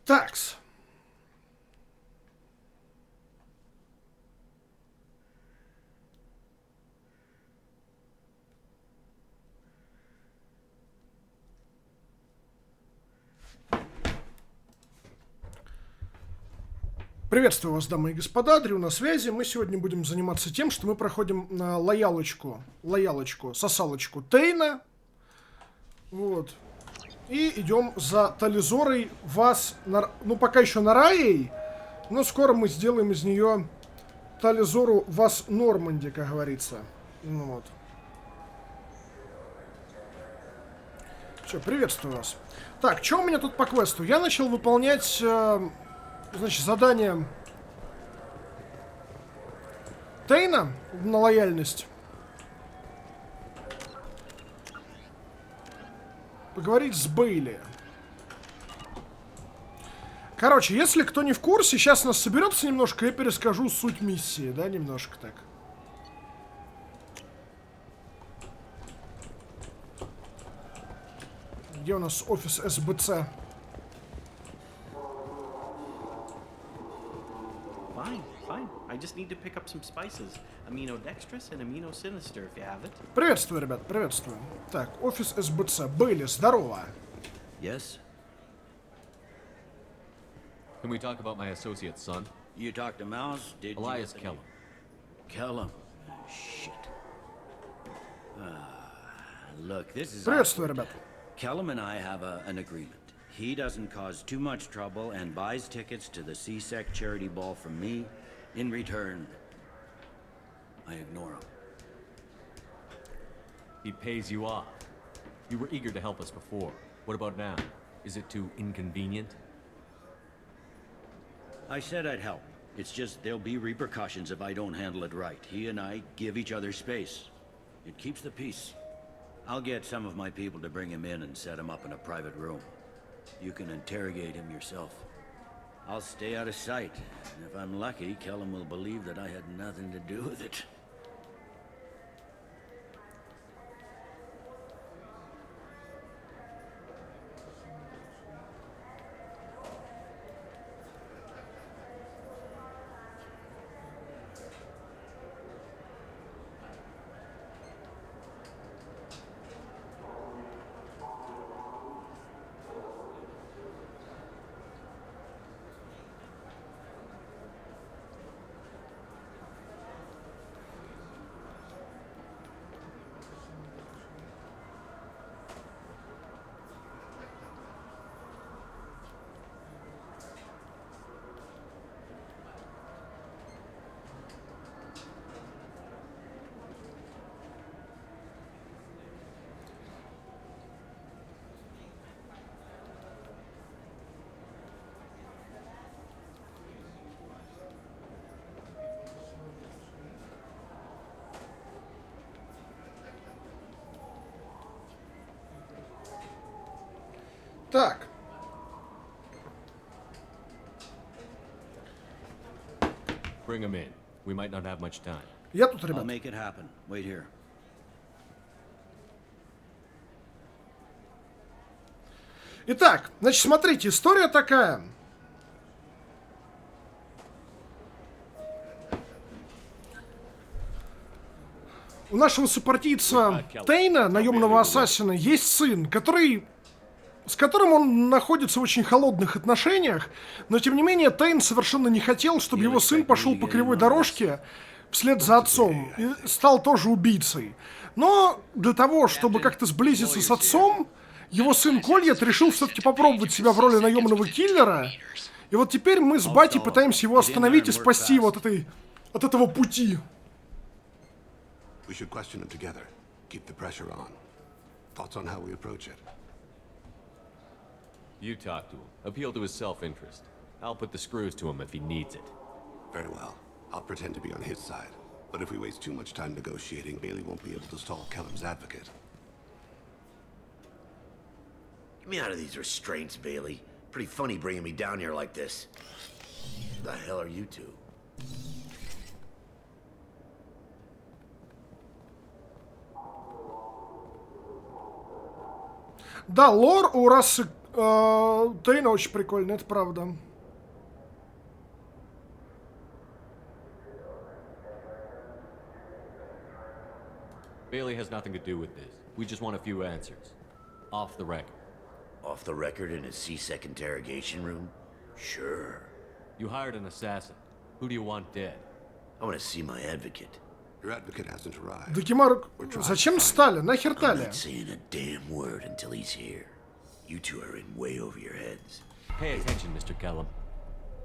Такс. Приветствую вас, дамы и господа, Дрю на связи. Мы сегодня будем заниматься тем, что мы проходим на лоялочку, сосалочку Тейна. Вот. И идем за Тализорой вас, ну пока еще Нараей, но скоро мы сделаем из нее Тализору вас Норманди, как говорится. Ну вот. Все, приветствую вас. Так, что у меня тут по квесту? Я начал выполнять, значит, задание Тейна на лояльность. Поговорить с Бейли. Короче, если кто не в курсе, сейчас нас соберется немножко, я перескажу суть миссии, да, немножко так. Где у нас офис СБЦ? Приветствую, ребят, приветствую. Так, офис СБЦ. Бейли, здорово. Yes? Can we talk about my associate's son? You talked to Mouse, did you? Elias Kellum. Kellum. Shit. Look, this is... Приветствую, ребят. Kellum and I have an agreement. He doesn't cause too much trouble and buys tickets to the CSEC charity ball from me. In return, I ignore him. He pays you off. You were eager to help us before. What about now? Is it too inconvenient? I said I'd help. It's just there'll be repercussions if I don't handle it right. He and I give each other space. It keeps the peace. I'll get some of my people to bring him in and set him up in a private room. You can interrogate him yourself. I'll stay out of sight. And if I'm lucky, Kellum will believe that I had nothing to do with it. Так. Bring him in. We might not have much time. Я тут, I'll ребят. make it happen. Wait here. Итак, значит, смотрите, история такая. У нашего сопартийца Тейна, наемного ассасина, есть сын, с которым он находится в очень холодных отношениях, но тем не менее Тейн совершенно не хотел, чтобы его сын пошел по кривой дорожке вслед за отцом и стал тоже убийцей. Но для того, чтобы как-то сблизиться с отцом, его сын Кольет решил все-таки попробовать себя в роли наемного киллера. И вот теперь мы с Бати пытаемся его остановить и спасти его от этого пути. We should question him together. Keep the pressure on. Thoughts on how we approach it? You talk to him. Appeal to his self-interest. I'll put the screws to him if he needs it. Very well. I'll pretend to be on his side. But if we waste too much time negotiating, Bailey won't be able to stall Kellum's advocate. Get me out of these restraints, Bailey. Pretty funny bringing me down here like this. Who the hell are you two? Да, лор у расы Тейна очень прикольно, это правда. Bailey has nothing to do with this. We just want a few answers. Off the record. Off the record in a C-Sec interrogation room? Sure. You hired an assassin. Who do you want dead? I want to see my advocate. Your advocate hasn't arrived. Докимар, зачем стали? Нахер I'm Тали? not saying a damn word until he's here. You two are in way over your heads. Pay attention, Mr. Kellum.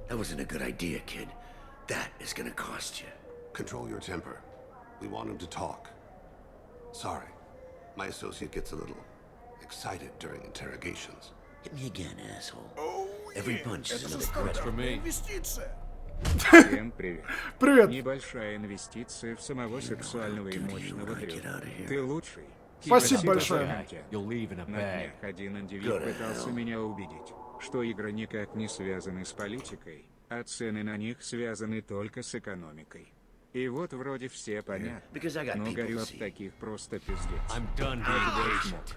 That wasn't a good idea, kid. That is gonna cost you. Control your temper. We want him to talk. Sorry. My associate gets a little excited during interrogations. Hit me again, asshole. Every punch is another credit. For me. Инвестиция. Всем привет. Привет. Небольшая инвестиция в самого сексуального и мощного дрюка. Ты лучший. Спасибо за большое. занятие. You'll leave in a На bag. днях один индивид пытался меня убедить, что игры никак не связаны с политикой, а цены на них связаны только с экономикой. И вот вроде все понятно, Because I got но people горю to от see. таких просто пиздец. I'm done being patient.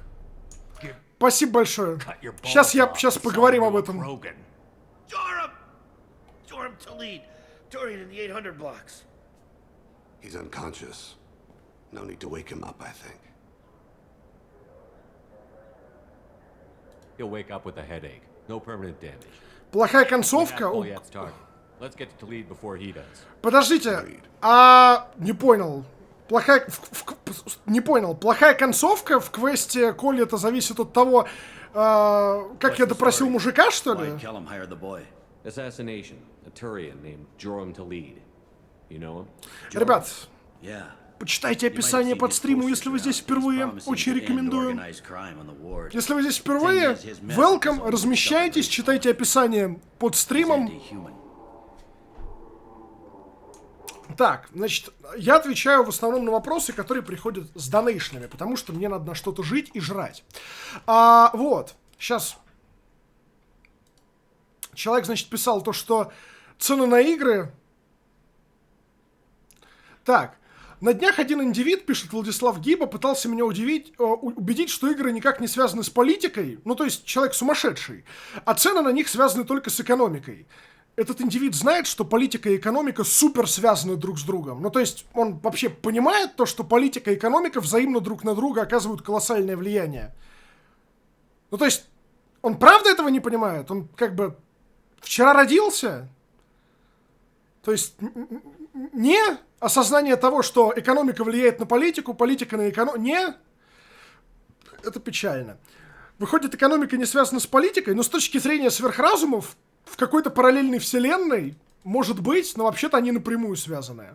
Спасибо большое. Cut your balls Сейчас off. поговорим Sell об you a этом. Rogan. Joram! Joram Talid! Dorian in the 800 blocks. He's unconscious. No need to wake him up, I think. He'll wake up with a headache. No permanent damage. Плохая We have концовка. Goliath's target. Let's get to Talid before he does. Подождите, не понял. Не понял. Плохая концовка в квесте Коли это зависит от того, как я допросил мужика, что ли? Why Kellum hired the boy? Assassination. A Turian named Joram Talid. You know him? Ребят, Yeah. почитайте описание под стриму, если вы здесь впервые. Очень рекомендую. Если вы здесь впервые, welcome, размещайтесь, читайте описание под стримом. Так, значит, я отвечаю в основном на вопросы, которые приходят с донейшнами, потому что мне надо на что-то жить и жрать. Вот, сейчас. Человек, значит, писал то, что цены на игры... Так, на днях один индивид, пишет Владислав Гиба, пытался меня убедить, что игры никак не связаны с политикой, ну, то есть человек сумасшедший, а цены на них связаны только с экономикой. Этот индивид знает, что политика и экономика супер связаны друг с другом. Ну, то есть, он вообще понимает то, что политика и экономика взаимно друг на друга оказывают колоссальное влияние. Ну, то есть, он правда этого не понимает? Он как бы вчера родился? То есть, не осознание того, что экономика влияет на политику, политика на экономику. Не. Это печально. Выходит, экономика не связана с политикой, но с точки зрения сверхразумов, в какой-то параллельной вселенной, может быть, но вообще-то они напрямую связаны.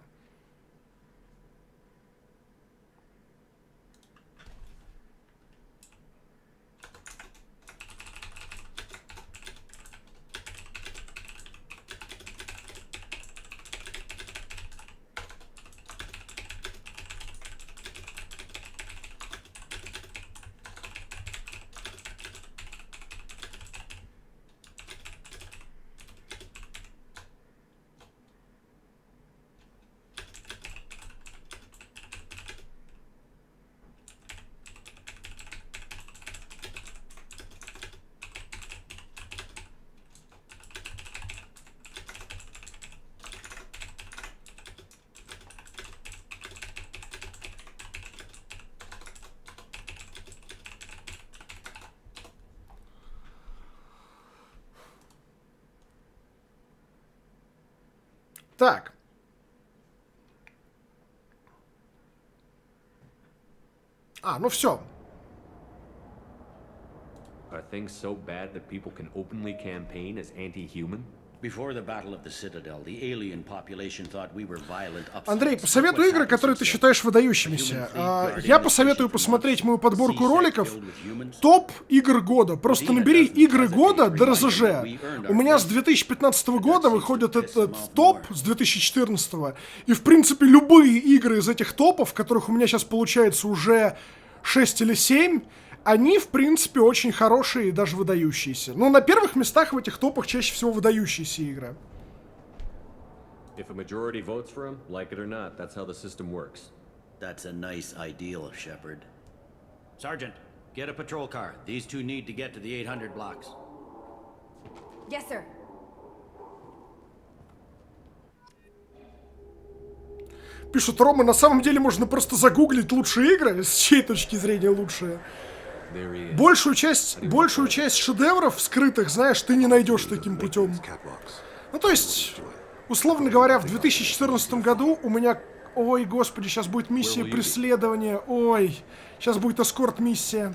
Так. Ну все. Are things so bad that people can openly campaign as anti-human? Before the Battle of the Citadel, the alien population thought we were violent upstarts. Андрей, посоветуй игры, которые ты считаешь выдающимися. Я посоветую посмотреть мою подборку роликов топ игр года. Просто набери игры года ДРЗЖ. У меня с 2015 года выходит этот топ с 2014. И в принципе любые игры из этих топов, которых у меня сейчас получается уже 6 или 7, они, в принципе, очень хорошие и даже выдающиеся. Но на первых местах в этих топах чаще всего выдающиеся игры. If a majority votes for him, like it or not, that's how the system works. That's a nice ideal, Shepard. Sergeant, get a patrol car. These two need to get to the 800 blocks. Yes, sir. Пишут, Рома, на самом деле можно просто загуглить лучшие игры, с чьей точки зрения лучшие. Большую часть шедевров скрытых, знаешь, ты не найдешь таким путем. Ну, то есть, условно говоря, в 2014 году у меня... Ой, господи, сейчас будет миссия преследования. Ой, сейчас будет эскорт-миссия.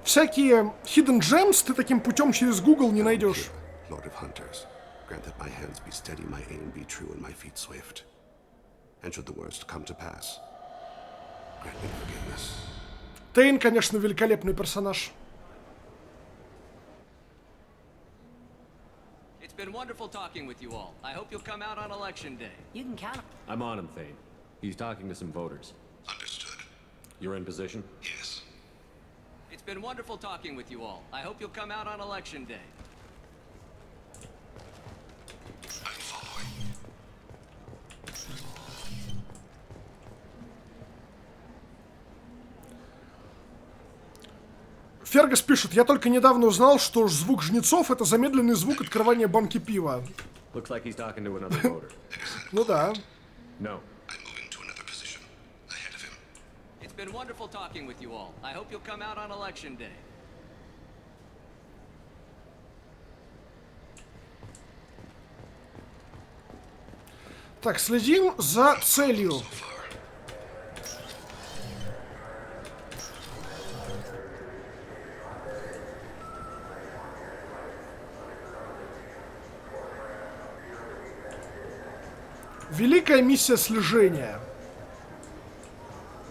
Всякие hidden gems ты таким путем через Google не найдешь. Тейн, конечно, великолепный персонаж. It's been wonderful talking with you all. I hope you'll come out on election day. You can count. I'm on him, Thane. He's talking to some voters. Understood. You're in position? Yes. It's been wonderful talking with you all. I hope you'll come out on election day. I'm following. Фергас пишет, я только недавно узнал, что звук жнецов — это замедленный звук открывания банки пива. Looks like he's talking to another voter. Ну да. No. I'm moving to another position. Ahead of him. It's been wonderful talking with you all. I hope you'll come out on election day. Так, следим за целью. Великая миссия слежения.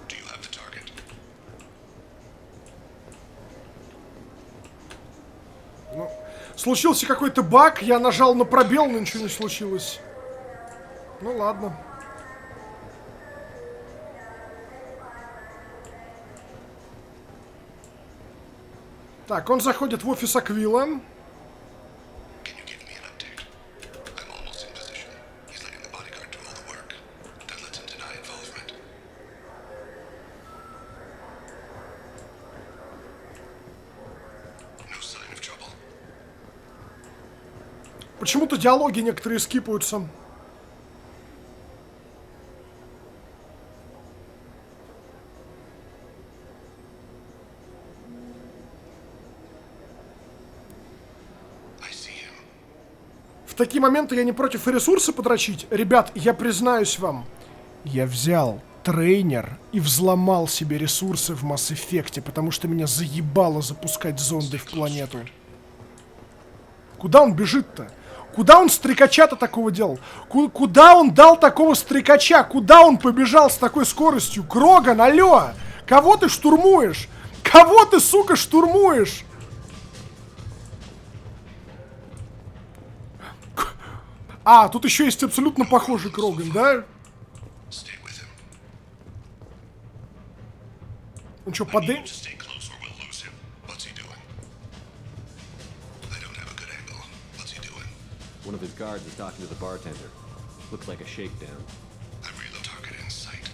Do you have the target? Ну, случился какой-то баг, я нажал на пробел, но ничего не случилось. Ну ладно. Так, он заходит в офис Аквила. Can you give me an update? I'm almost in position. He's letting the bodyguard do all the work. Don't let him deny involvement. No sign of trouble. Почему-то диалоги некоторые скипаются. В такие моменты я не против и ресурсы подрочить. Ребят, я признаюсь вам, я взял трейнер и взломал себе ресурсы в Mass Effect, потому что меня заебало запускать зонды в планету. Куда он бежит-то? Куда он стрекача-то такого делал? Куда он дал такого стрекача? Куда он побежал с такой скоростью? Кроган, алло! Кого ты штурмуешь? Кого ты, сука, штурмуешь? А, тут еще есть абсолютно похожий Кроган, да? Stay with him. Он что, I под... need you to stay close or we'll lose him. What's he doing? I don't have a good angle. What's he doing? One of his guards is talking to the bartender. Looks like a shakedown. I read the target in sight.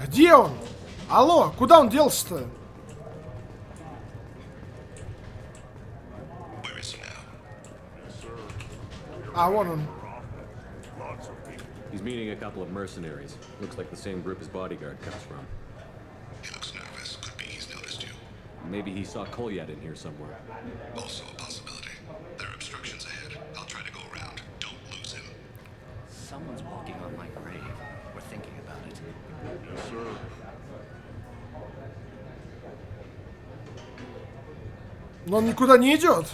Где он? Алло, куда он делся-то? Where is he now? А, вон он. He's meeting a couple of mercenaries. Looks like the same group his bodyguard comes from. He looks nervous. Could be he's noticed you. Maybe he saw Kolyat in here somewhere. Also a possibility. There are obstructions ahead. I'll try to go around. Don't lose him. Someone's walking on my grave. We're thinking about it. Но он никуда не идет.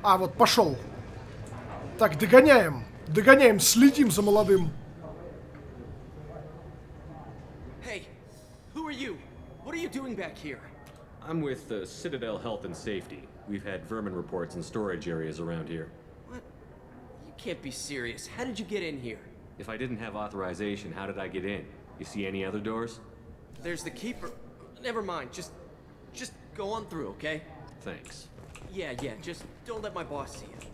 А, вот пошел. Так, догоняем. Догоняем, следим за молодым. Hey, who are you? What are you doing back here? I'm with the Citadel Health and Safety. We've had vermin reports in storage areas around here. What? You can't be serious. How did you get in here? If I didn't have authorization, how did I get in? You see any other doors? There's the keeper. Never mind. Just go on through, okay? Thanks. Yeah, just don't let my boss see it.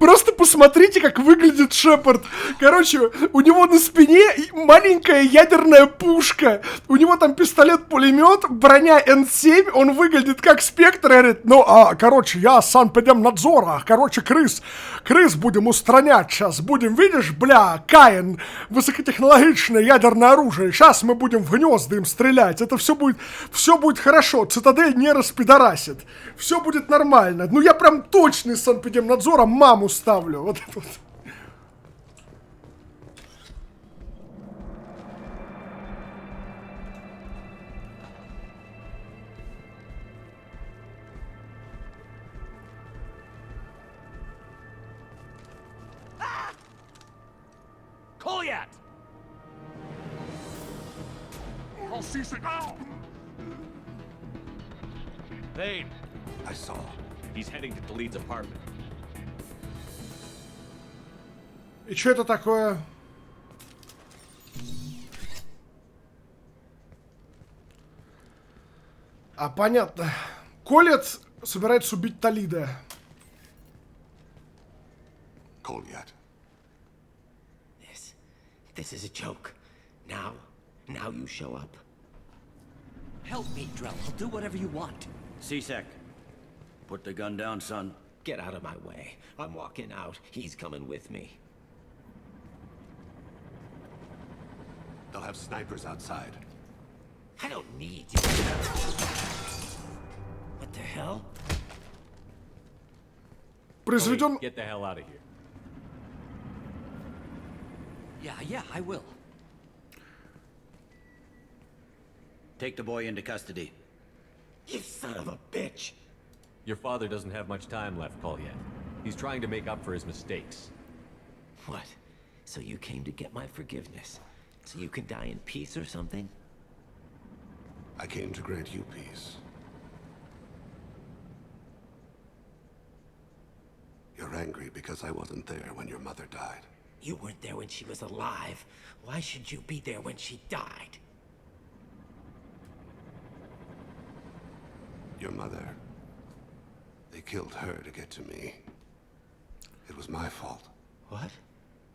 Просто посмотрите, как выглядит Шепард. Короче, у него на спине маленькая ядерная пушка. У него там пистолет-пулемет, броня Н7. Он выглядит как Спектр. И говорит, короче, я санэпидемнадзора. Короче, крыс будем устранять сейчас. Будем, видишь, Каин, высокотехнологичное ядерное оружие. Сейчас мы будем в гнезда им стрелять. Это все будет хорошо. Цитадель не распидорасит. Все будет нормально. Ну, я прям точно из санэпидемнадзора маму ставлю. Вот это вот. Kolyat! I'll see you. Thane, I saw. he's heading to Talid's apartment. И что это такое? Понятно. Колет собирается убить Талида. Kolyat. This is a joke. Now you show up. Help me, Drell. I'll do whatever you want. C-Sec, put the gun down, son. Get out of my way. I'm walking out. He's coming with me. They'll have snipers outside. I don't need you. What the hell? Произведен... Get the hell out of here. Yeah, I will. Take the boy into custody. You son of a bitch! Your father doesn't have much time left, Kolyat. He's trying to make up for his mistakes. What? So you came to get my forgiveness? So you can die in peace or something? I came to grant you peace. You're angry because I wasn't there when your mother died. You weren't there when she was alive. Why should you be there when she died? Your mother. They killed her to get to me. It was my fault. What?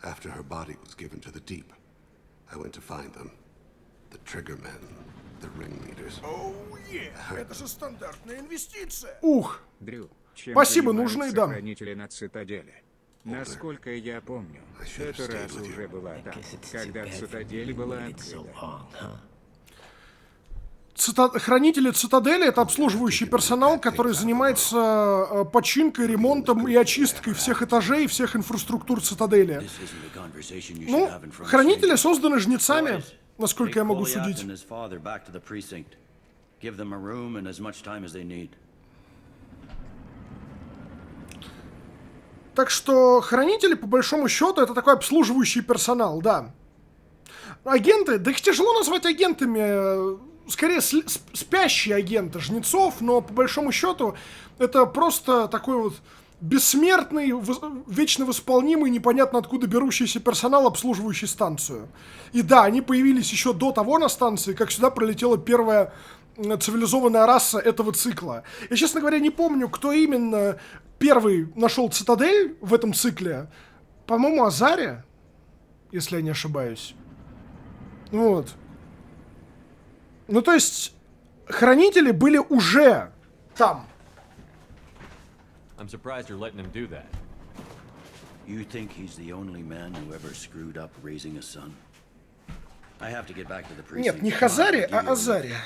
After her body was given to the deep, I went to find them. The triggermen, the ringleaders. Это же стандартная инвестиция. Ух. Дрю, чем Спасибо, занимаются нужны, да. хранители на цитадели? Насколько я помню, это раз уже была там, когда цитадель была открыта. Хранители цитадели — это обслуживающий персонал, который занимается починкой, ремонтом и очисткой всех этажей и всех инфраструктур цитадели. Ну, хранители созданы жнецами, насколько я могу судить. Так что хранители, по большому счету, это такой обслуживающий персонал, да. Агенты, да их тяжело назвать агентами, скорее спящие агенты жнецов, но по большому счету это просто такой вот бессмертный, вечно восполнимый, непонятно откуда берущийся персонал, обслуживающий станцию. И да, они появились еще до того на станции, как сюда прилетела первая цивилизованная раса этого цикла. Я, честно говоря, не помню, кто именно первый нашел цитадель в этом цикле. По-моему, Азария, если я не ошибаюсь. Вот. Ну, то есть, хранители были уже там. I'm surprised you're letting him do that. You think he's the only man who ever screwed up raising a son? I have to get back to the precinct. Нет, не Хазари, а Азария.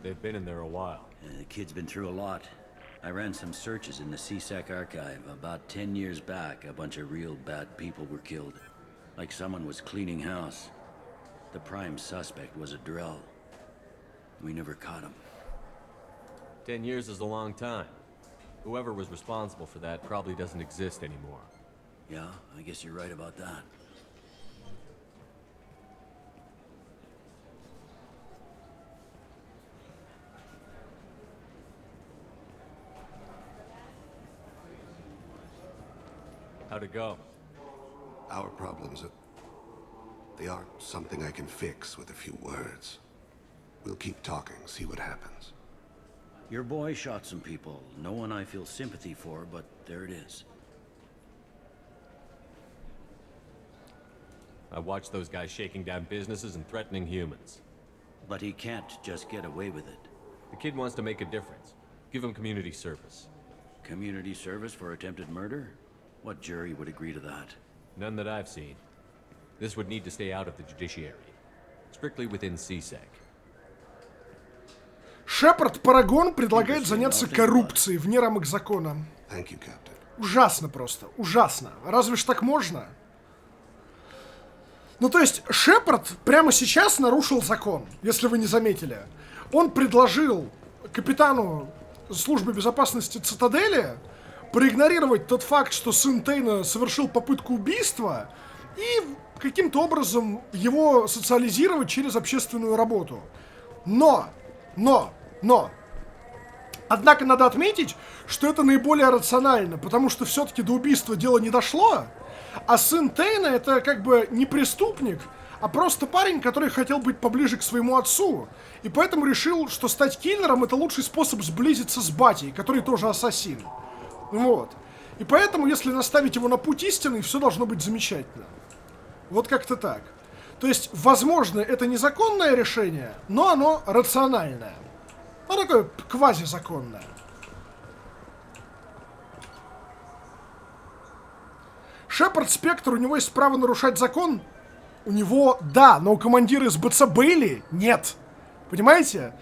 They've been in there a while. The kid's been through a lot. I ran some searches in the CSEC archive. About 10 years back, a bunch of real bad people were killed. Like someone was cleaning house. The prime suspect was a drill. We never caught him. 10 years is a long time. Whoever was responsible for that probably doesn't exist anymore. Yeah, I guess you're right about that. How'd it go? Our problems they aren't something I can fix with a few words. We'll keep talking, see what happens. Your boy shot some people. No one I feel sympathy for, but there it is. I watched those guys shaking down businesses and threatening humans. But he can't just get away with it. The kid wants to make a difference. Give him community service. Community service for attempted murder? What jury would agree to that? None that I've seen. This would need to stay out of the judiciary. Strictly within CSEC. Шепард Парагон предлагает заняться коррупцией вне рамок закона. Thank you, Captain. Ужасно просто, ужасно. Разве ж так можно? Ну, то есть, Шепард прямо сейчас нарушил закон, если вы не заметили. Он предложил капитану службы безопасности Цитадели проигнорировать тот факт, что сын Тейна совершил попытку убийства, и каким-то образом его социализировать через общественную работу. Но! Однако надо отметить, что это наиболее рационально, потому что все-таки до убийства дело не дошло, а сын Тейна это как бы не преступник, а просто парень, который хотел быть поближе к своему отцу, и поэтому решил, что стать киллером это лучший способ сблизиться с батей, который тоже ассасин. Вот. И поэтому, если наставить его на путь истины, все должно быть замечательно. Вот как-то так. То есть, возможно, это незаконное решение, но оно рациональное. Ну, такое квазизаконное. Шепард Спектр, у него есть право нарушать закон? У него, да, но у командира СБЦ Бейли нет. Понимаете?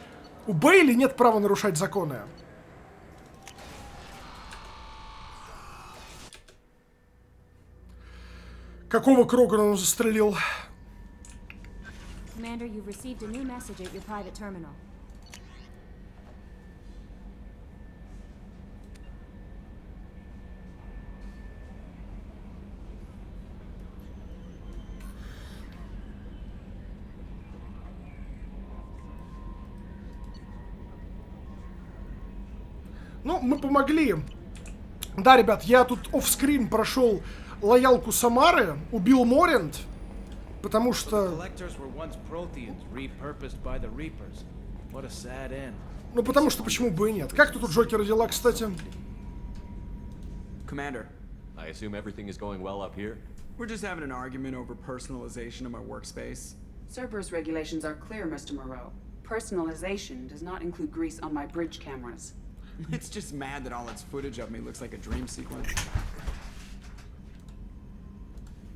У Бейли нет права нарушать законы. Какого Крогана он застрелил? Commander, you've received a new message at your private terminal. Ну, мы помогли. Да, ребят, я тут офскрин прошел лоялку Самары, убил Морент, потому что... Ну, потому что почему бы и нет. Как ты тут Джокера дела, кстати? Commander, I assume everything is going well up here? we're just having an argument over personalization of my workspace. Cerberus regulations are clear, Mr. Moreau. Personalization does not include grease on my bridge cameras. It's just mad that all its footage of me looks like a dream sequence.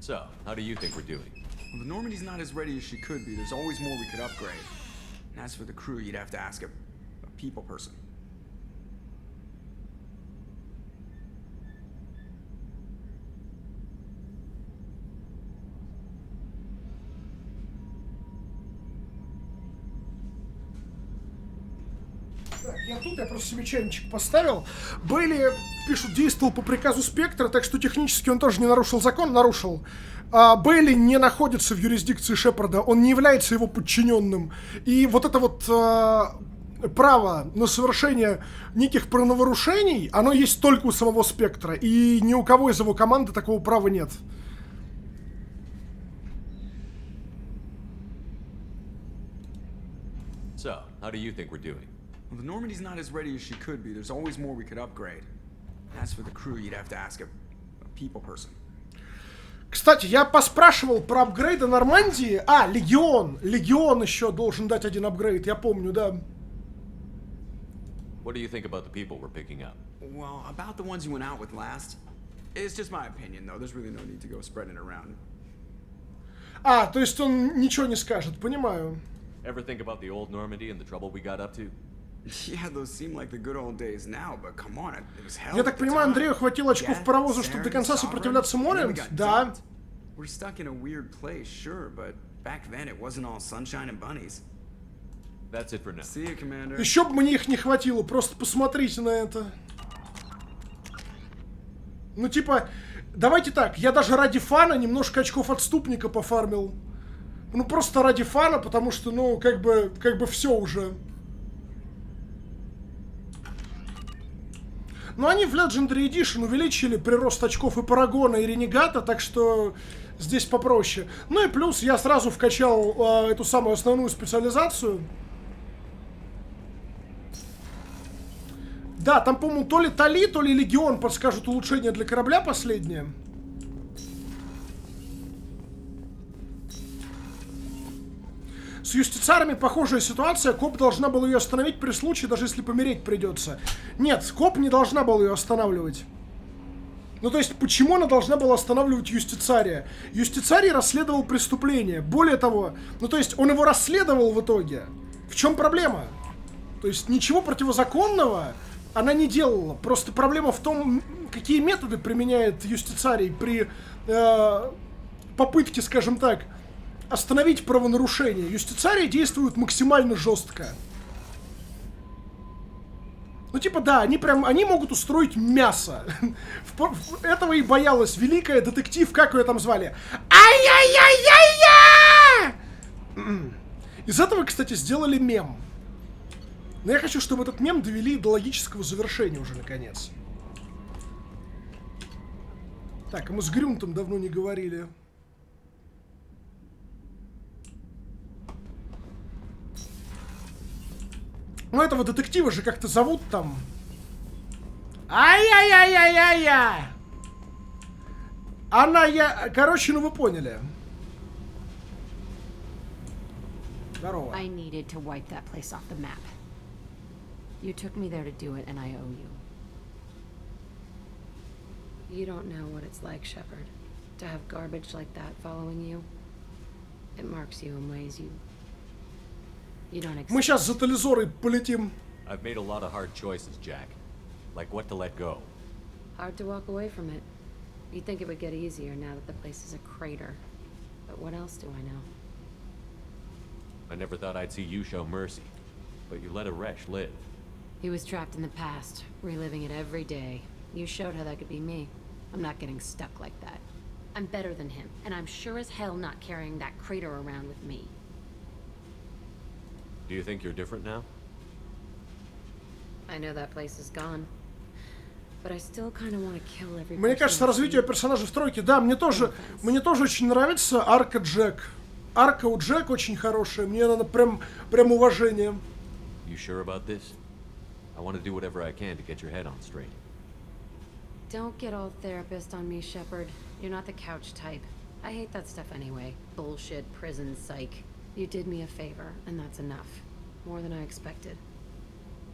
So, how do you think we're doing? Well, the Normandy's not as ready as she could be. There's always more we could upgrade. And as for the crew, you'd have to ask a people person. Я тут, я просто себе чайничек поставил. Бейли, пишут, действовал по приказу Спектра, так что технически он тоже не нарушил закон, нарушил. Бейли не находится в юрисдикции Шепарда, он не является его подчиненным. И вот это вот право на совершение неких правонарушений, оно есть только у самого Спектра. И ни у кого из его команды такого права нет. So, how do you think we're doing? Well, the Normandy's not as ready as she could be. There's always more we could upgrade. And as for the crew, you'd have to ask a people person. Кстати, я поспрашивал про апгрейды Нормандии. Легион. Легион еще должен дать один апгрейд, я помню, да. What do you think about the people we're picking up? Well, about the ones you went out with last. It's just my opinion, though. There's really no need to go spreading it around. То есть он ничего не скажет, понимаю. Ever think about the old Normandy and the trouble we got up to? Yeah, those seem like the good old days now, but come on, it was hell. Я так понимаю, Андрею хватило очков паровоза, чтобы до конца сопротивляться Морент? Да. We're stuck in a weird place, sure, but Back then, it wasn't all sunshine and bunnies. That's it for now. See you, Commander. Еще бы мне их не хватило, просто посмотрите на это. Ну типа, давайте так, я даже ради фана немножко очков отступника пофармил. Ну просто ради фана, потому что, ну, как бы все уже. Но они в Legendary Edition увеличили прирост очков и Парагона, и Ренегата, так что здесь попроще. Ну и плюс я сразу вкачал эту самую основную специализацию. Да, там, по-моему, то ли ТАЛИ, то ли Легион подскажут улучшение для корабля последнее. С юстицарами похожая ситуация. КОП должна была ее остановить при случае, даже если помереть придется. Нет, КОП не должна была ее останавливать. Ну, то есть, почему она должна была останавливать юстицария? Юстицарий расследовал преступление. Более того, ну, то есть, он его расследовал в итоге. В чем проблема? То есть, ничего противозаконного она не делала. Просто проблема в том, какие методы применяет юстицарий при попытке, скажем так, остановить правонарушение. Юстицарии действуют максимально жестко. Ну, типа, да, они могут устроить мясо. Этого и боялась великая детектив, как ее там звали? Ай-яй-яй-яй-я! Из этого, кстати, сделали мем. Но я хочу, чтобы этот мем довели до логического завершения уже, наконец. Так, а мы с Грюнтом давно не говорили. Ну, этого детектива же как-то зовут там. Ай-яй-яй-яй-яй-яй! Короче, ну вы поняли. Здорово. I needed to wipe that place off the map. You took me there to do it, and I owe you. You don't know what it's like, Shepard, to have garbage like that following you. It marks you in ways you don't expect. Мы сейчас за Тализорой полетим. I've made a lot of hard choices, Jack. Like what to let go. Hard to walk away from it. You'd think it would get easier now that the place is a crater. But what else do I know? I never thought I'd see you show mercy. But you let a Resh live. He was trapped in the past, reliving it every day. You showed how that could be me. I'm not getting stuck like that. I'm better than him, and I'm sure as hell not carrying that crater around with me. Do you think you're different now? I know that place is gone. But I still kind of want to kill every Мне кажется, развитие персонажа в тройке, да, мне тоже очень нравится арка Джек. Арка у Джек очень хорошая, мне надо прям уважение. You sure about this? I want to do whatever I can to get your head on straight. Don't get all therapist on me, Shepard. You're not the couch type. I hate that stuff anyway. Bullshit, prison, psych. You did me a favor, and that's enough. More than I expected.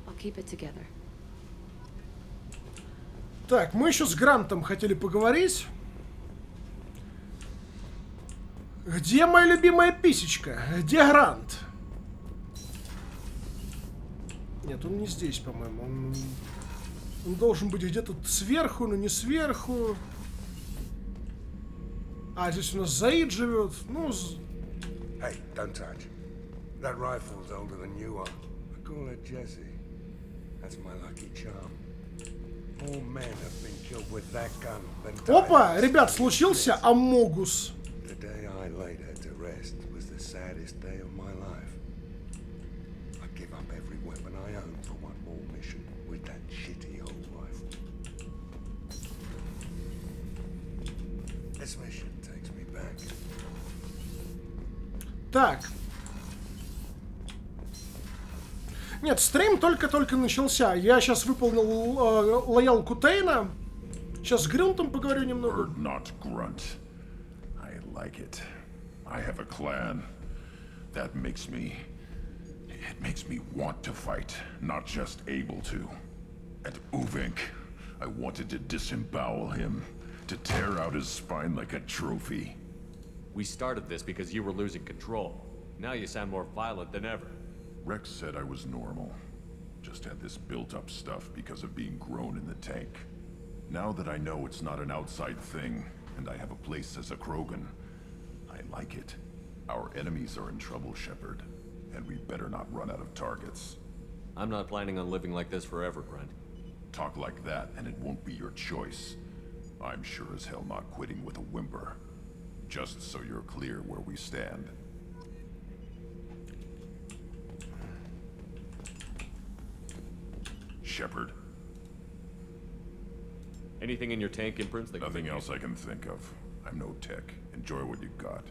I'll keep it together. Так, мы еще с Грантом хотели поговорить. Где моя любимая писечка? Где Грант? Нет, он не здесь, по-моему. Он должен быть где-то сверху, но не сверху. А, здесь у нас Заид живет. Ну... Hey, don't touch. That rifle's older than you are. I call her Jessie. That's my lucky charm. More men have been killed with that gun than Опа, ребят, случился Амогус. The day I laid her to rest was the saddest day of my life. I give up every weapon I own for one more mission with that shitty old rifle. This mission takes me back. Так. Нет, стрим только-только начался. Я сейчас выполнил лоялку Тейна. Сейчас с Грюнтом поговорю немного. Not grunt. I like it. I have a clan. That makes me... It makes me want to fight, not just able to. And Uvink, I wanted to disembowel him, to tear out his spine like a trophy. We started this because you were losing control. Now you sound more violent than ever. Rex said I was normal. Just had this built-up stuff because of being grown in the tank. Now that I know it's not an outside thing, and I have a place as a Krogan, I like it. Our enemies are in trouble, Shepard, and we better not run out of targets. I'm not planning on living like this forever, Brent. Talk like that, and it won't be your choice. I'm sure as hell not quitting with a whimper. Just so you're clear where we stand. Shepard. Anything in your tank imprints that Nothing else I can think of. I'm no tech. Enjoy what you got.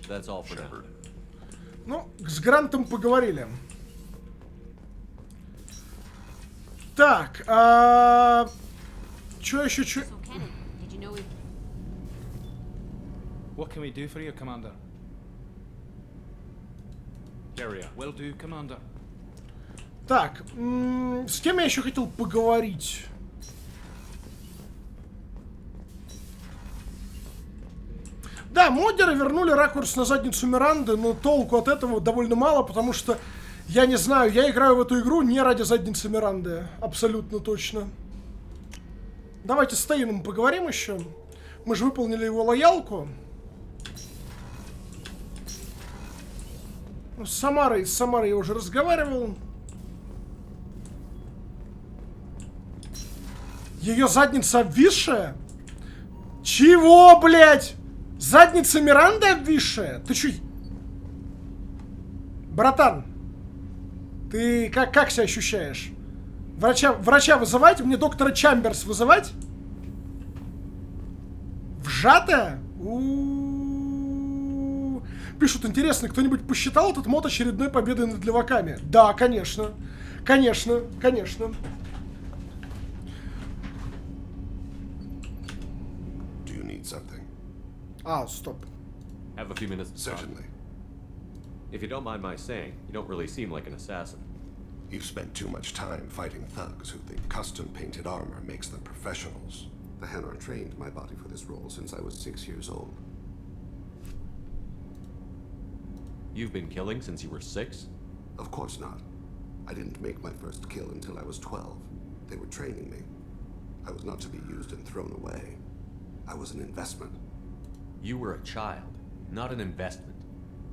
That's all for Shepard. Ну, с Грантом поговорили. Так, чё еще, чё... What can we do for you, Commander? Carry on. Will do, Commander. Так, с кем я еще хотел поговорить? Да, модеры вернули ракурс на задницу Миранды, но толку от этого довольно мало, потому что, я не знаю, я играю в эту игру не ради задницы Миранды, абсолютно точно. Давайте с Тейном поговорим еще. Мы же выполнили его лоялку. С Самарой я уже разговаривал. Ее задница обвисшая? Чего, блядь? Задница Миранды обвисшая? Ты чё? Братан, ты как себя ощущаешь? Врача вызывать? Мне доктора Чамберс вызывать? Вжатая? Пишут, интересно, кто-нибудь посчитал этот мод очередной победой над леваками? Да, конечно. Конечно. Do you need something? Стоп. Have a few minutes to talk. Certainly. If you don't mind my saying, you don't really seem like an assassin. You've spent too much time fighting thugs who think custom-painted armor makes them professionals. The Hanar trained my body for this role since I was 6 years old. You've been killing since you were 6? Of course not. I didn't make my first kill until I was 12. They were training me. I was not to be used and thrown away. I was an investment. You were a child, not an investment.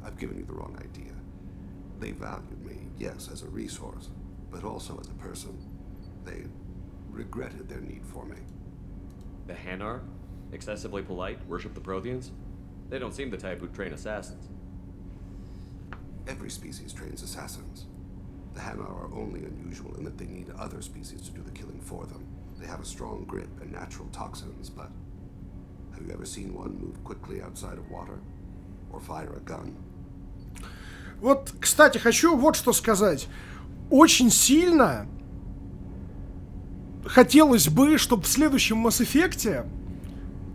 I've given you the wrong idea. They valued me, yes, as a resource, but also as a person. They regretted their need for me. The Hanar? Excessively polite, worship the Protheans? They don't seem the type who'd train assassins. Every species trains assassins. The Hanar are only unusual in that they need other species to do the killing for them. They have a strong grip and natural toxins, but have you ever seen one move quickly outside of water? Or fire a gun? Вот, кстати, хочу вот что сказать. Очень сильно хотелось бы, чтобы в следующем Mass Effect'е,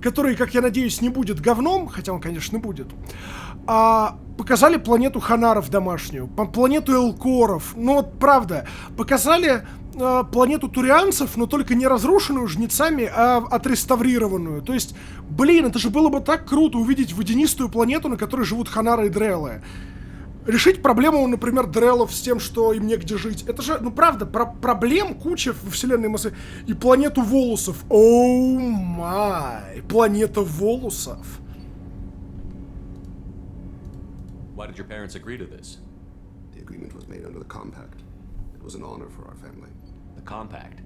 который, как я надеюсь, не будет говном, хотя он, конечно, будет, показали планету Ханаров домашнюю, планету Элкоров. Ну вот, правда, показали планету турианцев, но только не разрушенную жнецами, а отреставрированную. То есть, блин, это же было бы так круто увидеть водянистую планету, на которой живут Ханары и Дреллы. Решить проблему, например, Дреллов с тем, что им негде жить. Это же, ну правда, проблем куча в вселенной Массы. И планету волосов. Оу май. Планета волосов. Why did your parents agree to this? The agreement was made under the Compact. It was an honor for our family. The Compact?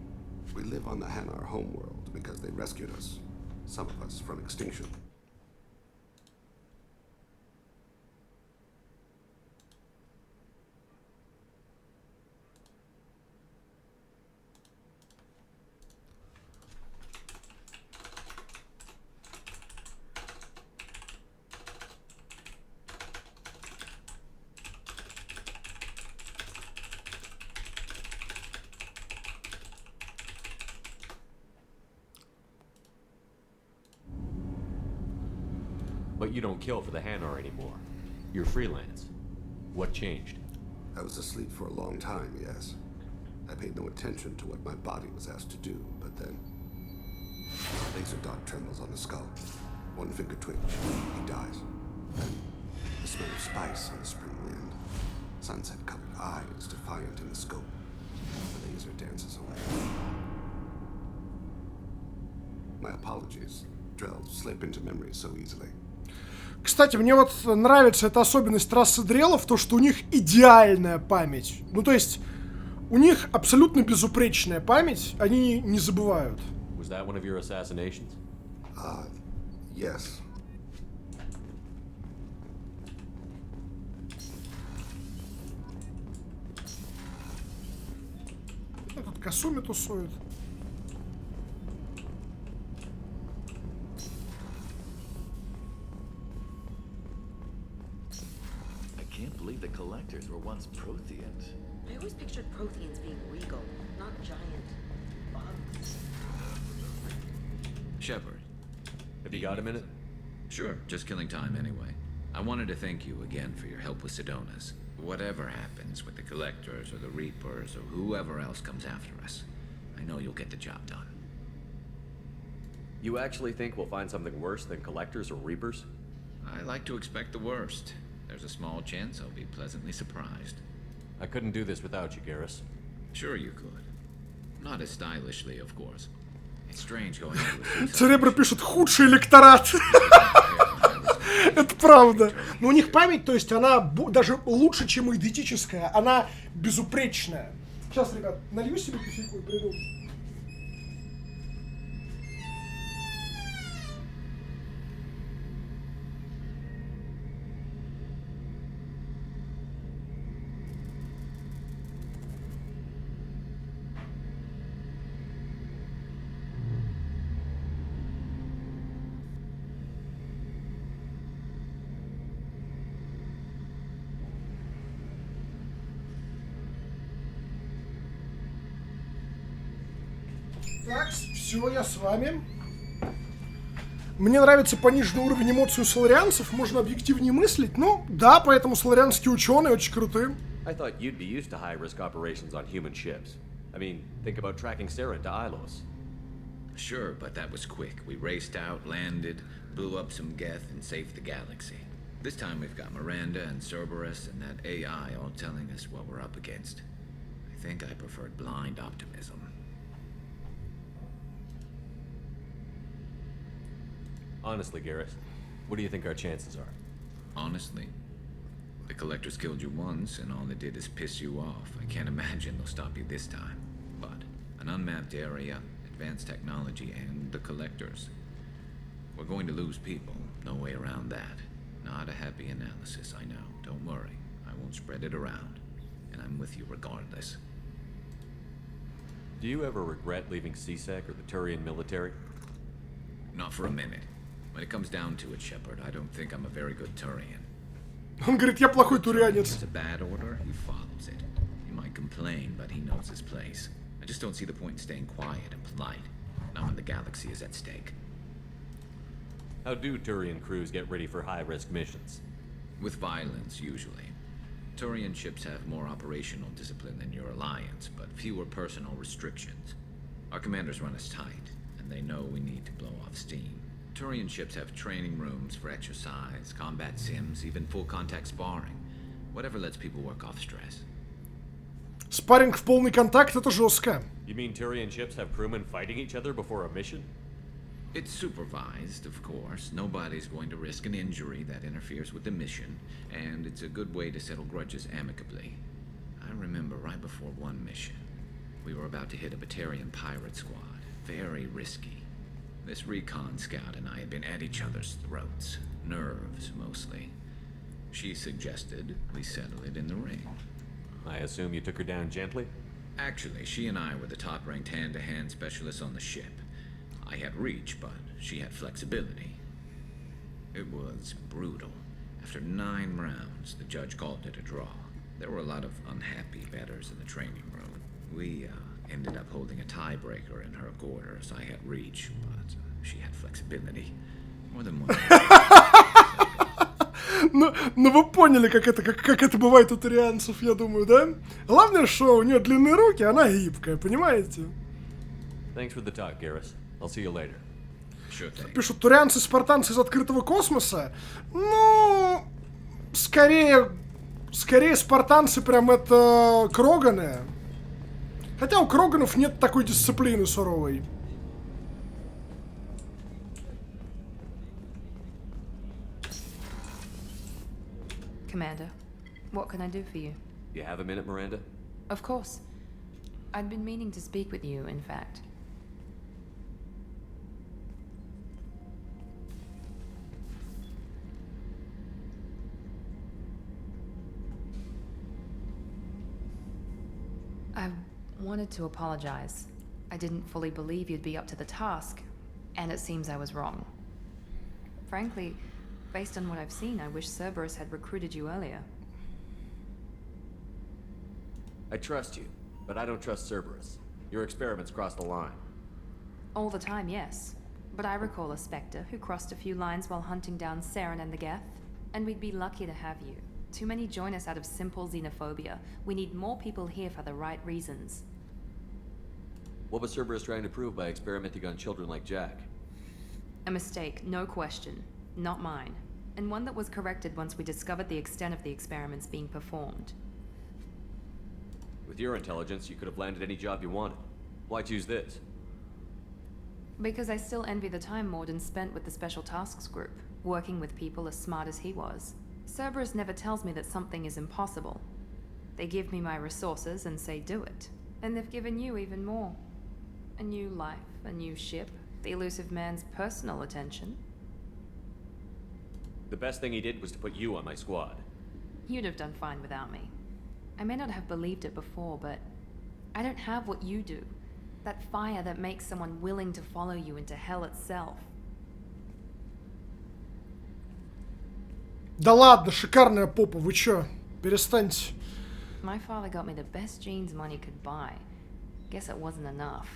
We live on the Hanar homeworld because they rescued us. Some of us from extinction. But you don't kill for the Hanar anymore. You're freelance. What changed? I was asleep for a long time, yes. I paid no attention to what my body was asked to do, but then... a laser dot trembles on the skull. One finger twitch. He dies. Then the smell of spice on the spring wind. Sunset-colored eyes defiant in the scope. The laser dances away. My apologies. Drells slip into memory so easily. Кстати, мне вот нравится эта особенность расы дрелов, то, что у них идеальная память. Ну, то есть, у них абсолютно безупречная память, они не забывают. Was that one of your assassinations? Yes. Этот Касуми тусует. I can't believe the collectors were once Protheans. I always pictured Protheans being regal, not giant bugs. Shepard. Have you got a minute? Sure, just killing time anyway. I wanted to thank you again for your help with Sedona's. Whatever happens with the Collectors or the Reapers or whoever else comes after us, I know you'll get the job done. You actually think we'll find something worse than Collectors or Reapers? I like to expect the worst. There's a small chance I'll be pleasantly surprised. I couldn't do this without you, Garrus. Sure you could. Not as stylishly, of course. It's strange going into a Церебро пишет худший электорат. Это правда. Но у них память, то есть она даже лучше, чем идентическая. Она безупречная. Сейчас, ребят, налью себе кофейку и приду. Так, все, я с вами. Мне нравится пониженный уровень эмоций у соларианцев, можно объективнее мыслить. Ну, да, поэтому соларианские ученые очень крутые. I thought you'd be used to high-risk operations on human ships. I mean, think about tracking Sarah to Ilos. Sure, but that was quick. We raced out, landed, blew up some Geth, and saved the galaxy. This time we've got Miranda and Cerberus and that AI all telling us what we're up against. I think I preferred blind optimism. Honestly, Garrus, what do you think our chances are? Honestly, the Collectors killed you once, and all they did is piss you off. I can't imagine they'll stop you this time. But an unmapped area, advanced technology, and the Collectors. We're going to lose people. No way around that. Not a happy analysis, I know. Don't worry. I won't spread it around. And I'm with you regardless. Do you ever regret leaving CSEC or the Turian military? Not for a minute. When it comes down to it, Shepard, I don't think I'm a very good Turian. Он говорит, я плохой турианец. It's a bad order, he follows it. He might complain, but he knows his place. I just don't see the point in staying quiet and polite. Not when the galaxy is at stake. How do Turian crews get ready for high-risk missions? With violence, usually. Turian ships have more operational discipline than your alliance, but fewer personal restrictions. Our commanders run us tight, and they know we need to blow off steam. Turian ships have training rooms for exercise, combat sims, even full-contact sparring. Whatever lets people work off stress. Спарринг в полный контакт — это жестко. You mean Turian ships have crewmen fighting each other before a mission? It's supervised, of course. Nobody's going to risk an injury that interferes with the mission, and it's a good way to settle grudges amicably. I remember right before one mission, we were about to hit a Batarian pirate squad. Very risky. This recon scout and I had been at each other's throats. Nerves, mostly. She suggested we settle it in the ring. I assume you took her down gently? Actually, she and I were the top-ranked hand-to-hand specialists on the ship. I had reach, but she had flexibility. It was brutal. After 9 rounds, the judge called it a draw. There were a lot of unhappy bettors in the training room. We ended up holding a tiebreaker in her quarters. I had reach, but she had flexibility. More than one. Ну вы поняли, как это бывает у турианцев, я думаю, да? Главное, что у нее длинные руки, она гибкая, понимаете? Thanks for the talk, Garrus. I'll see you later. Sure thing. Пишут, турианцы-спартанцы из открытого космоса. Ну, скорее спартанцы прям это кроганы. Хотя у кроганов нет такой дисциплины суровой. Commander, what can I do for you? You have a minute, Miranda? Of course. I'd been meaning to speak with you, in fact. I wanted to apologize. I didn't fully believe you'd be up to the task, and it seems I was wrong. Frankly, based on what I've seen, I wish Cerberus had recruited you earlier. I trust you, but I don't trust Cerberus. Your experiments crossed the line. All the time, yes. But I recall a Spectre who crossed a few lines while hunting down Saren and the Geth, and we'd be lucky to have you. Too many join us out of simple xenophobia. We need more people here for the right reasons. What was Cerberus trying to prove by experimenting on children like Jack? A mistake, no question. Not mine. And one that was corrected once we discovered the extent of the experiments being performed. With your intelligence, you could have landed any job you wanted. Why choose this? Because I still envy the time Morden spent with the Special Tasks Group, working with people as smart as he was. Cerberus never tells me that something is impossible. They give me my resources and say do it. And they've given you even more. A new life, a new ship, the elusive man's personal attention. The best thing he did was to put you on my squad. You'd have done fine without me. I may not have believed it before, but I don't have what you do. That fire that makes someone willing to follow you into hell itself. Да ладно, шикарная попа, вы чё? Перестаньте. My father got me the best jeans money could buy. Guess it wasn't enough.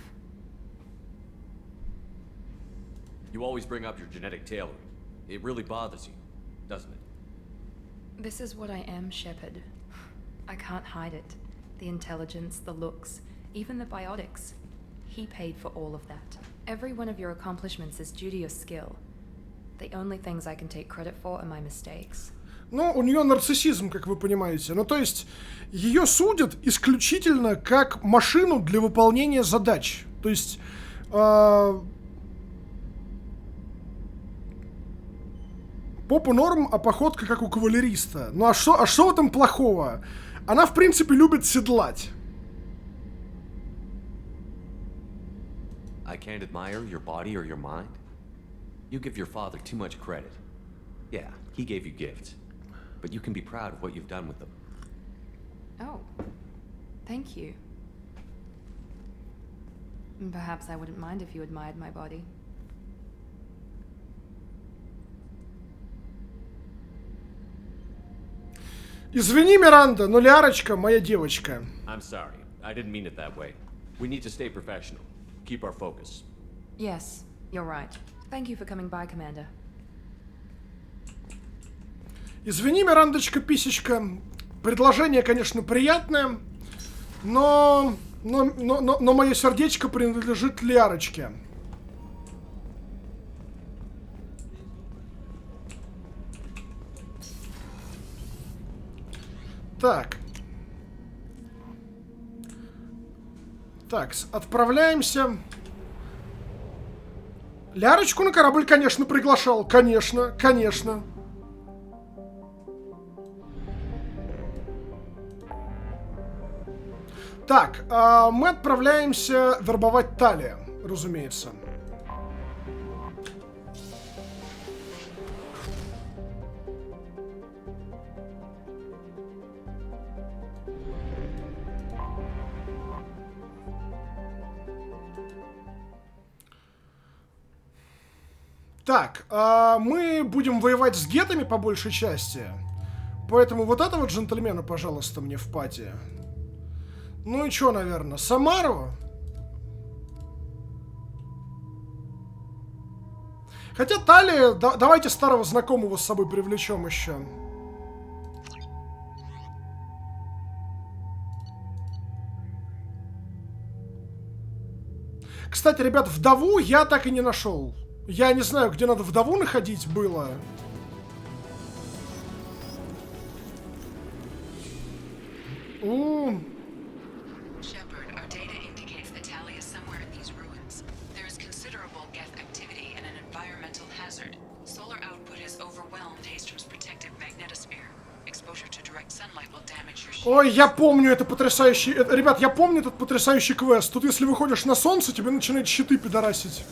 You always bring up your genetic tailoring. It really bothers you, doesn't it? This is what I am, Shepard. I can't hide it. The intelligence, the looks, even the biotics. He paid for all of that. Every one of your accomplishments is due to your skill. The only things I can take credit for are my mistakes. Ну, у нее нарциссизм, как вы понимаете. Ну, то есть, ее судят исключительно как машину для выполнения задач. То есть, попа норм, а походка как у кавалериста. Ну, а что в этом плохого? Она, в принципе, любит седлать. I can't admire your body or your mind. You give your father too much credit. Yeah, he gave you gifts. But you can be proud of what you've done with them. Oh, thank you. Perhaps I wouldn't mind if you admired my body. Извини, Миранда, но Лярочка моя девочка. I'm sorry. I didn't mean it that way. We need to stay professional. Keep our focus. Yes, you're right. Thank you for coming by, Commander. Извини, Мирандочка, писечка. Предложение, конечно, приятное, но мое сердечко принадлежит Лярочке. Так. Так, отправляемся. Лярочку на корабль, конечно, приглашал. Конечно, конечно. Так, мы отправляемся вербовать Тали, разумеется. Так, мы будем воевать с гетами по большей части. Поэтому вот этого джентльмена, пожалуйста, мне в пати. Ну и чё, наверное, Самару? Хотя Тали, давайте старого знакомого с собой привлечем еще. Кстати, ребят, вдову я так и не нашел. Я не знаю, где надо вдову находить было. Shepard, our data indicates that Tali is somewhere in these ruins. There is considerable Geth activity and an environmental hazard. Solar output has overwhelmed Hastrom's protective magnetosphere. Exposure Ой, я помню это потрясающий... Ребят, я помню этот потрясающий квест. Тут если выходишь на солнце, тебе начинают щиты пидорасить.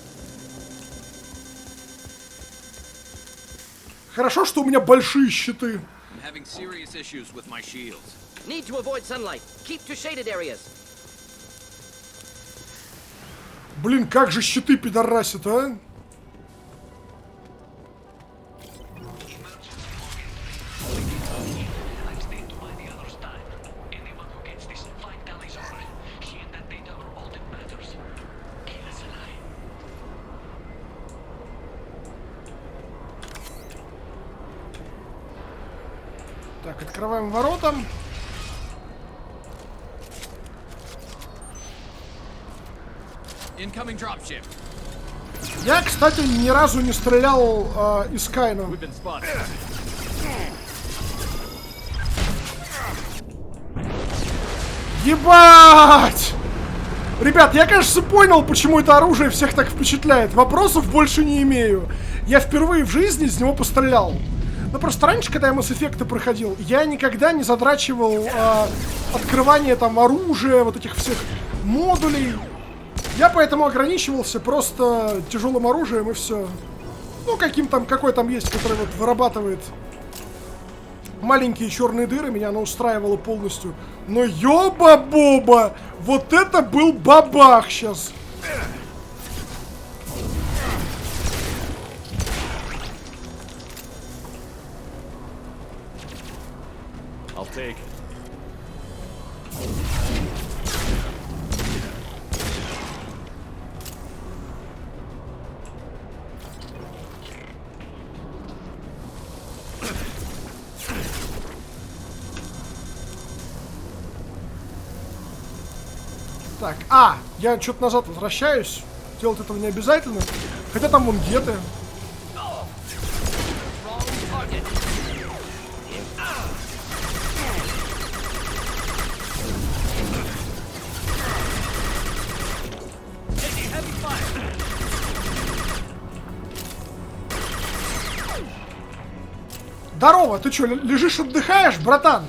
Хорошо, что у меня большие щиты. Блин, как же щиты пидорасят, а? Так, открываем ворота. Я, кстати, ни разу не стрелял из Кайна. Ебать! Ребят, я, кажется, понял, почему это оружие всех так впечатляет. Вопросов больше не имею. Я впервые в жизни из него пострелял. Ну, просто раньше, когда я Mass Effect проходил, я никогда не задрачивал открывание там оружия, вот этих всех модулей. Я поэтому ограничивался просто тяжелым оружием и все. Ну, какой там есть, который вот вырабатывает маленькие черные дыры, меня оно устраивало полностью. Но ёба-боба! Вот это был бабах сейчас! I'll take. Так, я что-то назад возвращаюсь. Делать этого не обязательно. Хотя там вон геты. Здорово, ты что, лежишь, отдыхаешь, братан?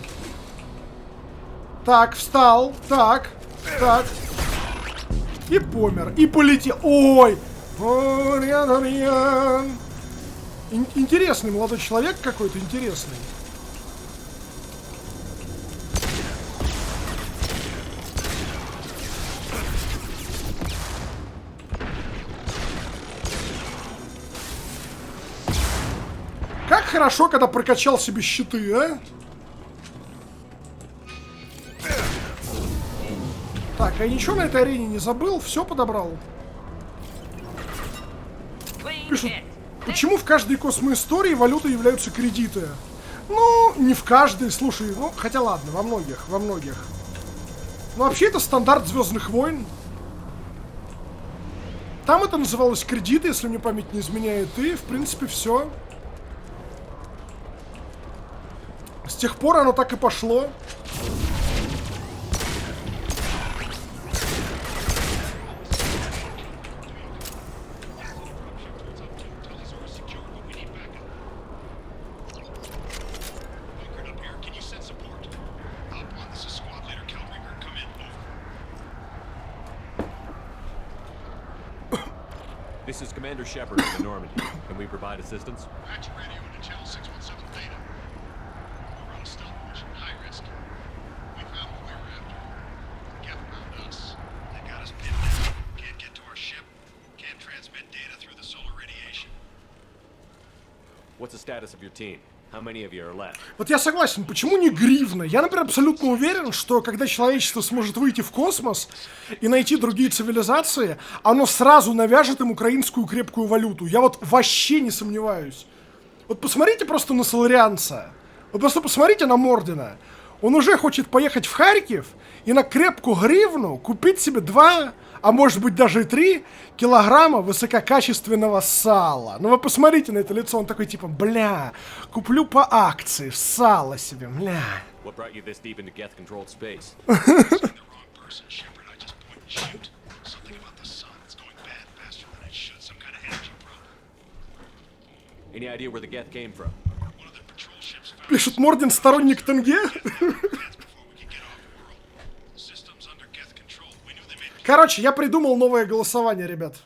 Так, встал, так. И помер, и полетел. Ой! Интересный молодой человек какой-то, интересный. Как хорошо, когда прокачал себе щиты, а? Так, я ничего на этой арене не забыл, все подобрал. Пишут, почему в каждой космоистории валютой являются кредиты? Ну, не в каждой, слушай, ну, хотя ладно, во многих. Но вообще это стандарт Звездных войн. Там это называлось кредиты, если мне память не изменяет, и, в принципе, все. С тех пор оно так и пошло. This is Commander Shepard of the Normandy. Can we provide assistance? Patch your radio into channel 617 Theta. We're on a stealth mission, high risk. We found what we were after. Geth found us. They got us pinned down. Can't get to our ship. Can't transmit data through the solar radiation. What's the status of your team? How many of you are left? Вот я согласен, почему не гривна? Я, например, абсолютно уверен, что когда человечество сможет выйти в космос и найти другие цивилизации, оно сразу навяжет им украинскую крепкую валюту. Я вот вообще не сомневаюсь. Вот посмотрите просто на Соларианца. Вот просто посмотрите на Мордена. Он уже хочет поехать в Харьков и на крепкую гривну купить себе 2, а может быть даже и 3 килограмма высококачественного сала. Ну вы посмотрите на это лицо, он такой типа, бля, куплю по акции сало себе, бля. What brought you this deep into Geth-controlled space? Any idea where the Geth came from? Пишет Морден, сторонник тенге. Короче, я придумал новое голосование, ребят.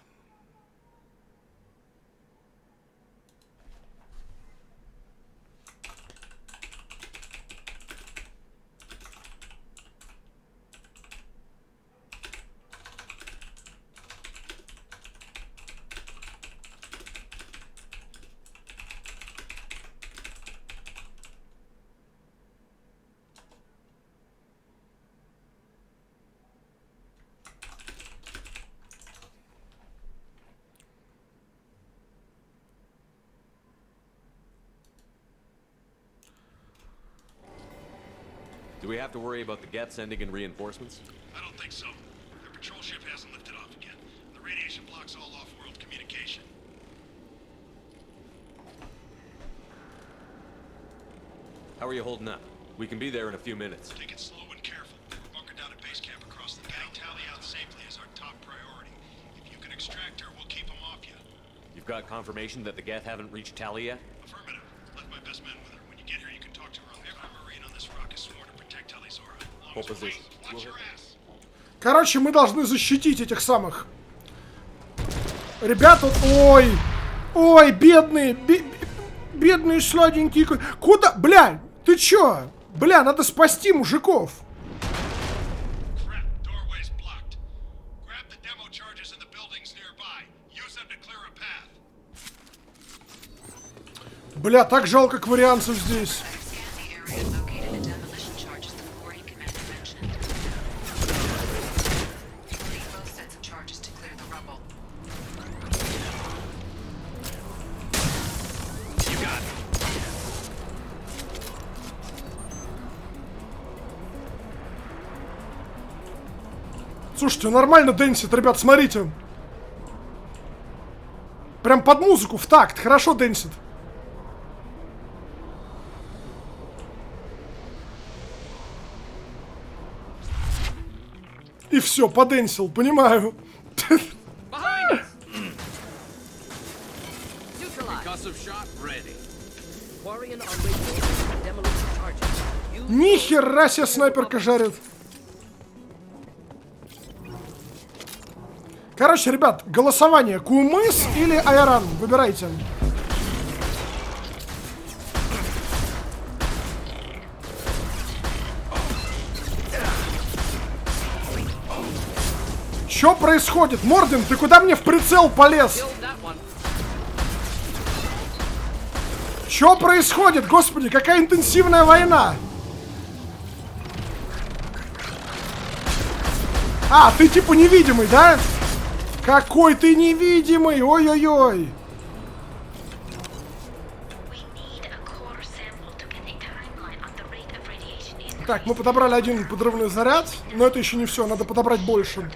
Do we have to worry about the Geth sending in reinforcements? I don't think so. Their patrol ship hasn't lifted off again. The radiation blocks all off-world communication. How are you holding up? We can be there in a few minutes. Take it slow and careful. We're bunkered down at base camp across the getting Tali out safely is our top priority. If you can extract her, we'll keep them off you. You've got confirmation that the Geth haven't reached Tali yet? Affirmative. Left my best men with her. When you get here, you can talk to her. Every Marine on this rock is sworn to protect Tali's aura. Hold position. Watch your ass. Короче, мы должны защитить этих самых. Ребята, ой. Ой, бедные. Бедные сладенькие. Куда? Бля, ты чё? Бля, надо спасти мужиков. Бля, так жалко кварианцев здесь. Слушайте, нормально дэнсит, ребят, смотрите. Прям под музыку, в такт, хорошо дэнсит. И все, подэнсил, понимаю. Нихера себе снайперка жарит. Короче, ребят, голосование. Кумыс или Айран? Выбирайте. Что происходит? Морден, ты куда мне в прицел полез? Что происходит? Господи, какая интенсивная война! А, ты типа невидимый, да? Какой ты невидимый! Ой-ой-ой! Так, мы подобрали один подрывной заряд, но это еще не все, надо подобрать больше.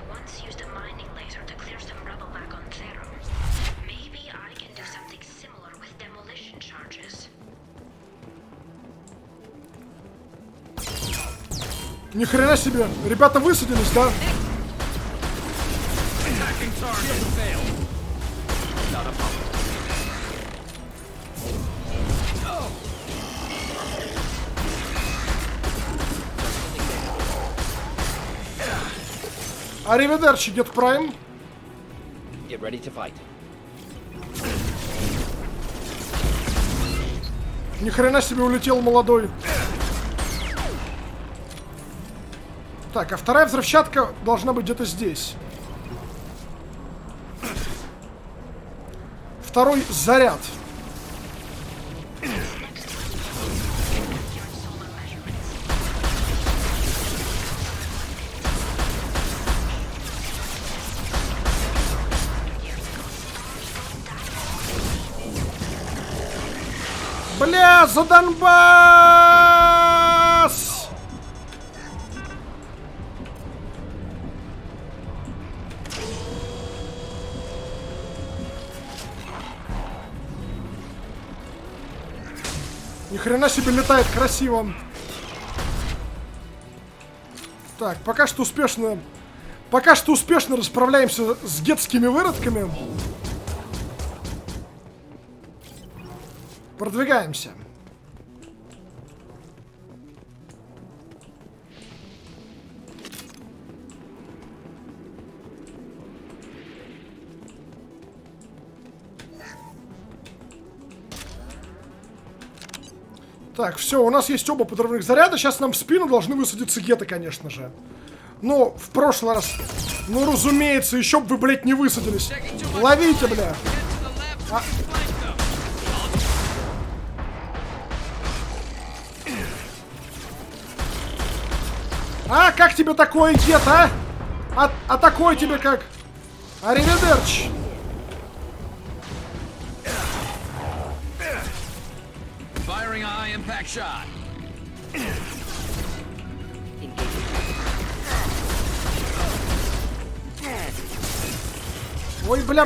Ни хрена себе, ребята высадились, да? Аривидерчи, Get Prime. Get ready to fight. Ни хрена себе улетел молодой. Так, а вторая взрывчатка должна быть где-то здесь. Второй заряд. Бля, за Донбасс! Ни хрена себе летает красиво. Так, пока что успешно расправляемся с гетскими выродками. Продвигаемся. Так, все, у нас есть оба подрывных заряда. Сейчас нам в спину должны высадиться геты, конечно же. Ну, в прошлый раз... Ну, разумеется, еще бы вы, блядь, не высадились. Ловите, бля. Как тебе такое, гет, а? А такое тебе как? Аривидерчи. Firing a high impact shot. Ой, бля.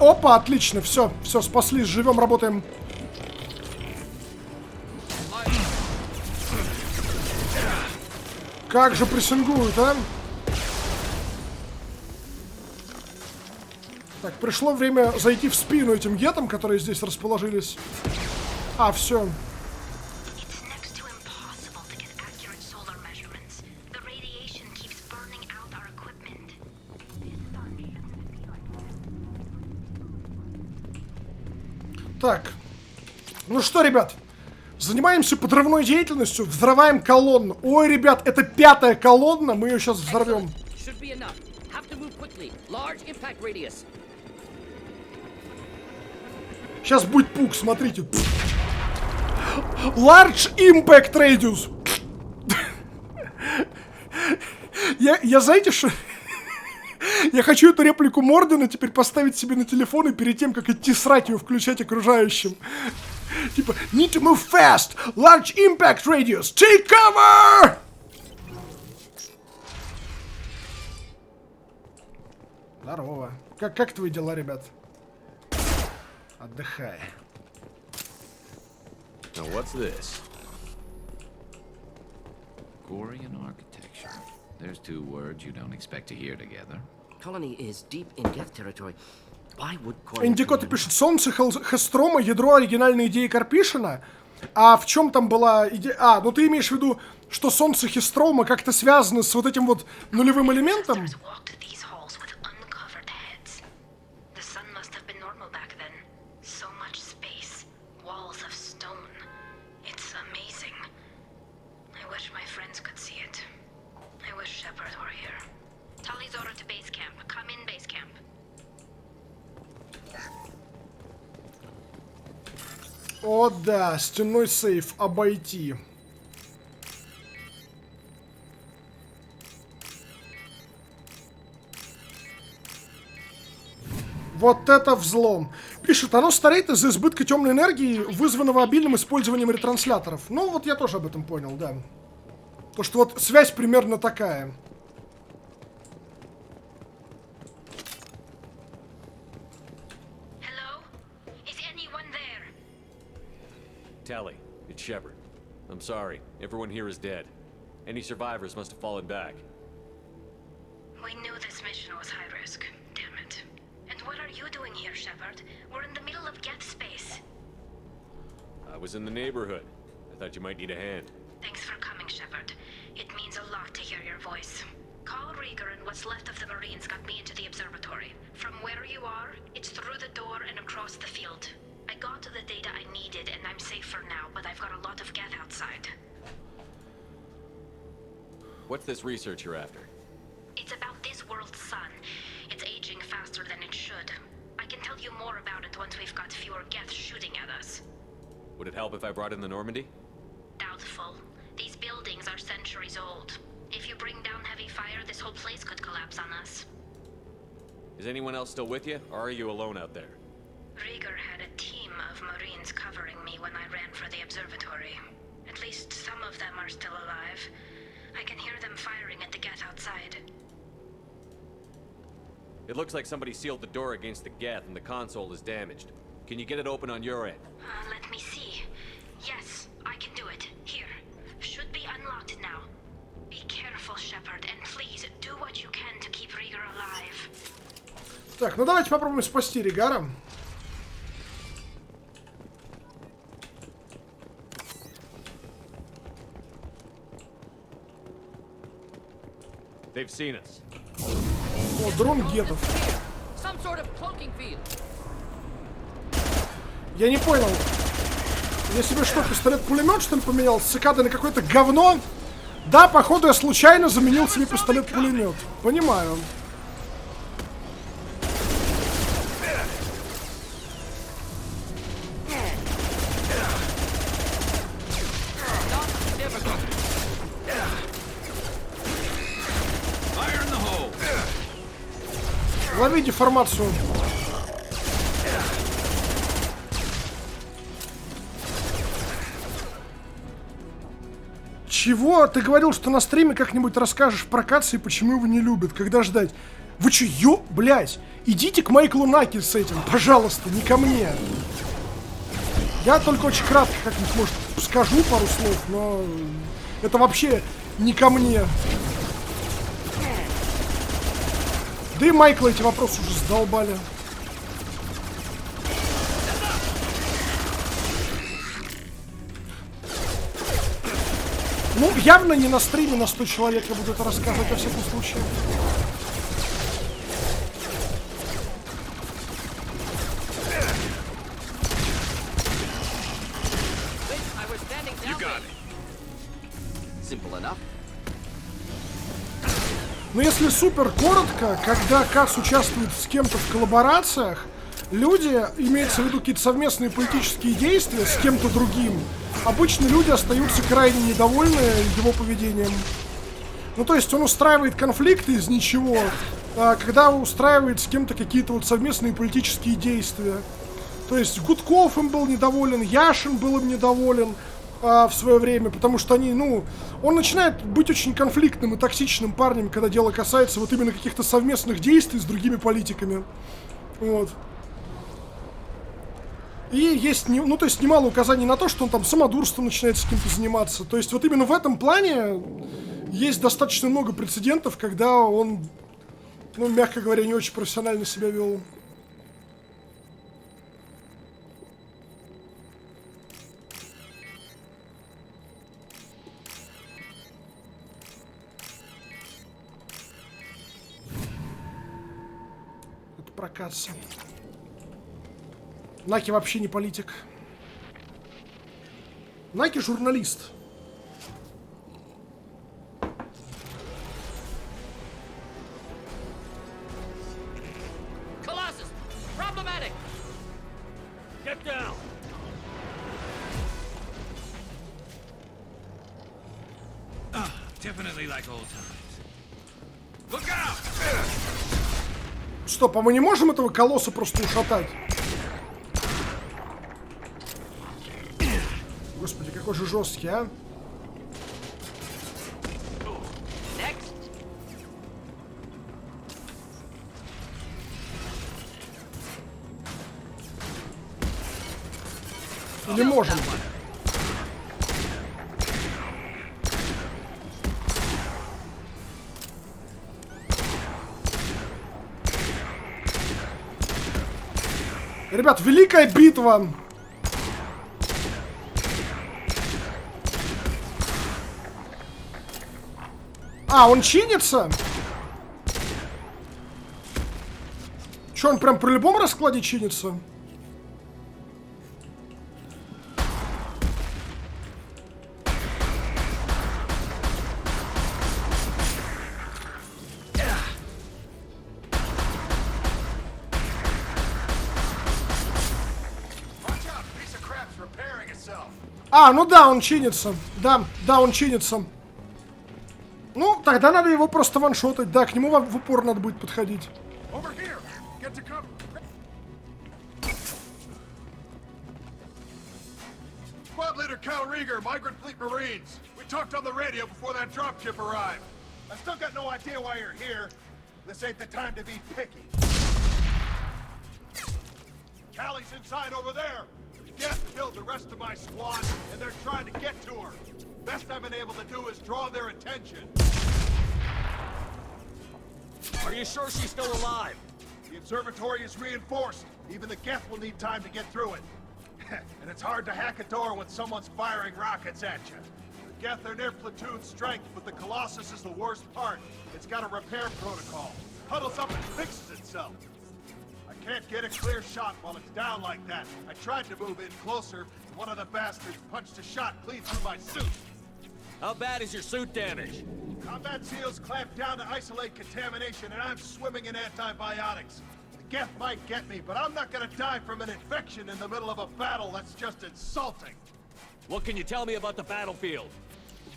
Опа, отлично, все, спаслись, живем, работаем. Как же прессингуют, а? Так, пришло время зайти в спину этим гетам, которые здесь расположились. Все. Так. Ну что, ребят, занимаемся подрывной деятельностью, взрываем колонну. Ой, ребят, это 5-я колонна, мы ее сейчас взорвем. Сейчас будет пук, смотрите. Large Impact Radius. Я знаете, что... Я хочу эту реплику Мордена теперь поставить себе на телефон и перед тем, как идти срать ее, включать окружающим. Типа, need to move fast, large impact radius, take cover! Здорово. Как твои дела, ребят? Отдыхай. Now what's this? Gorian architecture. There's two words you don't expect to hear together. Colony is deep in Geth territory. Why would Индикоты пишет: Солнце Хестрома, ядро оригинальной идеи Карпишина. А в чем там была идея? Ну ты имеешь в виду, что Солнце Хестрома как-то связано с вот этим вот нулевым элементом? О да, стенной сейф обойти. Вот это взлом. Пишет, оно стареет из-за избытка темной энергии, вызванного обильным использованием ретрансляторов. Ну вот я тоже об этом понял, да. То, что вот связь примерно такая. Tali, it's Shepard. I'm sorry. Everyone here is dead. Any survivors must have fallen back. We knew this mission was high risk. Damn it. And what are you doing here, Shepard? We're in the middle of Geth space. I was in the neighborhood. I thought you might need a hand. Thanks for coming, Shepard. It means a lot to hear your voice. Call Rieger and what's left of the Marines got me into the observatory. From where you are, it's through the door and across the field. I got to the data I needed, and I'm safe for now, but I've got a lot of Geth outside. What's this research you're after? It's about this world's sun. It's aging faster than it should. I can tell you more about it once we've got fewer Geth shooting at us. Would it help if I brought in the Normandy? Doubtful. These buildings are centuries old. If you bring down heavy fire, this whole place could collapse on us. Is anyone else still with you, or are you alone out there? Rieger had a team of Marines covering me when I ran for the observatory. At least some of them are still alive. I can hear them firing at the Geth outside. It looks like somebody sealed the door against the Geth and the console is damaged. Can you get it open on your end? Let me see. Yes, I can do it. Here. Should be unlocked now. Be careful, Shepard, and please do what you can to keep Rieger alive. Так, ну давайте попробуем спасти Ригара. They've seen us. О, дрон гетов. Some sort of cloaking field. Я не понял. Я себе что, пистолет-пулемет, что ли, поменял? С цикадой на какое-то говно? Да, походу, я случайно заменил себе пистолет-пулемет. Понимаю. Лови деформацию. Чего? Ты говорил, что на стриме как-нибудь расскажешь про Катса и почему его не любят. Когда ждать? Вы чё, блядь? Идите к Майклу Наки с этим, пожалуйста, не ко мне. Я только очень кратко как-нибудь, может, скажу пару слов, но это вообще не ко мне. Да и Майкла эти вопросы уже задолбали. Ну, явно не на стриме на 100 человек я буду это рассказывать, во всяком случае. Но если супер коротко, когда Кац участвует с кем-то в коллаборациях, люди, имеется в виду какие-то совместные политические действия с кем-то другим, обычно люди остаются крайне недовольны его поведением. Ну, то есть он устраивает конфликты из ничего, когда устраивает с кем-то какие-то вот совместные политические действия. То есть Гудков им был недоволен, Яшин был им недоволен в свое время, потому что они, ну, он начинает быть очень конфликтным и токсичным парнем, когда дело касается вот именно каких-то совместных действий с другими политиками. Вот. И есть, ну, то есть немало указаний на то, что он там самодурством начинает с кем-то заниматься. То есть вот именно в этом плане есть достаточно много прецедентов, когда он, ну, мягко говоря, не очень профессионально себя вел. Это про Катса. Наки вообще не политик. Наки журналист. Стоп, а мы не можем этого колосса просто ушатать? Господи, какой же жесткий, а? Или можем? Ребят, великая битва! А, он чинится? Че, он прям при любом раскладе чинится? А, ну да, он чинится. Да, он чинится. Ну, тогда надо его просто ваншотать. Да, к нему в упор надо будет подходить. Squad leader Cal Rieger, Migrant Fleet Marines. We talked on the radio before that dropship arrived. I still got no idea why you're here. This ain't the time to be picky. Callie's inside over there. Geth killed the rest of my squad, and they're trying to get to her. Best I've been able to do is draw their attention. Are you sure she's still alive? The observatory is reinforced. Even the Geth will need time to get through it. And it's hard to hack a door when someone's firing rockets at you. The Geth are near platoon strength, but the Colossus is the worst part. It's got a repair protocol. Huddles up and fixes itself. I Can't get a clear shot while it's down like that. I tried to move in closer, and one of the bastards punched a shot clean through my suit. How bad is your suit damaged? Combat seals clamped down to isolate contamination, and I'm swimming in antibiotics. The Geth might get me, but I'm not gonna die from an infection in the middle of a battle. That's just insulting. What can you tell me about the battlefield?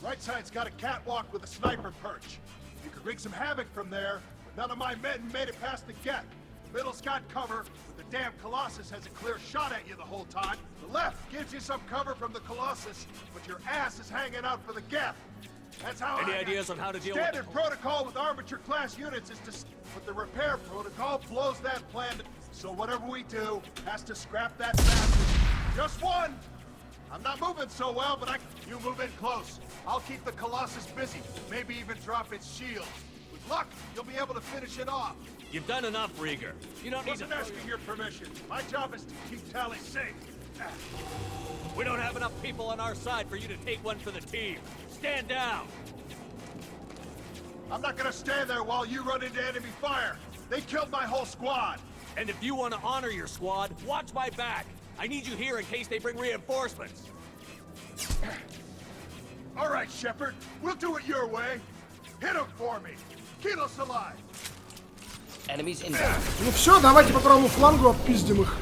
Right side's got a catwalk with a sniper perch. You could wreak some havoc from there, but none of my men made it past the Geth. The middle's got cover, but the damn Colossus has a clear shot at you the whole time. The left gives you some cover from the Colossus, but your ass is hanging out for the Geth. That's how Any ideas on how to deal with Standard protocol with armature class units is to... But the repair protocol blows that plan, so whatever we do has to scrap that bastard. Just one! I'm not moving so well, but you move in close. I'll keep the Colossus busy, maybe even drop its shield. With luck, you'll be able to finish it off. You've done enough, Rieger. You don't need to... Wasn't asking your permission. My job is to keep Tali safe. We don't have enough people on our side for you to take one for the team. Stand down! I'm not gonna stand there while you run into enemy fire. They killed my whole squad. And if you want to honor your squad, watch my back. I need you here in case they bring reinforcements. All right, Shepard. We'll do it your way. Hit him for me. Keep us alive. Enemies inbound. Ну все, давайте по правому флангу отпиздим их.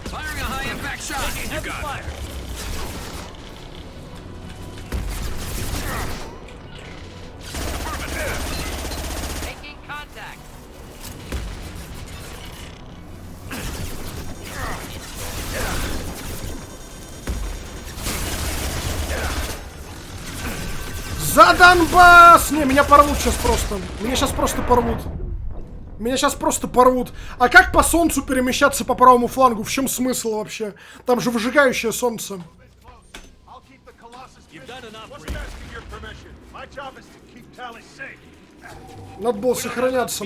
Firing a high impact shot. You got it. Making contact. За Донбасс! Не, меня порвут сейчас просто. Меня сейчас просто порвут. Меня сейчас просто порвут. А как по солнцу перемещаться по правому флангу? В чем смысл вообще? Там же выжигающее солнце. Надо было сохраняться.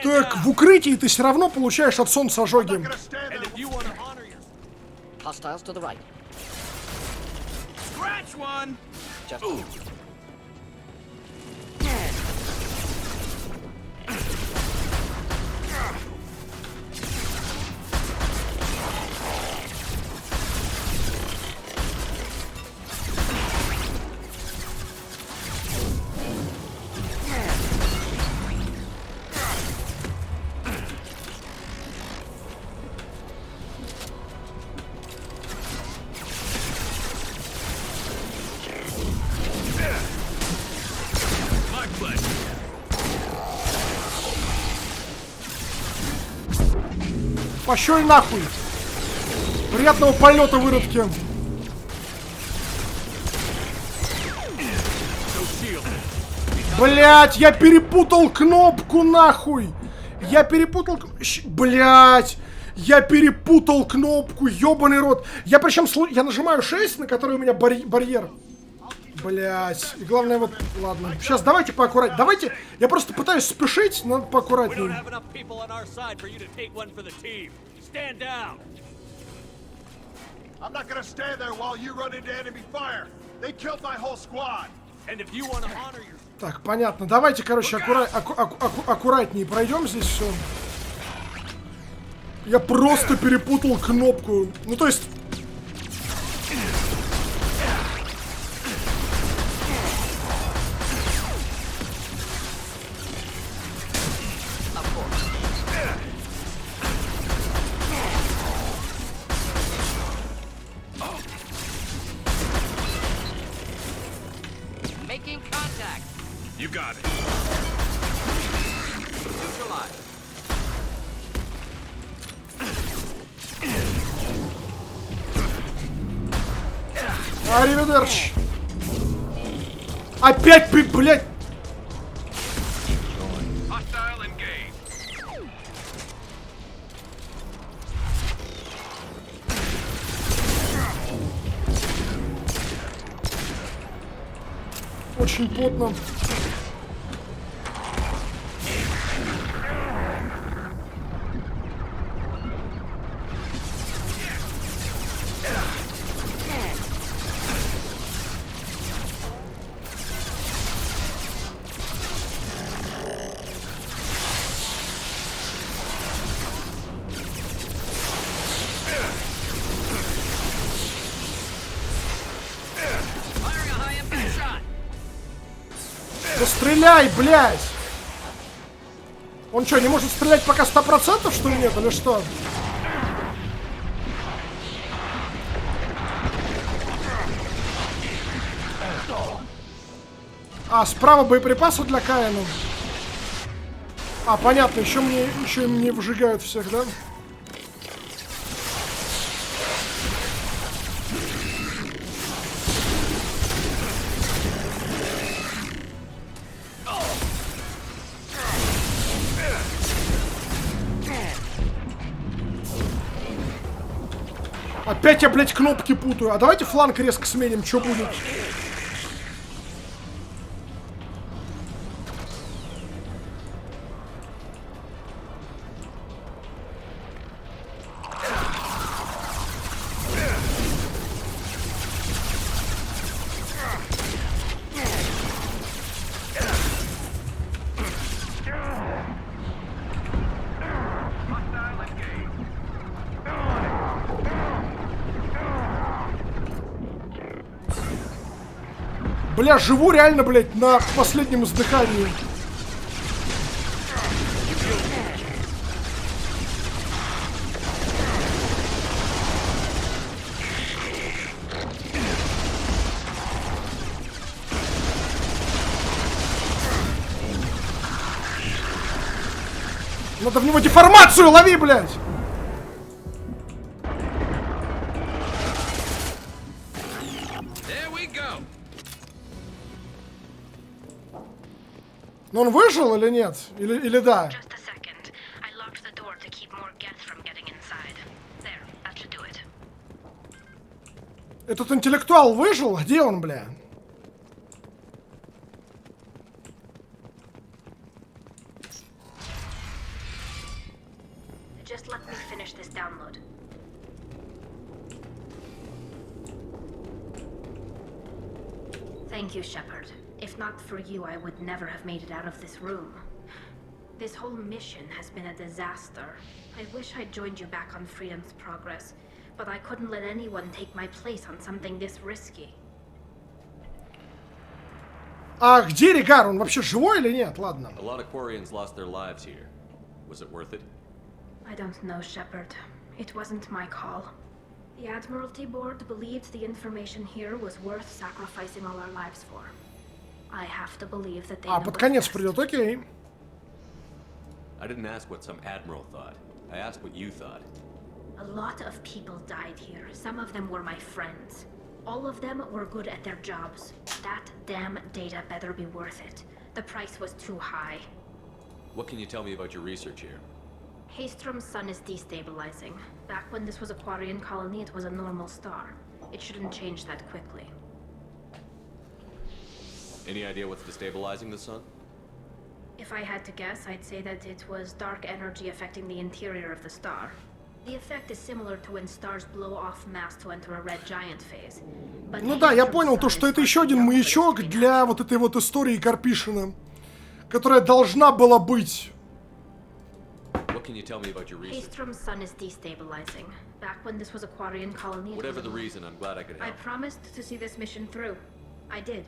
Так, в укрытии ты все равно получаешь от солнца ожоги. Hostiles to the right. Scratch one. Just Пошёй нахуй! Приятного полета, выродки! Блять, я перепутал кнопку, нахуй! Я перепутал... Блять! Я перепутал кнопку, ёбаный рот! Я причем... Я нажимаю 6, на который у меня барьер. Блять. И главное вот... Ладно. Сейчас давайте поаккуратнее. Давайте... Я просто пытаюсь спешить, но надо поаккуратнее. Так, понятно. Давайте, короче, аккуратнее пройдем здесь все. Я просто перепутал кнопку. Ну, то есть... Making contact. You got it. Neutralized. Аривидерчи. Опять, блядь. Hostile engaged. Очень плотно. Да стреляй, блядь! Он что, не может стрелять пока 100%, что ли, нет, или что? А, справа боеприпасы для Каина. А, понятно, еще им не выжигают всех, да? Опять я, блядь, кнопки путаю. А давайте фланг резко сменим, что будет? Бля, живу реально, блядь, на последнем издыхании. Надо в него деформацию лови, блядь! Но он выжил или нет? Или да? Этот интеллектуал выжил? Где он, бля? Just let me finish this download. Thank you, Shepard. If not for you, I would never have made it out of this room. This whole mission has been a disaster. I wish I'd joined you back on Freedom's Progress, but I couldn't let anyone take my place on something this risky. А где Ригар? Он вообще живой или нет? Ладно. A lot of Quarians lost their lives here. Was it worth it? I don't know, Shepard. It wasn't my call. The Admiralty Board believed the information here was worth sacrificing all our lives for. I have to believe that they know под конец придет, окей. I didn't ask what some admiral thought. I asked what you thought. A lot of people died here. Some of them were my friends. All of them were good at their jobs. That damn data better be worth it. The price was too high. What can you tell me about your research here? Haystrom's sun is destabilizing. Back when this was a Quarian colony, it was a normal star. It shouldn't change that quickly. Any idea what's destabilizing the sun? If I had to guess, I'd say that it was dark energy affecting the interior of the star. The effect is similar to when stars blow off mass to enter a red giant phase. Ну да, я понял то, что это еще один маячок для вот этой вот истории Карпишина, которая должна была быть. What can you tell me about your research? Haystrom's sun is destabilizing. Back when this was a Quarian colony, Whatever the reason, I'm glad I could help. I promised to see this mission through. I did.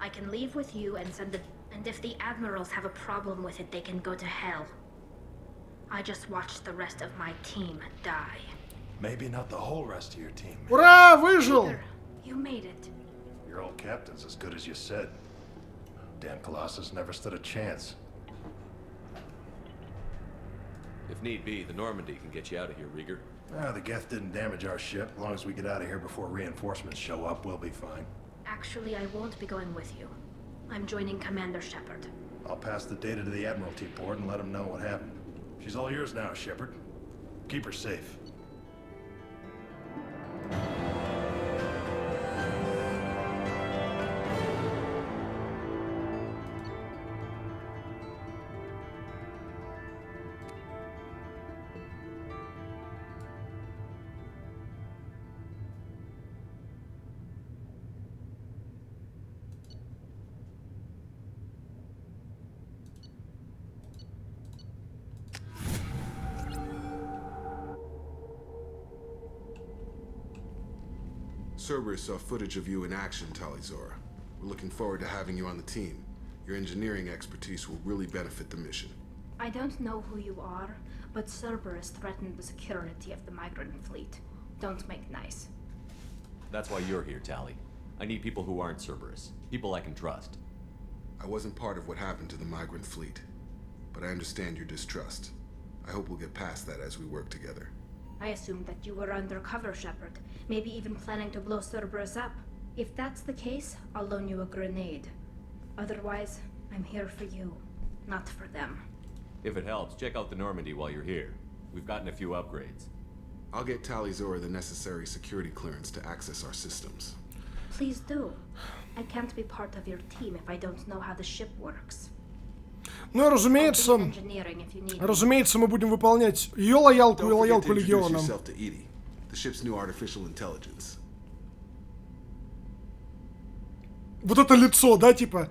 I can leave with you and send it. And if the admirals have a problem with it, they can go to hell. I just watched the rest of my team die. Maybe not the whole rest of your team. Ура, выжил! You made it. Your old captain's as good as you said. Damn Colossus never stood a chance. If need be, the Normandy can get you out of here, Rieger. The Geth didn't damage our ship. As long as we get out of here before reinforcements show up, we'll be fine. Actually, I won't be going with you. I'm joining Commander Shepard. I'll pass the data to the Admiralty Board and let them know what happened. She's all yours now, Shepard. Keep her safe. Cerberus saw footage of you in action, Talizor. We're looking forward to having you on the team. Your engineering expertise will really benefit the mission. I don't know who you are, but Cerberus threatened the security of the migrant fleet. Don't make nice. That's why you're here, Tali. I need people who aren't Cerberus. People I can trust. I wasn't part of what happened to the migrant fleet, but I understand your distrust. I hope we'll get past that as we work together. I assumed that you were undercover, Shepard. Maybe even planning to blow Cerberus up. If that's the case, I'll loan you a grenade. Otherwise, I'm here for you, not for them. If it helps, check out the Normandy while you're here. We've gotten a few upgrades. I'll get Tali Zora the necessary security clearance to access our systems. Please do. I can't be part of your team if I don't know how the ship works. Ну и разумеется, мы будем выполнять ее лоялку и лоялку Легиона. Вот это лицо, да, типа,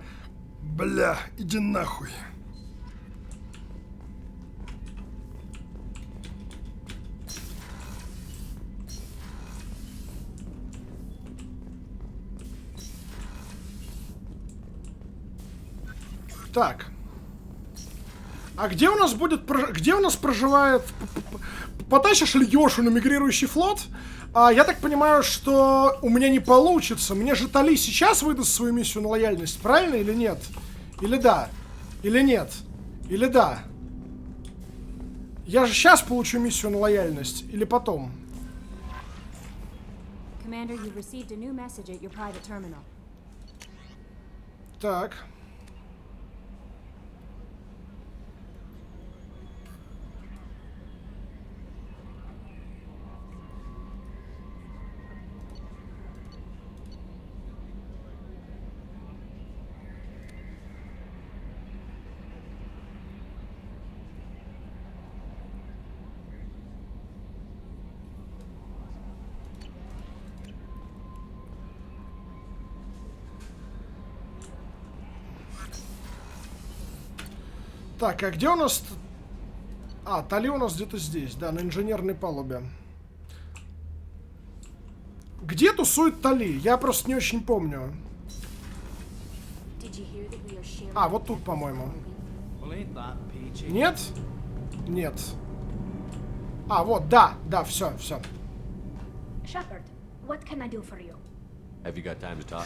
бля, иди нахуй. Так. А где у нас будет, где у нас проживает, потащишь Льёшу на мигрирующий флот? Я так понимаю, что у меня не получится. Мне же Тали сейчас выдаст свою миссию на лояльность, правильно или нет? Или да? Или нет? Или да? Я же сейчас получу миссию на лояльность или потом? Commander, you've received a new message at your private terminal. Так. Так, а где у нас... Тали у нас где-то здесь, да, на инженерной палубе. Где тусует Тали? Я просто не очень помню. Вот тут, по-моему. Нет? Нет. Вот, да, все. Shepard, what can I do for you? Have you got time to talk?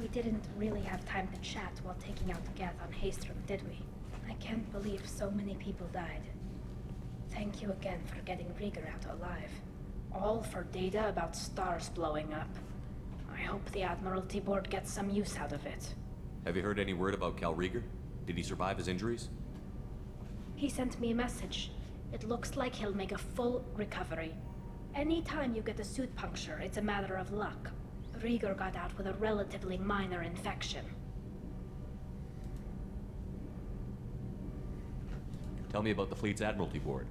We didn't really have time to chat while taking out the Gath on Haestrom, did we? I can't believe so many people died. Thank you again for getting Rieger out alive. All for data about stars blowing up. I hope the Admiralty Board gets some use out of it. Have you heard any word about Cal Rieger? Did he survive his injuries? He sent me a message. It looks like he'll make a full recovery. Anytime you get a suit puncture, it's a matter of luck. Rieger got out with a relatively minor infection. Tell me about the fleet's Admiralty Board.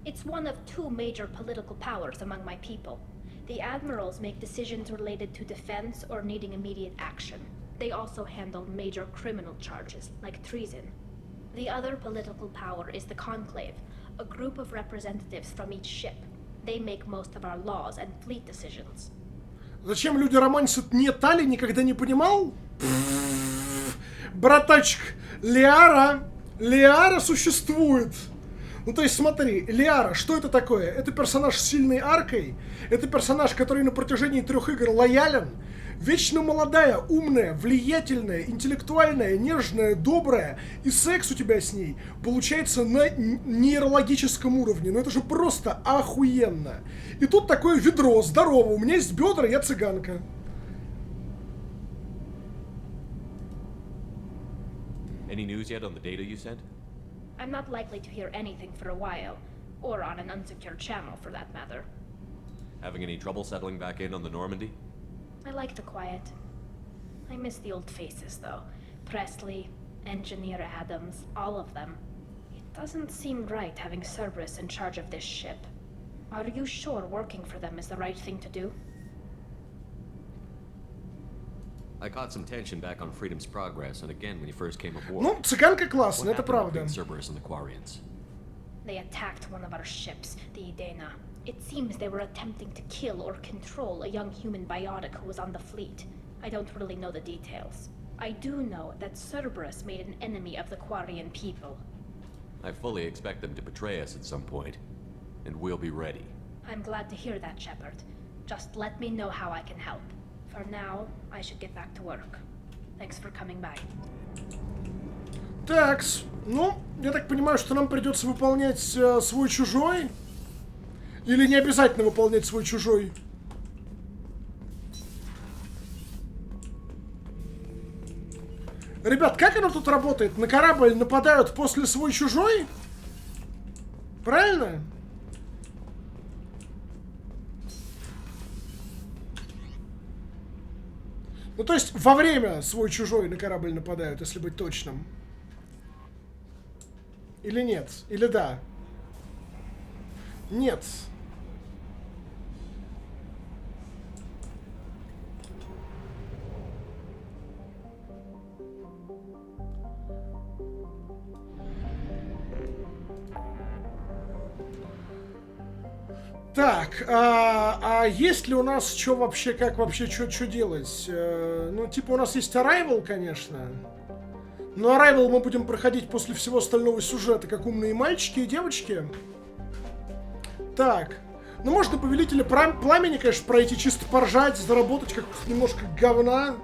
It's one of two major political powers among my people. The admirals make decisions related to defense or needing immediate action. They also handle major criminal charges, like treason. The other political power is the Conclave, a group of representatives from each ship. They make most of our laws and fleet decisions. Зачем люди романсят не Тали, никогда не понимал? Браточек, Лиара существует. Ну, то есть, смотри, Лиара, что это такое? Это персонаж с сильной аркой, это персонаж, который на протяжении 3 игр лоялен, вечно молодая, умная, влиятельная, интеллектуальная, нежная, добрая, и секс у тебя с ней получается на нейрологическом уровне. Ну, это же просто охуенно. И тут такое ведро, здорово, у меня есть бедра, я цыганка. Any news yet on the data you sent? I'm not likely to hear anything for a while, or on an unsecured channel for that matter. Having any trouble settling back in on the Normandy? I like the quiet. I miss the old faces though. Presley, Engineer Adams, all of them. It doesn't seem right having Cerberus in charge of this ship. Are you sure working for them is the right thing to do? I caught some tension back on Freedom's Progress, and again when you first came aboard. Ну, цыганка классная, это правда. Cerberus and the Quarians. They attacked one of our ships, the Idena. It seems they were attempting to kill or control a young human biotic who was on the fleet. I don't really know the details. I do know that Cerberus made an enemy of the Quarian people. I fully expect them to betray us at some point, and we'll be ready. I'm glad to hear that, Shepard. Just let me know how I can help. For now, I should get back to work. Thanks for coming by. Такс, ну, я так понимаю, что нам придется выполнять свой-чужой. Или не обязательно выполнять свой-чужой? Ребят, как оно тут работает? На корабль нападают после свой-чужой? Правильно? Ну, то есть, во время свой-чужой на корабль нападают, если быть точным. Или нет? Или да? Нет. Так, а есть ли у нас что вообще, как вообще, что делать? Ну, типа у нас есть Arrival, конечно. Но Arrival мы будем проходить после всего остального сюжета, как умные мальчики и девочки. Так, ну можно Повелителя Пламени, конечно, пройти, чисто поржать, заработать как немножко говна.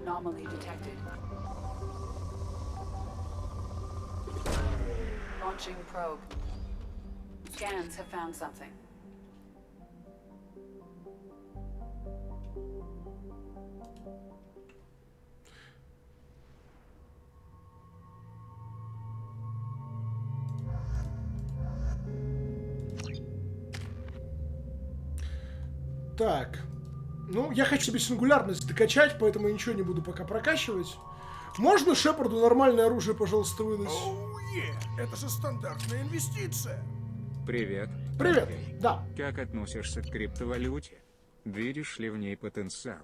Anomaly detected. Launching probe. Scans have found something. Так. Ну, я хочу себе сингулярность докачать, поэтому я ничего не буду пока прокачивать. Можно Шепарду нормальное оружие, пожалуйста, выдать? Это же стандартная инвестиция. Привет. Привет. Окей. Да. Как относишься к криптовалюте? Видишь ли в ней потенциал?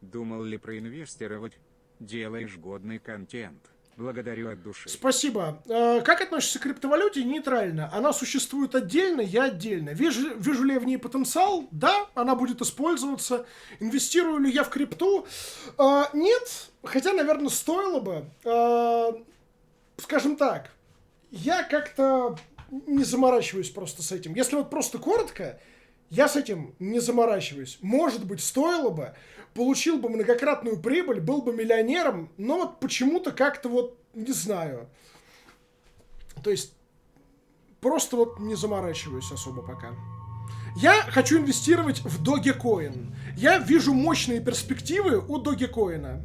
Думал ли проинвестировать? Делаешь годный контент. Благодарю от души. Спасибо. Как относишься к криптовалюте? Нейтрально. Она существует отдельно, я отдельно. Вижу ли я в ней потенциал? Да, она будет использоваться. Инвестирую ли я в крипту? Нет. Хотя, наверное, стоило бы. Скажем так, я как-то не заморачиваюсь просто с этим. Если вот просто коротко, я с этим не заморачиваюсь. Может быть, стоило бы. Получил бы многократную прибыль, был бы миллионером, но вот почему-то как-то вот, не знаю. То есть, просто вот не заморачиваюсь особо пока. Я хочу инвестировать в Dogecoin. Я вижу мощные перспективы у Dogecoin.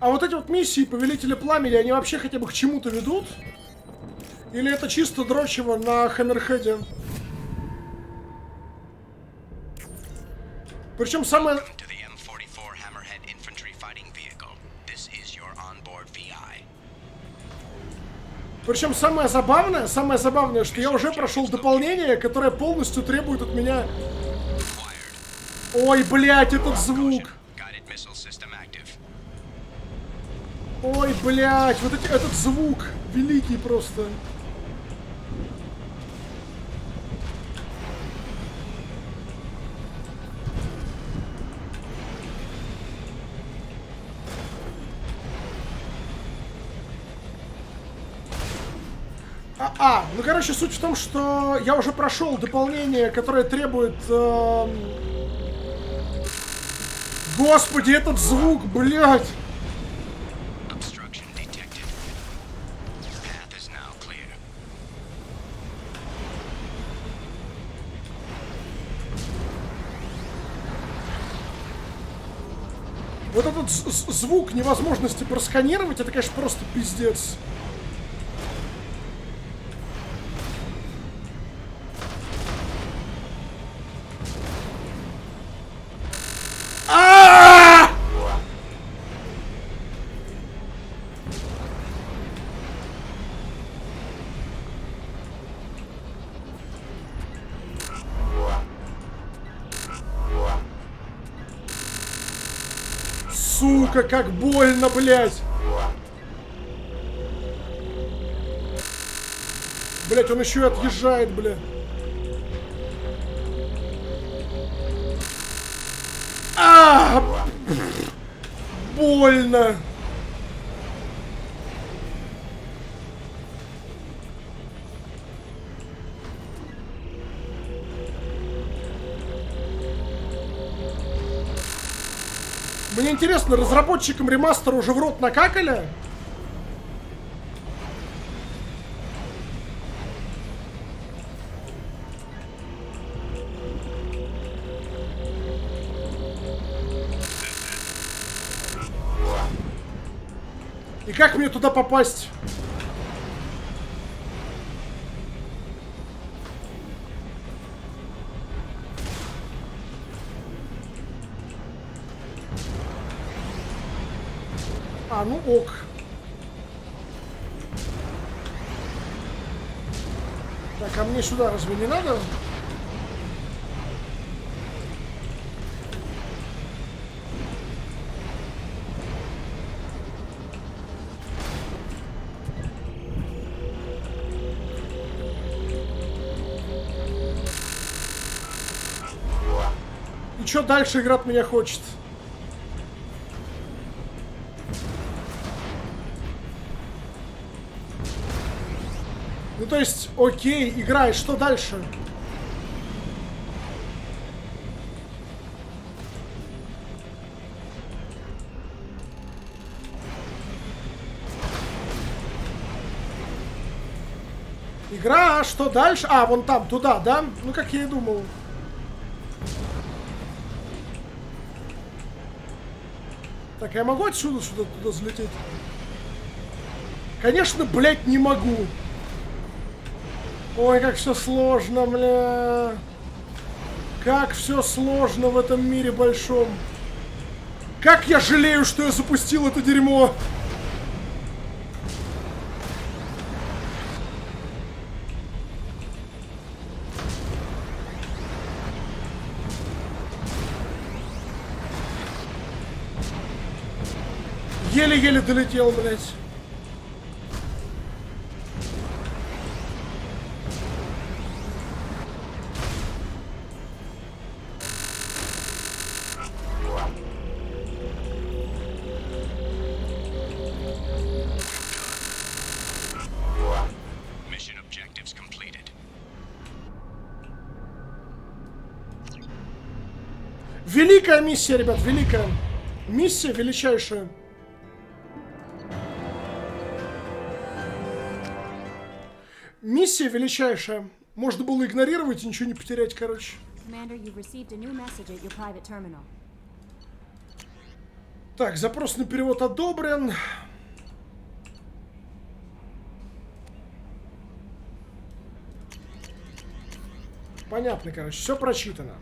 А вот эти вот миссии Повелителя Пламени, они вообще хотя бы к чему-то ведут? Или это чисто дрочево на Хаммерхеде? Причем самое... Причем самое забавное, что я уже прошел дополнение, которое полностью требует от меня... Ой, блядь, этот звук! Ой, блядь, вот этот звук великий просто. Ну короче, суть в том, что я уже прошел дополнение, которое требует... Господи, этот звук, блядь! Вот этот звук невозможности просканировать, это, конечно, просто пиздец. Сука, как больно, блядь! Блядь, он еще и отъезжает, блядь. Больно! Мне интересно, разработчикам ремастера уже в рот накакали? И как мне туда попасть? Ну ок. Так, а мне сюда разве не надо? И чё дальше игра от меня хочет? Ну то есть, окей, играй, что дальше? Игра, что дальше? Вон там, туда, да? Ну как я и думал. Так, я могу отсюда туда залететь? Конечно, блядь, не могу. Ой, как все сложно, бля. Как все сложно в этом мире большом. Как я жалею, что я запустил это дерьмо. Еле-еле долетел, блядь. Великая миссия, ребят, великая. Миссия величайшая. Миссия величайшая. Можно было игнорировать и ничего не потерять, короче. Так, запрос на перевод одобрен. Понятно, короче, все прочитано.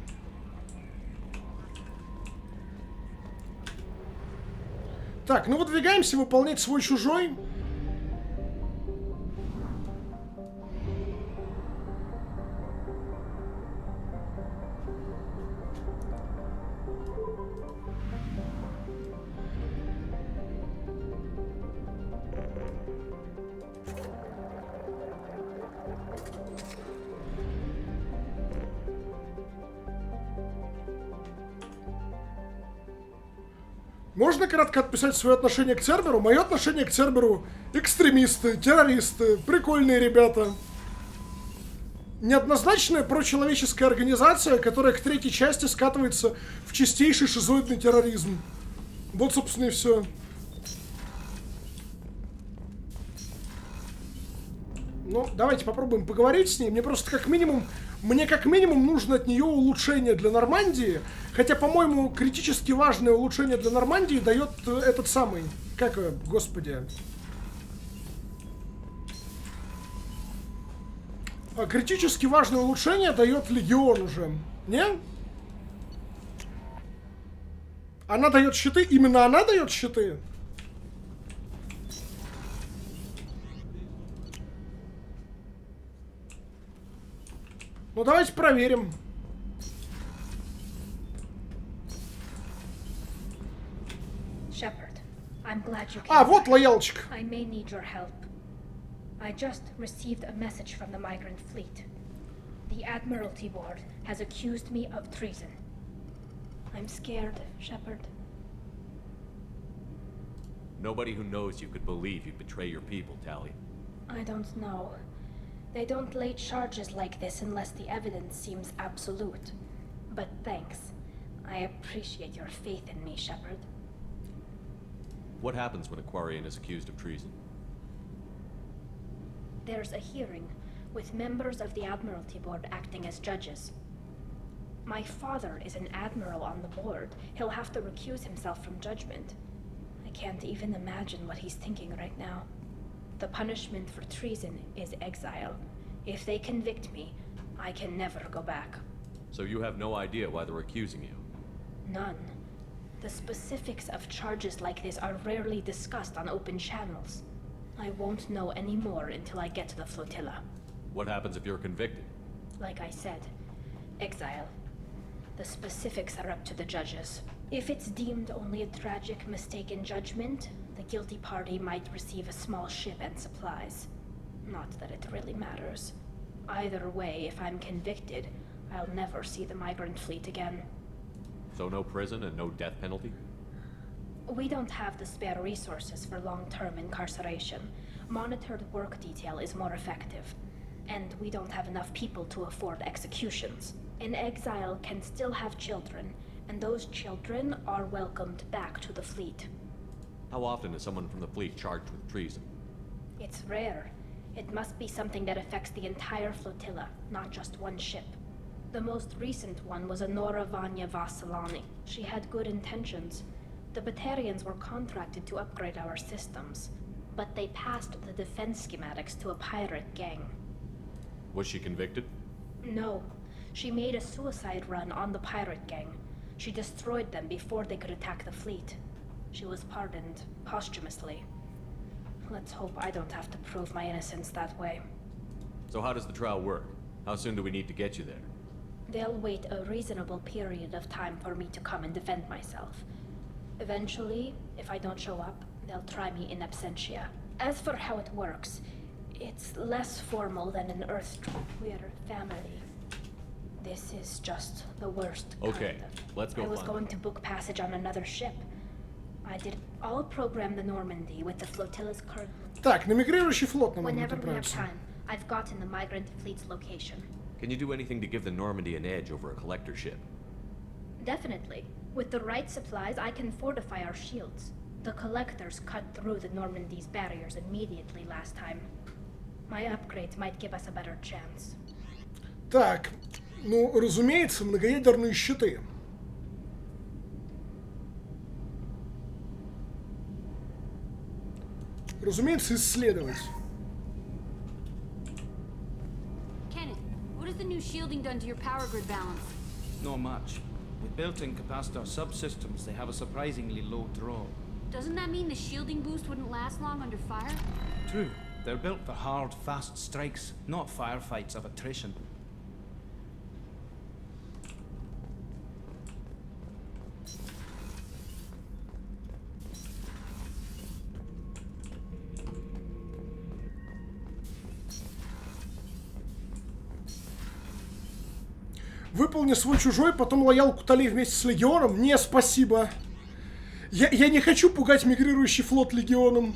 Так, ну выдвигаемся выполнять свой чужой. Можно кратко описать свое отношение к Церберу? Мое отношение к Церберу — экстремисты, террористы, прикольные ребята. Неоднозначная прочеловеческая организация, которая к третьей части скатывается в чистейший шизоидный терроризм. Вот, собственно, и все. Ну, давайте попробуем поговорить с ней. Мне просто как минимум нужно от нее улучшение для Нормандии. Хотя, по-моему, критически важное улучшение для Нормандии дает этот самый... Как, господи... Критически важное улучшение дает Легион уже. Не? Она дает щиты? Именно она дает щиты? Ну, давайте проверим. Shepard, I'm glad you came. А, вот лоялчик. I may need your help. I just received a message from the migrant fleet. The Admiralty Board has accused me of treason. I'm scared, Shepard. Nobody who knows you could believe you'd betray your people, Tali. I don't know. They don't lay charges like this unless the evidence seems absolute. But thanks. I appreciate your faith in me, Shepard. What happens when a Quarian is accused of treason? There's a hearing, with members of the Admiralty Board acting as judges. My father is an admiral on the board. He'll have to recuse himself from judgment. I can't even imagine what he's thinking right now. The punishment for treason is exile. If they convict me, I can never go back. So you have no idea why they're accusing you? None. The specifics of charges like this are rarely discussed on open channels. I won't know any more until I get to the flotilla. What happens if you're convicted? Like I said, exile. The specifics are up to the judges. If it's deemed only a tragic mistake in judgment, the guilty party might receive a small ship and supplies. Not that it really matters. Either way, if I'm convicted, I'll never see the migrant fleet again. So no prison and no death penalty? We don't have the spare resources for long-term incarceration. Monitored work detail is more effective. And we don't have enough people to afford executions. An exile can still have children, and those children are welcomed back to the fleet. How often is someone from the fleet charged with treason? It's rare. It must be something that affects the entire flotilla, not just one ship. The most recent one was Anora Vanya Vassilani. She had good intentions. The Batarians were contracted to upgrade our systems, but they passed the defense schematics to a pirate gang. Was she convicted? No. She made a suicide run on the pirate gang. She destroyed them before they could attack the fleet. She was pardoned posthumously. Let's hope I don't have to prove my innocence that way. So how does the trial work? How soon do we need to get you there? They'll wait a reasonable period of time for me to come and defend myself. Eventually, if I don't show up, they'll try me in absentia. As for how it works, it's less formal than an Earth trip. We're family. This is just the worst. Okay, let's go. I was going to book passage on another ship. I'll program the Normandy with the flotilla's current. Так, на мигрирующий флот нам нужно Whenever we have отправиться. time, I've gotten the migrant fleet's location. Can you do anything to give the Normandy an edge over a collector ship? Definitely. With the right supplies, I can fortify our shields. The collectors cut through the Normandy's barriers immediately last time. My upgrades might give us a better chance. Так, ну, разумеется, многоядерные щиты. Разумеется, исследовать. Kenneth, what has the new shielding done to your power grid balance? Not much. With built-in capacitor subsystems, they have a surprisingly low draw. Doesn't that mean the shielding boost wouldn't last long under fire? True. They're built for hard, fast strikes, not firefights of attrition. Выполни свой чужой, потом лоялку Тали вместе с Легионом. Не, спасибо. Я не хочу пугать мигрирующий флот легионом.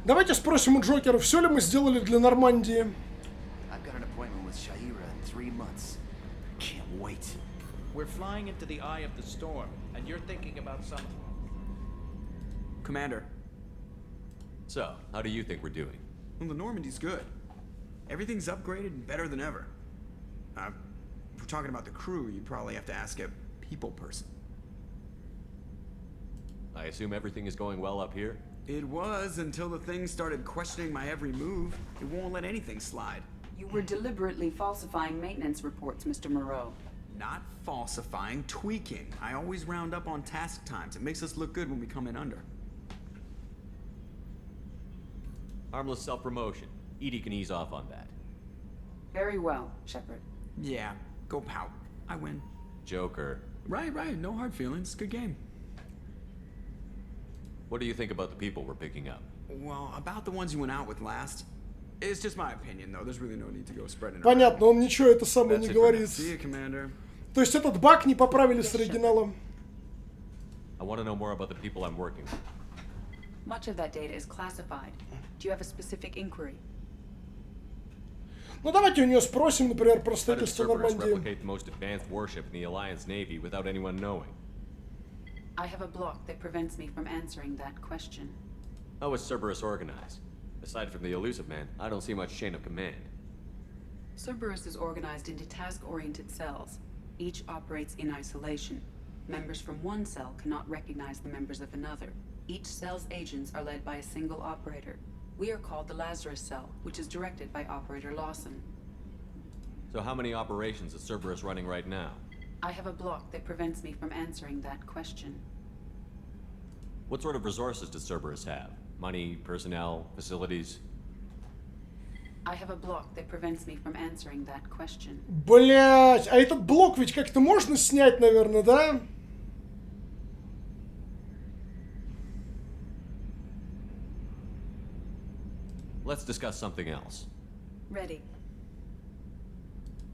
Давайте спросим у Джокера, все ли мы сделали для Нормандии. I've got an appointment with Shaira in 3 months. Can't wait. We're flying into the eye of the storm, and you're thinking about some... Commander. So, how do you think we're doing? Well, the Normandy's good. Everything's upgraded and better than ever. If we're talking about the crew, you'd probably have to ask a people person. I assume everything is going well up here? It was until the thing started questioning my every move. It won't let anything slide. You were deliberately falsifying maintenance reports, Mr. Moreau. Not falsifying, tweaking. I always round up on task times. It makes us look good when we come in under. Harmless self-promotion. Edie can ease off on that. Very well, Shepard. Yeah, go pout. I win. Joker. Right, no hard feelings. Good game. What do you think about the people we're picking up? Well, about the ones you went out with last. It's just my opinion, though. There's really no need to go spreading it. Понятно, он ничего это самое не говорит. See you, Commander. То есть этот баг не поправили с оригиналом. I want to know more about the people I'm working with. Much of that data is classified. Do you have a specific inquiry? Ну давайте у нее спросим, например, про How does строительство Cerberus Нормандии. replicate the most advanced warship in the Alliance Navy without anyone knowing? I have a block that prevents me from answering that question. How is Cerberus organized? Aside from the elusive man, I don't see much chain of command. Cerberus is organized into task-oriented cells. Each operates in isolation. Members from one cell cannot recognize the members of another. Each cell's agents are led by a single operator. We are called the Lazarus Cell, which is directed by Operator Lawson. So how many operations is Cerberus running right now? I have a block that prevents me from answering that question. What sort of resources does Cerberus have? Money, personnel, facilities? I have a block that prevents me from answering that question. Блять, а этот блок ведь как-то можно снять, наверное, да? Let's discuss something else. Ready.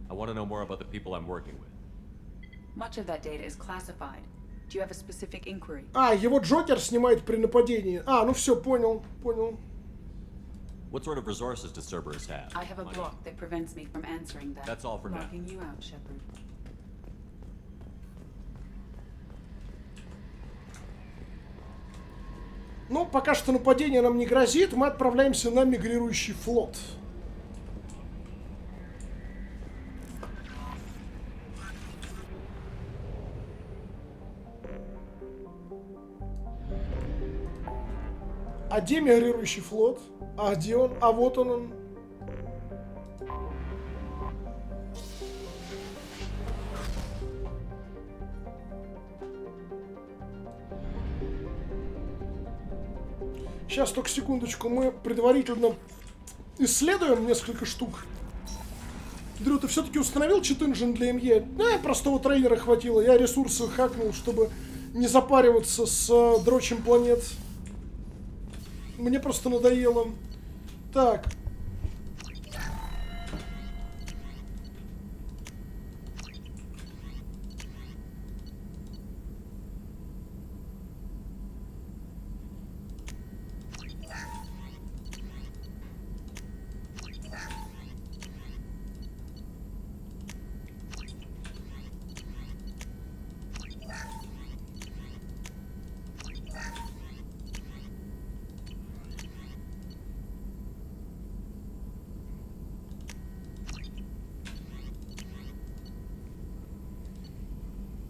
I want to know more about the people I'm working with. Much of that data is classified. Do you have a specific inquiry? А, его Джокер снимает при нападении. А, ну все, понял. What sort of resources does Cerberus have? I have a block that prevents me from answering that. That's all for now. Locking you out, Shepard. Ну, пока что нападение нам не грозит, мы отправляемся на мигрирующий флот. А где мигрирующий флот? А где он? А вот он. Сейчас, только секундочку, мы предварительно исследуем несколько штук. Дрю, ты все-таки установил чит-инжин для МЕ? Да, простого трейнера хватило. Я ресурсы хакнул, чтобы не запариваться с дрочем планет. Мне просто надоело. Так.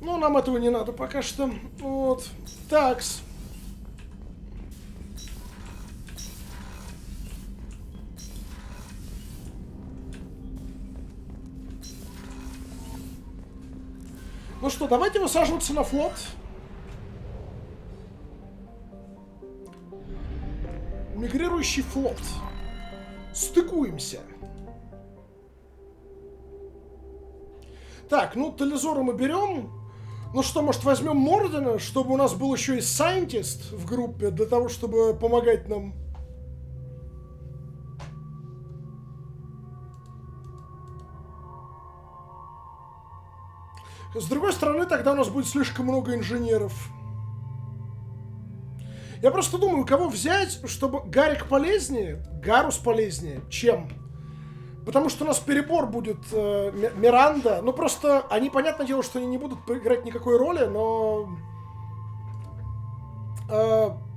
Ну, нам этого не надо пока что. Вот. Такс. Ну что, давайте высаживаться на флот. Мигрирующий флот. Стыкуемся. Так, ну, Тализора мы берем. Ну что, может, возьмем Мордена, чтобы у нас был еще и Scientist в группе, для того, чтобы помогать нам. С другой стороны, тогда у нас будет слишком много инженеров. Я просто думаю, кого взять, чтобы Гарик полезнее, Гарус полезнее, чем? Потому что у нас перебор будет Миранда. Ну просто, они, понятное дело, что они не будут играть никакой роли, но...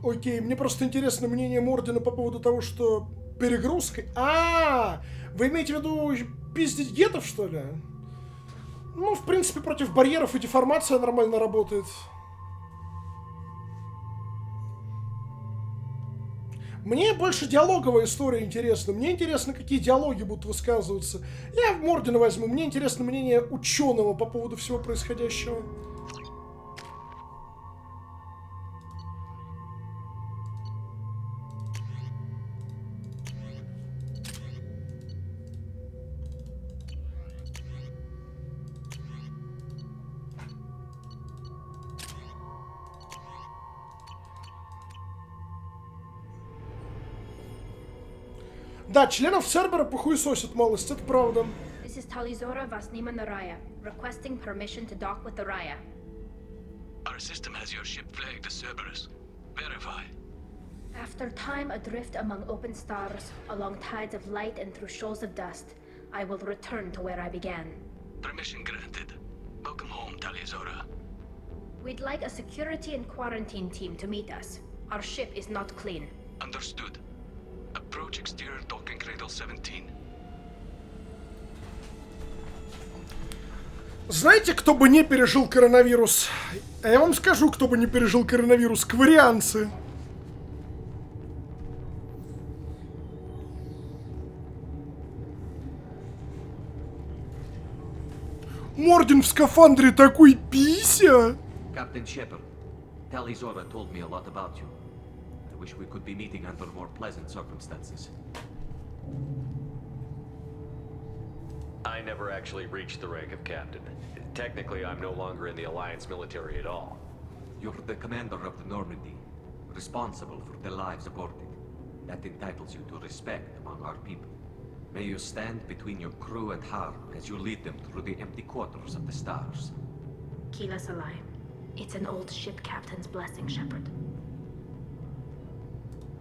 окей, мне просто интересно мнение Мордина по поводу того, что перегрузкой... Вы имеете в виду пиздить гетов, что ли? Ну, в принципе, против барьеров и деформация нормально работает. Мне больше диалоговая история интересна. Мне интересно, какие диалоги будут высказываться. Я Мордина возьму. Мне интересно мнение ученого по поводу всего происходящего. Да, членов Цербера похуесосят малость, это правда. This is Talizora Vasnima Naraya, requesting permission to dock with the Raya. Our system has your ship flagged as Cerberus. Verify. After time adrift among open stars, along tides of light and through shoals of dust, I will return to where I began. Permission granted. Welcome home, Talizora. We'd like a security and quarantine team to meet us. Our ship is not clean. Understood. Approach exterior docking cradle 17. Знаете, кто бы не пережил коронавирус? А я вам скажу, кто бы не пережил коронавирус. Кварианцы. Мордин в скафандре такой пися. Captain Shepard, Talizora told me a lot about you. I wish we could be meeting under more pleasant circumstances. I never actually reached the rank of captain. Technically, I'm no longer in the Alliance military at all. You're the commander of the Normandy, responsible for the lives aborted. That entitles you to respect among our people. May you stand between your crew and harm as you lead them through the empty quarters of the stars. Kila Salai. It's an old ship captain's blessing, Shepard.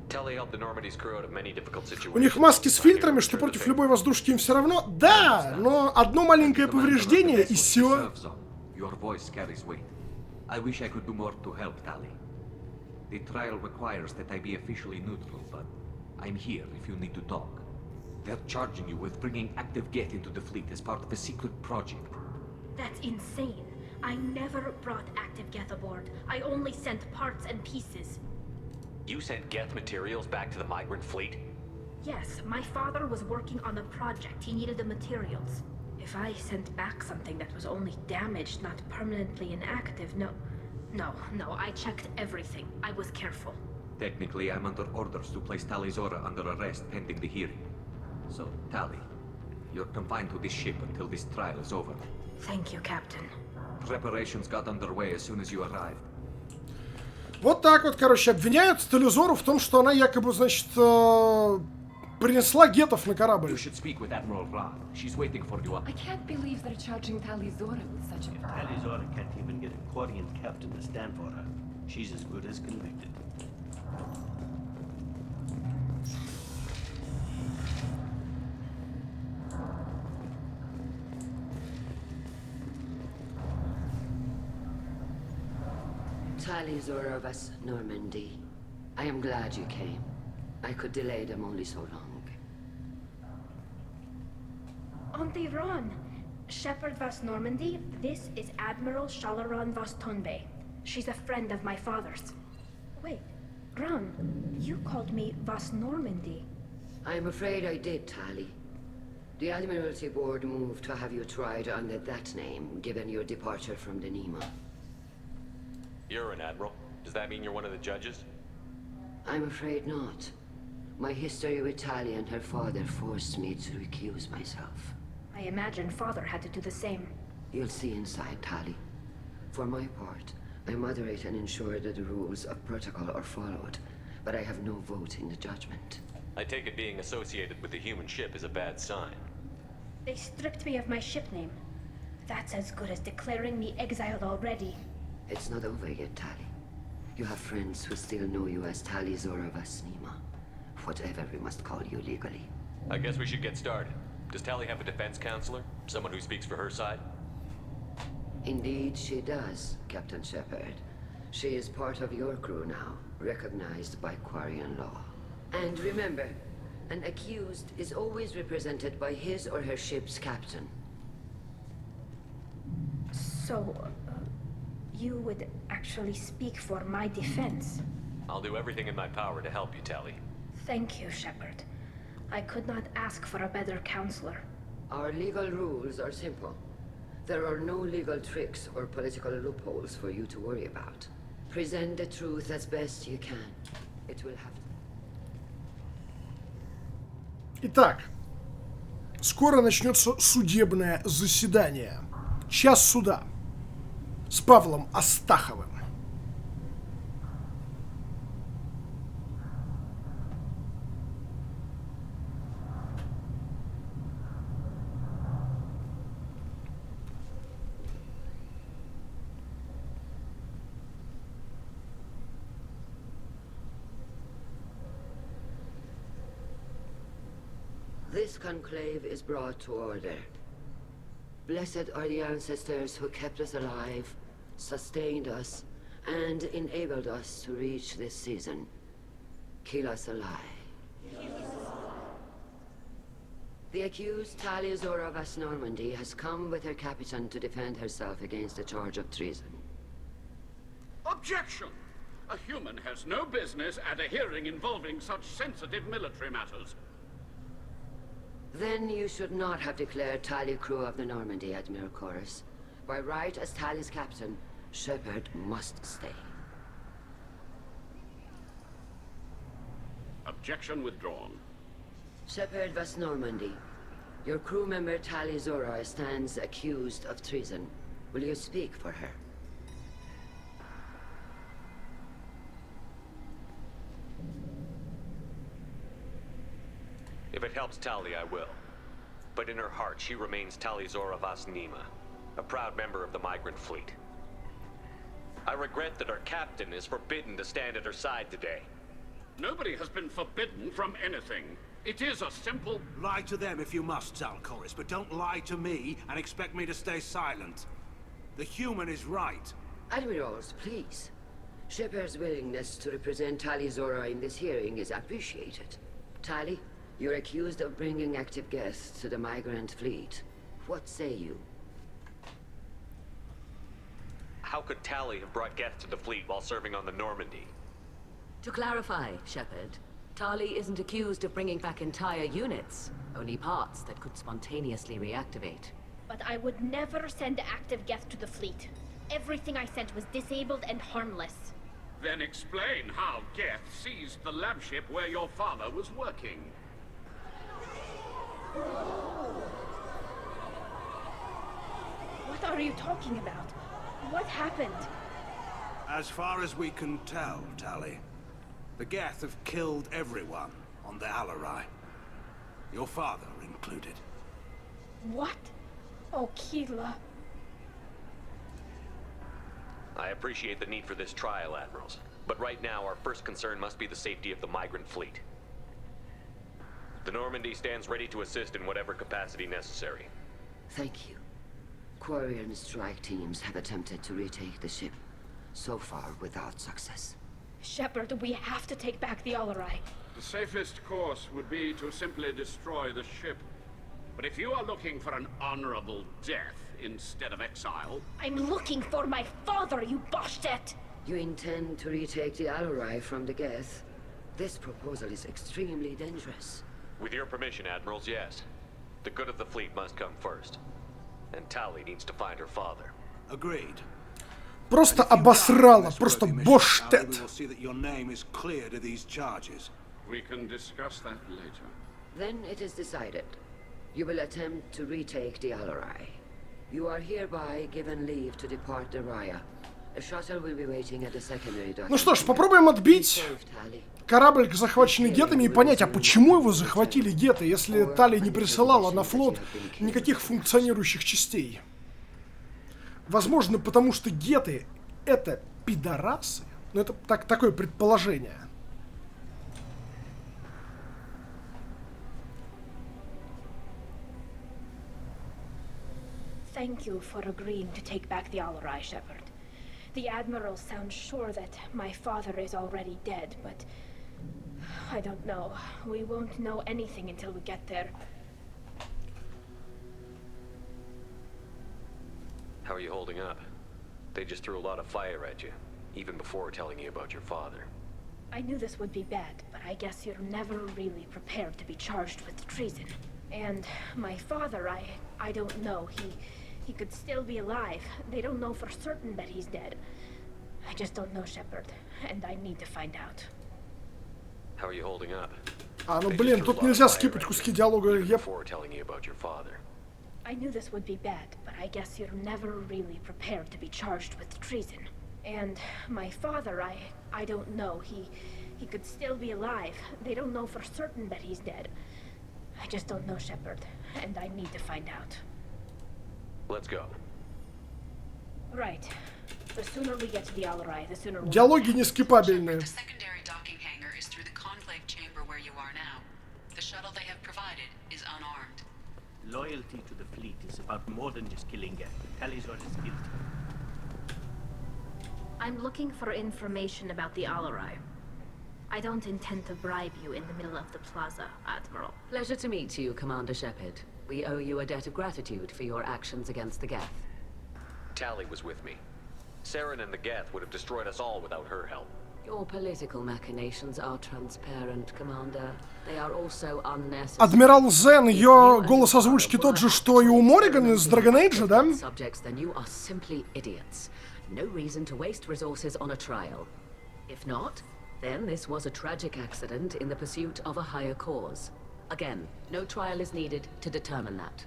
Tali helped the Normandy's crew out of many difficult situations. У них маски с фильтрами, что против любой воздушки им все равно. Да, но одно маленькое повреждение и все. Your voice carries weight. I wish I could do more to help, Tali. The trial requires that I be officially neutral, but I'm here if you need to talk. They're charging you with bringing active Geth into the fleet as part of a secret project. That's insane. I never brought active Geth aboard. I only sent parts and pieces. You sent Geth materials back to the migrant fleet? Yes, my father was working on a project. He needed the materials. If I sent back something that was only damaged, not permanently inactive, no, I checked everything. I was careful. Technically, I'm under orders to place Talizora under arrest pending the hearing. So, Tali, you're confined to this ship until this trial is over. Thank you, Captain. Preparations got underway as soon as you arrived. Вот так вот, короче, обвиняют Тализору в том, что она якобы, значит, принесла гетов на корабль. You should speak with Admiral Ra. She's waiting for you. I can't believe they're charging Talizora with such a... Talizora can't even get a Quarian captain to stand for her. She's as good as convicted. Talizora of us, Normandy. I am glad you came. I could delay them only so long. Auntie Ron! Shepard Vas Normandy, this is Admiral Shalaron Vas Tonbe. She's a friend of my father's. Wait, Ron, you called me Vas Normandy. I'm afraid I did, Tali. The Admiralty Board moved to have you tried under that name, given your departure from the Nema. You're an admiral. Does that mean you're one of the judges? I'm afraid not. My history with Tali and her father forced me to recuse myself. I imagine father had to do the same. You'll see inside, Tali. For my part, I moderate and ensure that the rules of protocol are followed, but I have no vote in the judgment. I take it being associated with the human ship is a bad sign. They stripped me of my ship name. That's as good as declaring me exiled already. It's not over yet, Tali. You have friends who still know you as Tali Zora Vasnima. Whatever we must call you legally. I guess we should get started. Does Tali have a defense counselor? Someone who speaks for her side? Indeed, she does, Captain Shepard. She is part of your crew now, recognized by Quarian law. And remember, an accused is always represented by his or her ship's captain. So, you would actually speak for my defense? I'll do everything in my power to help you, Tali. Thank you, Shepard. I could not ask for a better counselor. Our legal rules are simple. There are no legal tricks or political loopholes for you to worry about. Present the truth as best you can. It will have to... Итак, скоро начнется судебное заседание. Час суда с Павлом Астаховым. This conclave is brought to order. Blessed are the ancestors who kept us alive, sustained us, and enabled us to reach this season. Keep us alive. The accused Tali Zora Vas Normandy has come with her captain to defend herself against a charge of treason. Objection! A human has no business at a hearing involving such sensitive military matters. Then you should not have declared Tali crew of the Normandy, Admiral Chorus. By right as Tali's captain, Shepard must stay. Objection withdrawn. Shepard Vas Normandy, your crew member Tali Zora stands accused of treason. Will you speak for her? If it helps Tali, I will. But in her heart, she remains Tali Zora Vas Nima, a proud member of the migrant fleet. I regret that our captain is forbidden to stand at her side today. Nobody has been forbidden from anything. It is a simple... Lie to them if you must, Zalcoris, but don't lie to me and expect me to stay silent. The human is right. Admirals, please. Shepard's willingness to represent Tali Zora in this hearing is appreciated. Tali, you're accused of bringing active guests to the migrant fleet. What say you? How could Tali have brought guests to the fleet while serving on the Normandy? To clarify, Shepard, Tali isn't accused of bringing back entire units, only parts that could spontaneously reactivate. But I would never send active guests to the fleet. Everything I sent was disabled and harmless. Then explain how Geth seized the lab ship where your father was working. What are you talking about? What happened? As far as we can tell, Tali, the Geth have killed everyone on the Alarai. Your father included. What? Oh, Keela. I appreciate the need for this trial, Admirals. But right now, our first concern must be the safety of the migrant fleet. The Normandy stands ready to assist in whatever capacity necessary. Thank you. Quarian strike teams have attempted to retake the ship, so far without success. Shepard, we have to take back the Alarai. The safest course would be to simply destroy the ship. But if you are looking for an honorable death instead of exile... I'm looking for my father, you bastet! You intend to retake the Alarai from the Geth? This proposal is extremely dangerous. With your permission, Admirals, yes. The good of the fleet must come first. And Tali needs to find her father. Agreed. Просто обосрало, просто боштет. We will see that your name is clear to these charges. We can discuss that later. Then it is decided. You will attempt to retake the Alarai. You are hereby given leave to depart the Raya. A shuttle will be waiting at the secondary dock. Ну что ж, попробуем отбить корабль, захваченный гетами, и понять, а почему его захватили геты, если Тали не присылала на флот никаких функционирующих частей. Возможно, потому что геты — это пидорасы. Ну, это такое предположение. Thank you for agreeing to take back the Alarai, Shepard. The Admiral sounds sure that my father is already dead, but I don't know. We won't know anything until we get there. How are you holding up? They just threw a lot of fire at you, even before telling you about your father. I knew this would be bad, but I guess you're never really prepared to be charged with treason. And my father, I don't know. He could still be alive. They don't know for certain that he's dead. I just don't know, Shepard, and I need to find out. How are you holding up? Ну блин, тут нельзя скипать куски диалога. Before telling you about your father. I knew this would be bad, but I guess you're never really prepared to be charged with treason. And my father, I don't know. He could still be alive. They don't know for certain that he's dead. I just don't know, Shepard, and I need to find out. Let's go. Right. The sooner we get to the Alarai, the sooner we'll... Диалоги не скипабельные. The secondary docking hangar is through the conclave chamber where you are now. The shuttle they have provided is unarmed. Loyalty to the fleet is about more than just killing Geth. Talizor is guilty. I'm looking for information about the Alarai. I don't intend to bribe you in the middle of the plaza, Admiral. Pleasure to meet you, Commander Shepard. We owe you a debt of gratitude for your actions against the Geth. Tali was with me. Saren and the Geth would have destroyed us all without her help. Your political machinations are transparent, Commander. They are also unnecessary. Адмирал Зен, ее голос озвучки тот же, что и у Морриган из Dragon Age, да? Subjects, then you are simply idiots. No reason to waste resources on a trial. If not, then this was a tragic accident in the pursuit of a higher cause. Again, no trial is needed to determine that.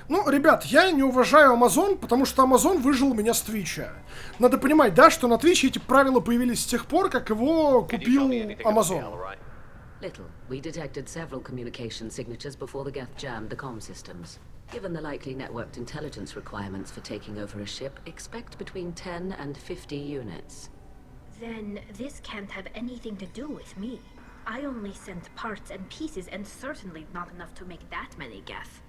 Ну, ребят, я не уважаю Amazon, потому что Amazon выжил меня с Твича. Надо понимать, да, что на Твиче эти правила появились с тех пор, как его купил Amazon. Little. We detected several communication signatures before the Geth jammed the comm systems. Given the likely networked intelligence requirements for taking over a ship, expect between 10 and 50 units. Then this can't have anything to do with me. I only sent parts and pieces, and certainly not enough to make that many Geth.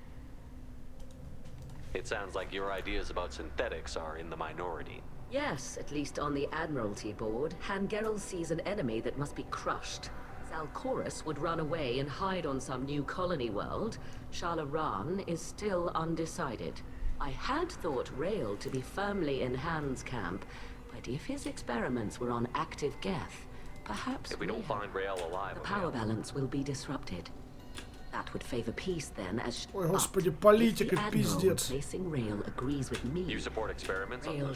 It sounds like your ideas about synthetics are in the minority. Yes, at least on the Admiralty board, Hangerel sees an enemy that must be crushed. Zalcorus would run away and hide on some new colony world. Shalaran is still undecided. I had thought Rael to be firmly in Han's camp, but if his experiments were on active Geth, perhaps if we don't find Rael alive, the power balance will be disrupted. That would favor peace then, as Ой, господи, политика, пиздец. You support experiments on them?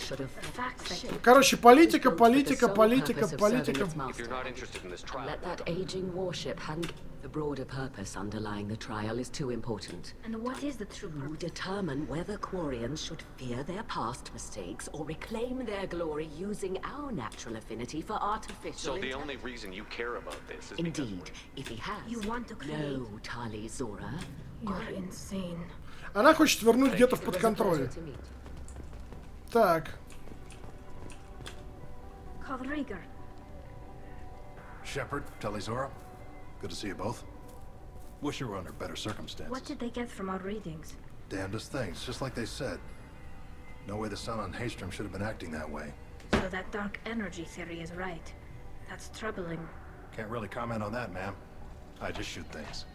Короче, политика, политика, политика, политика. If you're not interested in this trial, let that aging warship hang. The broader purpose underlying the trial is too important. And what is the true purpose? To determine whether Quarians should fear their past mistakes or reclaim their glory using our natural affinity for artificial so the intelligence. only reason you care about this is Indeed, if he has. You want to create... No, Tali Zora. You're insane. Она хочет вернуть гетов под контроль. Так. Call Rieger. Shepard, Talizora. Good to see you both. Wish you were under better circumstances. What did they get from our readings? Damnedest things, just like they said. No way the sun on Haystrom should have been acting that way. So that dark energy theory is right. That's troubling. Can't really comment on that, ma'am. I just shoot things.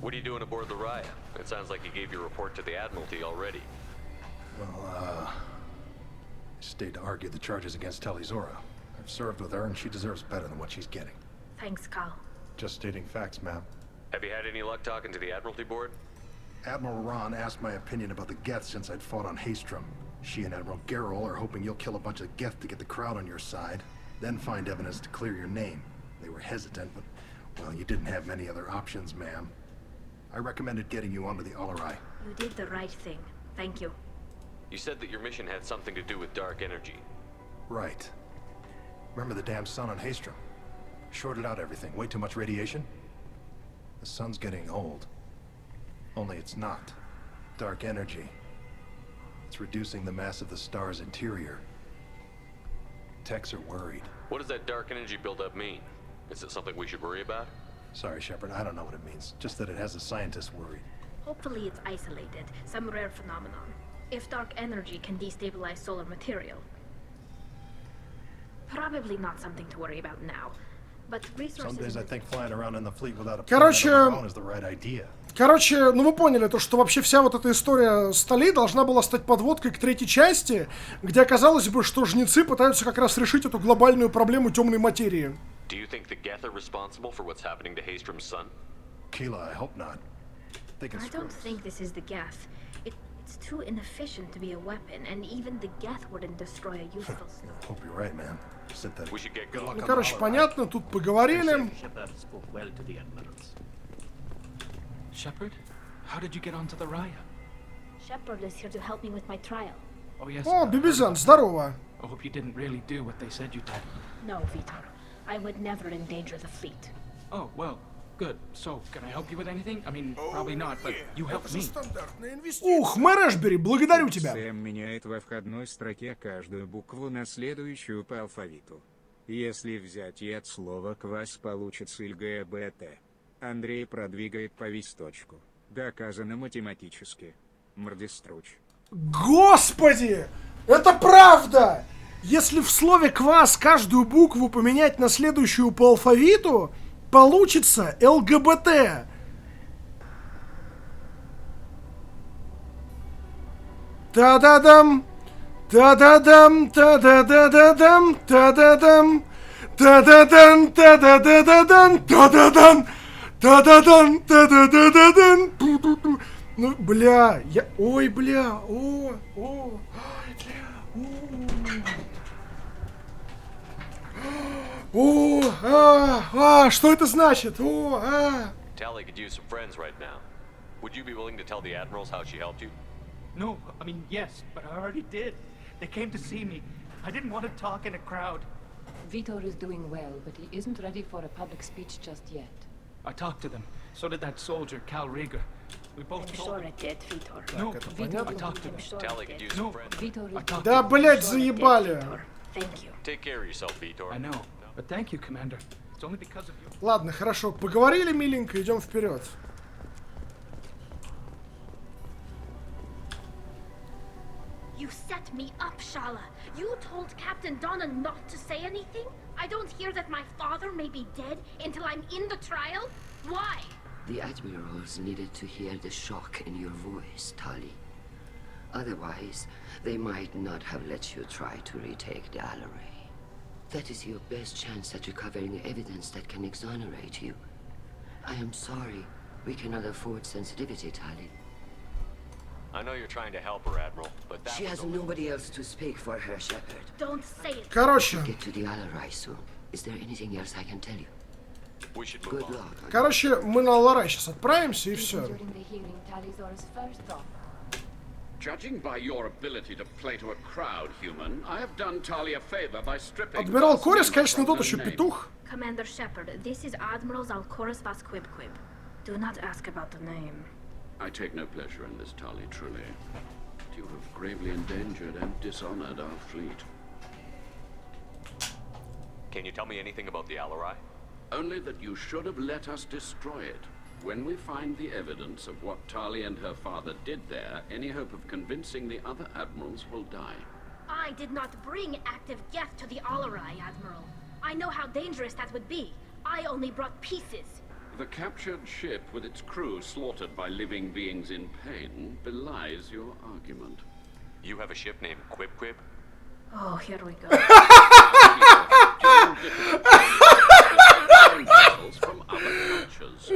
What are you doing aboard the Raya? It sounds like you gave your report to the Admiralty already. Well, I stayed to argue the charges against Talizora. I've served with her, and she deserves better than what she's getting. Thanks, Cal. Just stating facts, ma'am. Have you had any luck talking to the Admiralty board? Admiral Ron asked my opinion about the Geth since I'd fought on Haystrom. She and Admiral Gerrel are hoping you'll kill a bunch of Geth to get the crowd on your side, then find evidence to clear your name. They were hesitant, but, well, you didn't have many other options, ma'am. I recommended getting you onto the Alarai. You did the right thing. Thank you. You said that your mission had something to do with dark energy. Right. Remember the damn sun on Haystrom? Shorted out everything. Way too much radiation? The sun's getting old. Only it's not. Dark energy. It's reducing the mass of the star's interior. Techs are worried. What does that dark energy buildup mean? Is it something we should worry about? Sorry, Shepard, I don't know what it means. Just that it has the scientists worried. Hopefully it's isolated, some rare phenomenon. If dark energy can destabilize solar material. Probably not something to worry about now. But resources... Some days I think flying around in the fleet without a Короче, is the right idea. Короче, ну вы поняли, то, что вообще вся вот эта история с ТАЛИ должна была стать подводкой к третьей части, где оказалось бы, что жнецы пытаются как раз решить эту глобальную проблему темной материи. Do you think the Geth are responsible for what's happening to Haystrom's son? Keela, I hope not. I don't think this is the Geth. It's too inefficient to be a weapon, and even the Geth wouldn't destroy a useful stuff. Hope you're right, man. Sit that. We should get good luck. Ну, короче, понятно, тут поговорили. Shepard, how did you get onto the Raya? Shepard is here to help me with my trial. Oh yes. О, Бибизан, здорово. I hope you didn't really do what they said you did. No, Vitor. I would never endanger the fleet. Oh, well, good. So, can I help you with anything? I mean, probably not, but you helped me. Ух, мэр Эшбери, благодарю тебя. СПАСАЕМ меняет во входной строке каждую букву на следующую по алфавиту. Если взять и от слова «квас» получится ЛГБТ. Андрей продвигает повесточку. Доказано математически. Мордеструч. Господи! Это правда! Если в слове «квас» каждую букву поменять на следующую по алфавиту, получится ЛГБТ. Та-да-дам! Та-да-дам! Та-да-да-да-дам! Та-да-дам! Та-да-дан! Та-да-да-да-дан! Та-да-дан! Та-да-дан! Та-да-да-да-дан! Ту-ту-ту! Ну, бля, я... Ой, бля, ой, бля, что это значит? Tali could use some friends right now. Would you be willing to tell the admirals how she helped you? No, I mean, yes, but I already did. They came to see me. I didn't want to talk in a crowd. Vitor is doing well, but he isn't ready for a public speech just yet. I talked to them. So did that soldier, Cal Rieger. We both I'm told sure them. it did, Vitor. No, Vitor, I talked to them. Tali could use some friends. Vitor is Да, блять, заебали. Thank you. Take care of yourself, Vitor. I know, but thank you, Commander. It's only because of you. Ладно, хорошо, поговорили, миленько, идем вперед. You set me up, Shala. You told Captain Donna not to say anything? I don't hear that my father may be dead until I'm in the trial? Why? The admirals needed to hear the shock in your voice, Tali. Otherwise, they might not have let you try to retake the Alaray. That is your best chance at recovering evidence that can exonerate you. I am sorry. We cannot afford sensitivity, Tali. I know you're trying to help her, Admiral, but that She has nobody else to speak for her, Shepard. Don't say it. Короче. Get to the Alaray soon. Is there anything else I can tell you? We should Good luck. Короче, мы на Аларай сейчас отправимся и все. During the hearing, Tali's first thought. Judging by your ability to play to a crowd, human, I have done Tali a favor by stripping... Адмирал Корис, конечно, тот еще петух. Commander Shepard, this is Admiral Zalkoris Vas Quib. Do not ask about the name. I take no pleasure in this, Tali, truly. You have gravely endangered and dishonored our fleet. Can you tell me anything about the Alarai? Only that you should have let us destroy it. When we find the evidence of what Tali and her father did there, any hope of convincing the other admirals will die. I did not bring active Geth to the Alarai, Admiral. I know how dangerous that would be. I only brought pieces. The captured ship with its crew slaughtered by living beings in pain belies your argument. You have a ship named Quib Quib? Oh, here we go. From other cultures,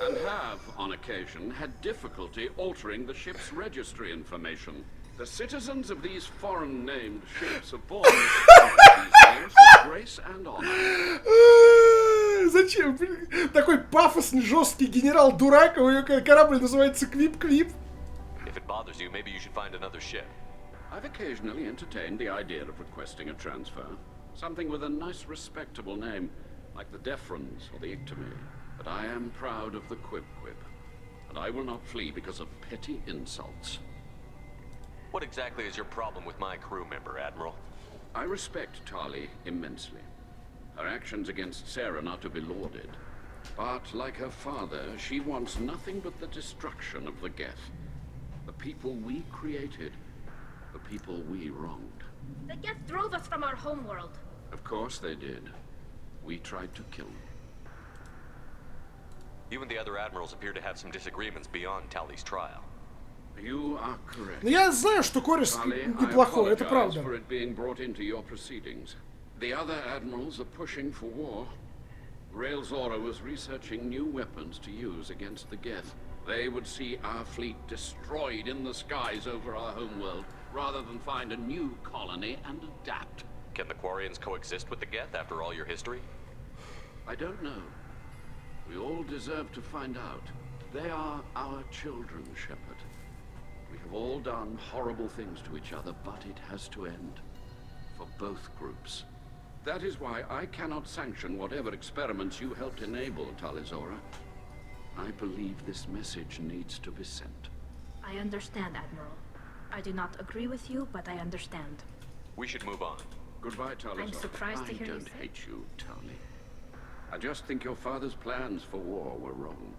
and have, on occasion, had difficulty altering the ship's registry information. The citizens of these foreign-named ships are born with these names with grace and honor. Зачем? Такой пафосный, жесткий генерал-дурак, у него корабль называется Квип-Квип. If it bothers you, maybe you should find another ship. I've occasionally entertained the idea of requesting a transfer. Something with a nice, respectable name, like the Defrons or the Ictomy. But I am proud of the Quib Quib, and I will not flee because of petty insults. What exactly is your problem with my crew member, Admiral? I respect Tali immensely. Her actions against Sarah are not to be lauded. But, like her father, she wants nothing but the destruction of the Geth. The people we created, the people we wronged. The Geth drove us from our homeworld. Of course they did. We tried to kill them. You and the other admirals appear to have some disagreements beyond Tali's trial. You are correct. Я знаю, что Корис неплохой, это правда. For it being brought into your proceedings. The other admirals are pushing for war. Rael Zora was researching new weapons to use against the Geth. They would see our fleet destroyed in the skies over our homeworld, rather than find a new colony and adapt. Can the Quarians coexist with the Geth after all your history? I don't know. We all deserve to find out. They are our children, Shepard. We have all done horrible things to each other, but it has to end. For both groups. That is why I cannot sanction whatever experiments you helped enable, Talizora. I believe this message needs to be sent. I understand, Admiral. I do not agree with you, but I understand. We should move on. Goodbye, Talizora. I'm surprised to hear you I say. don't hate you, Tali. I just think your father's plans for war were wrong.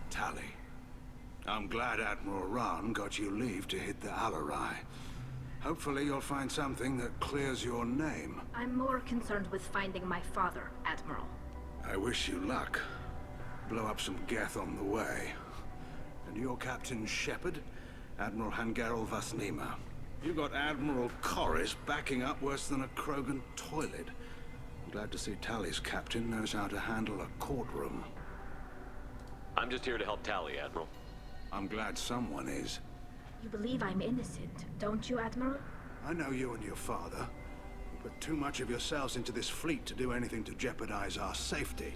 Tali, I'm glad Admiral Rahn got you leave to hit the Alarai. Hopefully you'll find something that clears your name. I'm more concerned with finding my father, Admiral. I wish you luck. Blow up some Geth on the way. And your Captain Shepard, Admiral Hangarel Vasnima. You got Admiral Corris backing up worse than a Krogan toilet. I'm glad to see Tali's captain knows how to handle a courtroom. I'm just here to help Tali, Admiral. I'm glad someone is. You believe I'm innocent, don't you, Admiral? I know you and your father. You put too much of yourselves into this fleet to do anything to jeopardize our safety.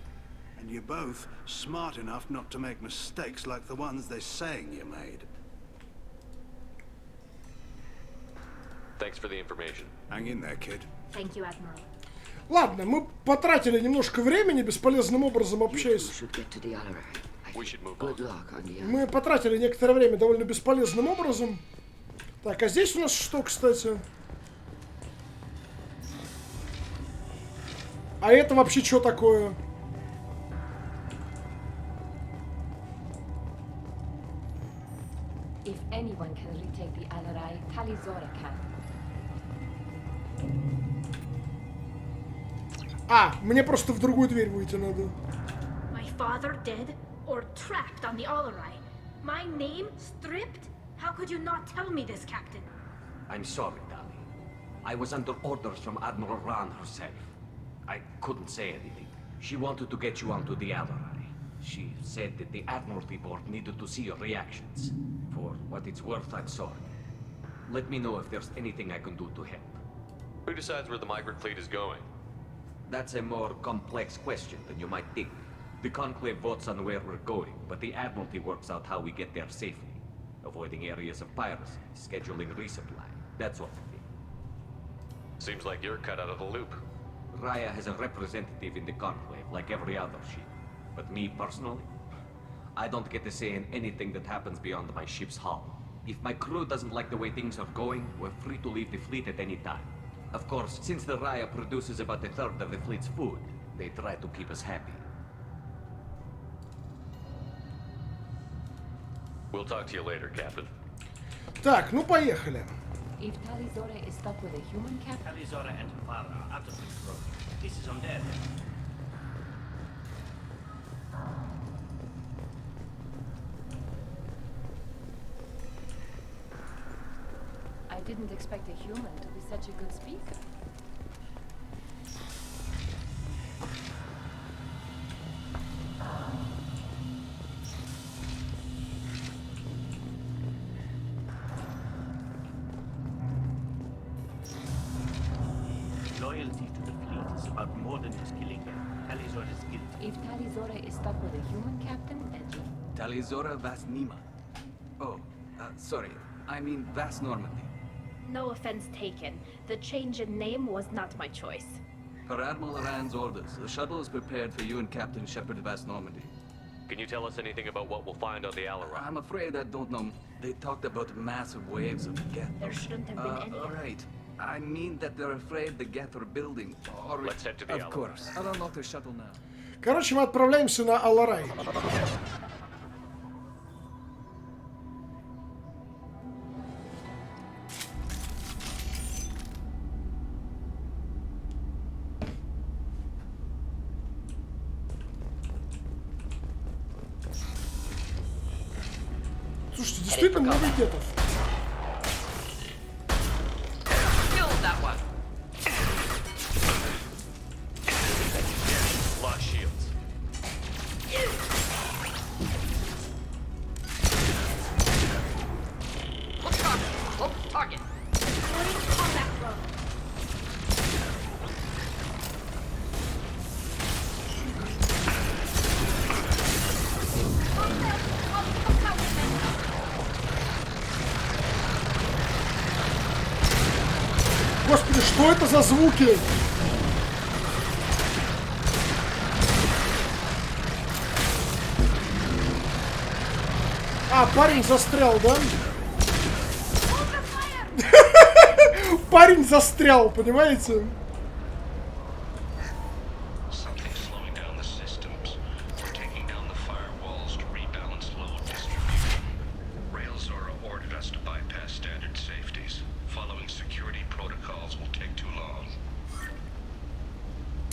And you're both smart enough not to make mistakes like the ones they're saying you made. Thanks for the information. Hang in there, kid. Thank you, Admiral. Ладно, мы потратили немножко времени, бесполезным образом общаясь. Мы потратили некоторое время довольно бесполезным образом. Так, а здесь у нас что, кстати? А это вообще что такое? If anyone can retake the Alarai, Talizora can. А, мне просто в другую дверь выйти надо. My father dead or trapped on the Alarai? My name stripped? How could you not tell me this, Captain? I'm sorry, Tali. I was under orders from Admiral Rahn herself. I couldn't say anything. She wanted to get you onto the Alarai. She said that the Admiralty Board needed to see your reactions. For what it's worth, I'm sorry. Let me know if there's anything I can do to help. Who decides where the migrant fleet is going? That's a more complex question than you might think. The Conclave votes on where we're going, but the Admiralty works out how we get there safely. Avoiding areas of piracy, scheduling resupply, that sort of thing. Seems like you're cut out of the loop. Raya has a representative in the Conclave, like every other ship. But me personally, I don't get a say in anything that happens beyond my ship's hull. If my crew doesn't like the way things are going, we're free to leave the fleet at any time. Of course, since the Raya produces about a third of the fleet's food, they try to keep us happy. We'll talk to you later, Captain. Так, ну поехали. If Talizora is stuck with a human captain... Talizora and her father are out of control. This is undead. I didn't expect a human to be such a good speaker. Loyalty to the fleet is about more than just killing them. Talizora is guilty. If Talizora is stuck with a human captain, then... Talizora Vasnima. Oh, sorry. I mean Vas Normandy. No offense taken. The change in name was not my choice. Per Admiral Rand's orders, the shuttle is prepared for you and Captain Shepard Vas Normandy. Can you tell us anything about what we'll find on the Alaran? I'm afraid I don't know. They talked about massive waves of Geth. There shouldn't have been any. All right. I mean that they're afraid the Geth are building. Or Let's head to the Of Alaran. course. I'll unlock the shuttle now. Короче, мы отправляемся на Аларай. Слушайте, действительно много гетов. Lock shields. Target. Господи, что это за звуки? А, парень застрял, да? Парень застрял, понимаете?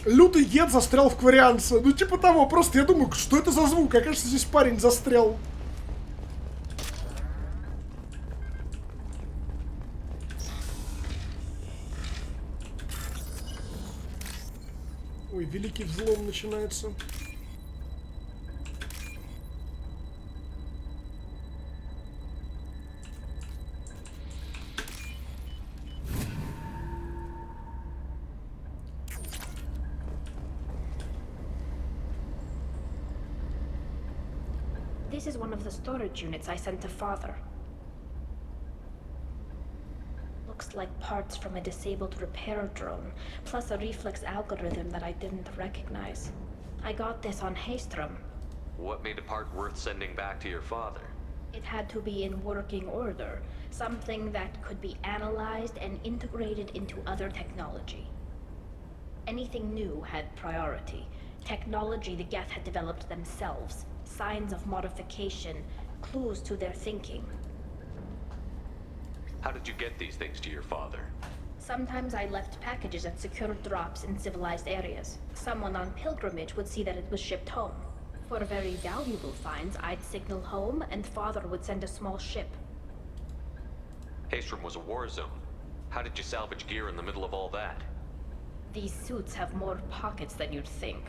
Лютый дед застрял в кварианце. Ну, типа того, просто я думаю, что это за звук? А кажется, здесь парень застрял. Ой, великий взлом начинается. This is one of the storage units I sent to Father. Looks like parts from a disabled repair drone, plus a reflex algorithm that I didn't recognize. I got this on Haystrom. What made a part worth sending back to your father? It had to be in working order, something that could be analyzed and integrated into other technology. Anything new had priority. Technology the Geth had developed themselves. Signs of modification, clues to their thinking. How did you get these things to your father? Sometimes I left packages at secure drops in civilized areas. Someone on pilgrimage would see that it was shipped home. For very valuable finds, I'd signal home and Father would send a small ship. Haystrom was a war zone. How did you salvage gear in the middle of all that? These suits have more pockets than you'd think.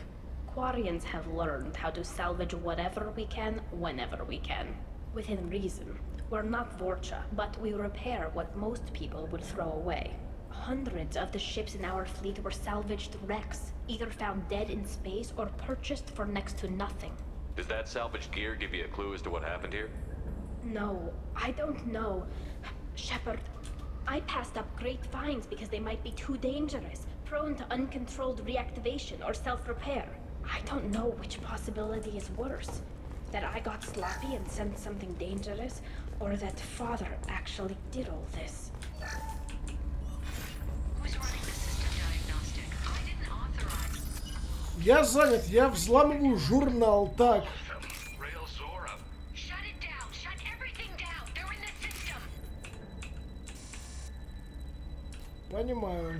Quarians have learned how to salvage whatever we can, whenever we can. Within reason. We're not Vorcha, but we repair what most people would throw away. Hundreds of the ships in our fleet were salvaged wrecks, either found dead in space or purchased for next to nothing. Does that salvaged gear give you a clue as to what happened here? No, I don't know. Shepard, I passed up great finds because they might be too dangerous, prone to uncontrolled reactivation or self-repair. I don't know which possibility is worse. That I got sloppy and sent something dangerous, or that Father actually did all this. Who's running the system diagnostic? I didn't authorize. Я занят, я взламываю журнал, так. Shut it down. Shut everything down. They're in the system. Понимаю.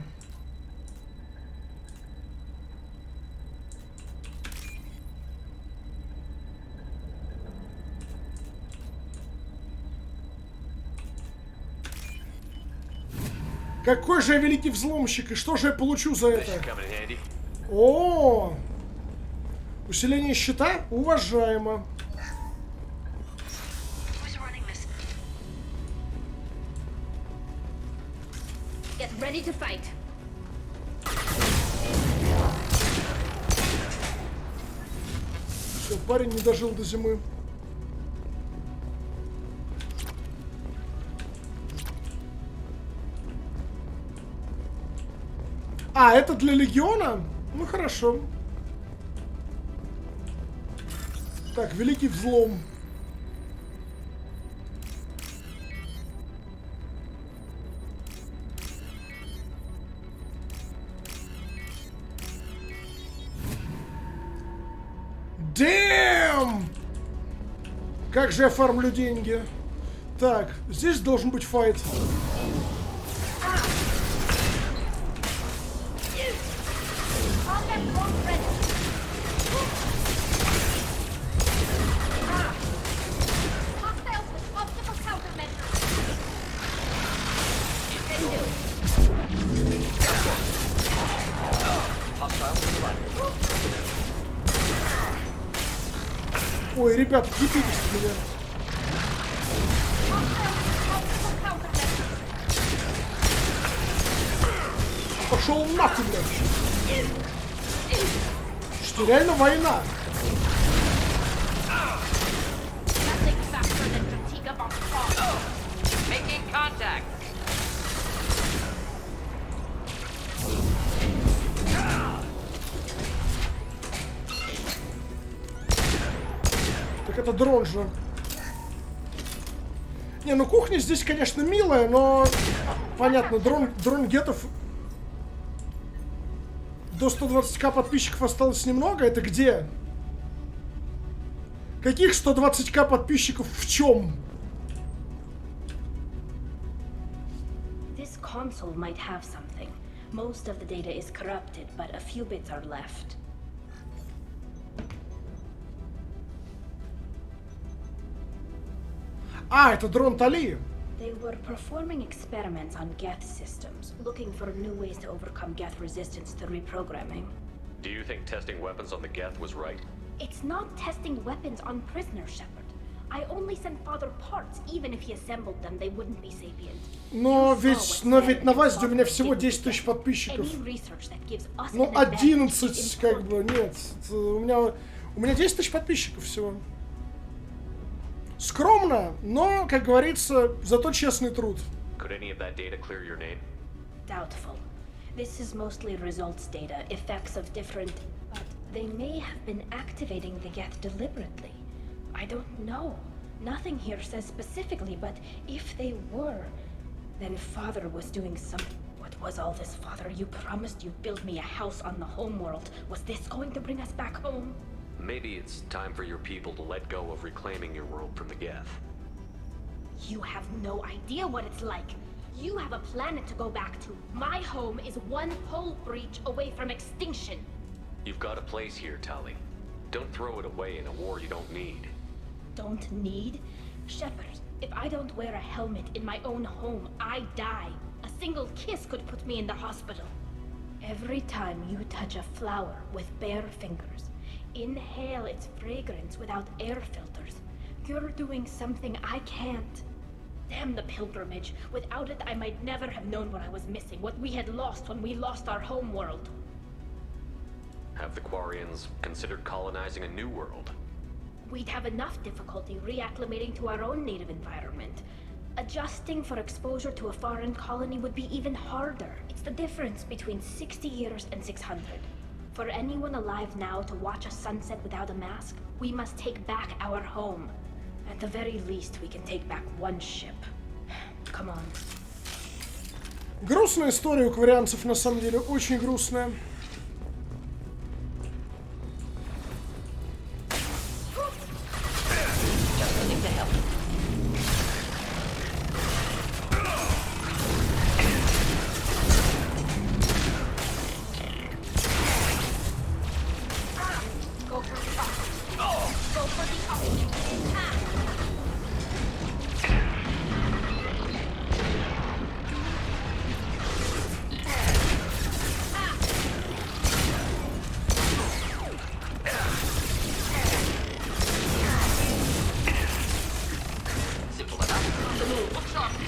Какой же я великий взломщик, и что же я получу за это? О, усиление щита? Уважаемо. Get ready to fight. Все, парень не дожил до зимы. А, это для Легиона? Ну хорошо. Так, великий взлом. Дэм! Как же я фармлю деньги? Так, здесь должен быть файт. Ой, ребят, кипитесь от меня. Пошел нахуй, блядь. Что, реально война? Так это дрон же. Не, ну кухня здесь, конечно, милая, но... Понятно, дрон гетов... До 120к подписчиков осталось немного. Это где? Каких 120к подписчиков в чем? This console might have something. Most of the data is corrupted, but a few bits are left. А, это дрон ТАЛИ. They were performing experiments on Geth systems, looking for new ways to overcome Geth resistance to reprogramming. Do you think testing weapons on the Geth was right? It's not testing weapons on prisoners, Shepard. I only sent Father parts. Even if he assembled them, they wouldn't be sapient. Но ведь на Вазе у меня всего 10 тысяч подписчиков. Ну, 11, как бы, нет. У меня 10 тысяч подписчиков всего. Скромно, но, как говорится, зато честный труд. Could any of that data clear your name? Doubtful. This is mostly results data, effects of different... But they may have been activating the Geth deliberately. I don't know. Nothing here says specifically, but if they were, then Father was doing something. What was all this, Father? You promised you'd build me a house on the homeworld. Was this going to bring us back home? Maybe it's time for your people to let go of reclaiming your world from the Geth. You have no idea what it's like. You have a planet to go back to. My home is one hull breach away from extinction. You've got a place here, Tali. Don't throw it away in a war you don't need. Don't need? Shepard, if I don't wear a helmet in my own home, I die. A single kiss could put me in the hospital. Every time you touch a flower with bare fingers, inhale its fragrance without air filters, you're doing something I can't. Damn the pilgrimage. Without it, I might never have known what I was missing, what we had lost when we lost our home world. Have the Quarians considered colonizing a new world? We'd have enough difficulty reacclimating to our own native environment. Adjusting for exposure to a foreign colony would be even harder. It's the difference between 60 years and 600. For anyone alive now to watch a sunset without a mask, we must take back our home. At the very least, we can take back one ship. Come on. Грустная история у кварианцев, на самом деле, очень грустная.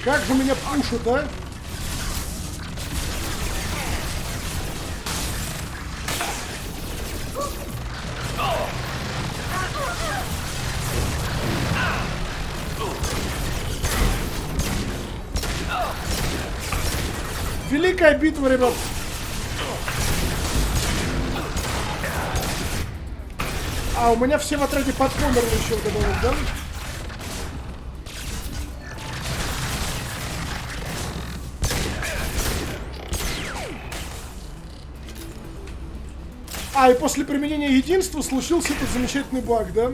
Как же меня пушат, а? Великая битва, ребят. А, у меня все в отряде подпомерли еще вдобавок, да? А, и после применения единства случился этот замечательный баг, да?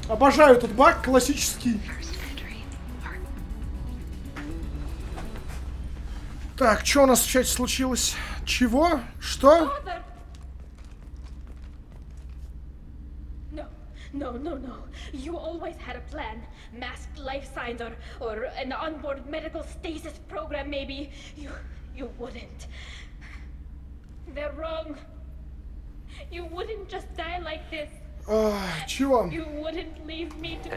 Обожаю этот баг, классический. Так, что у нас в чате случилось? Чего? Что? No. You always had a plan. Masked life signs or an onboard medical stasis program maybe. You wouldn't. They're wrong. You wouldn't just die like this. Чего? You wouldn't leave me to...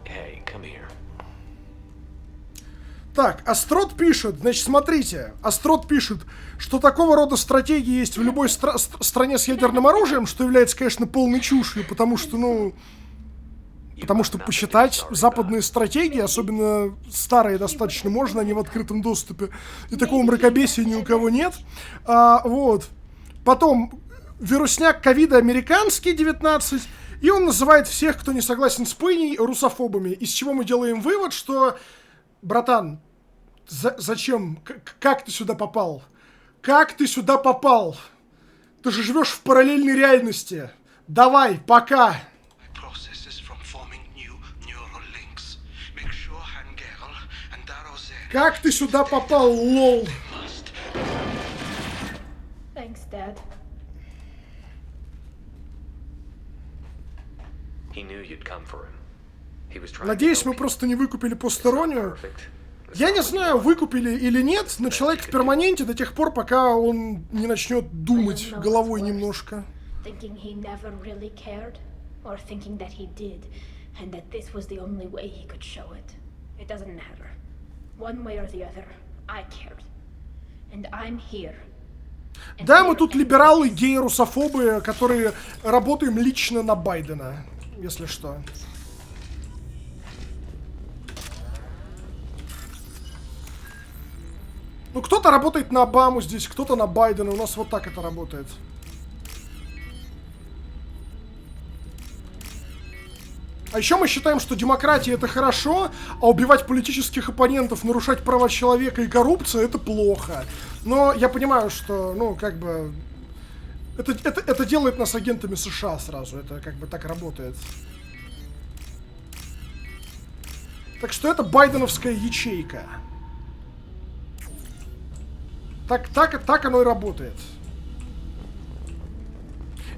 Hey, come here. Так, Астрот пишет, значит, смотрите, Астрот пишет, что такого рода стратегии есть в любой стране с ядерным оружием, что является, конечно, полной чушью, потому что, потому что посчитать западные стратегии, особенно старые достаточно можно, они в открытом доступе, и такого мракобесия ни у кого нет. Вот. Потом, вирусняк ковида американский, 19, и он называет всех, кто не согласен с Пыней, русофобами, из чего мы делаем вывод, что... Братан, зачем? Как ты сюда попал? Как ты сюда попал? Ты же живешь в параллельной реальности. Давай, пока. Как ты сюда попал, лол? Thanks, Dad. He knew you'd come for him. Надеюсь, мы просто не выкупили постороннюю. Я не знаю, выкупили или нет, но человек в перманенте до тех пор, пока он не начнет думать головой немножко. Thinking he never really cared, or thinking that he did, and that this was the only way he could show it. It doesn't matter. One way or the other, I cared. And I'm here. Да, мы тут либералы, геи, русофобы, которые работаем лично на Байдена, если что. Ну, кто-то работает на Обаму здесь, кто-то на Байдена. У нас вот так это работает. А еще мы считаем, что демократия это хорошо, а убивать политических оппонентов, нарушать права человека и коррупция это плохо. Но я понимаю, что, ну, как бы... Это делает нас агентами США сразу. Это как бы так работает. Так что это байденовская ячейка. Так оно и работает.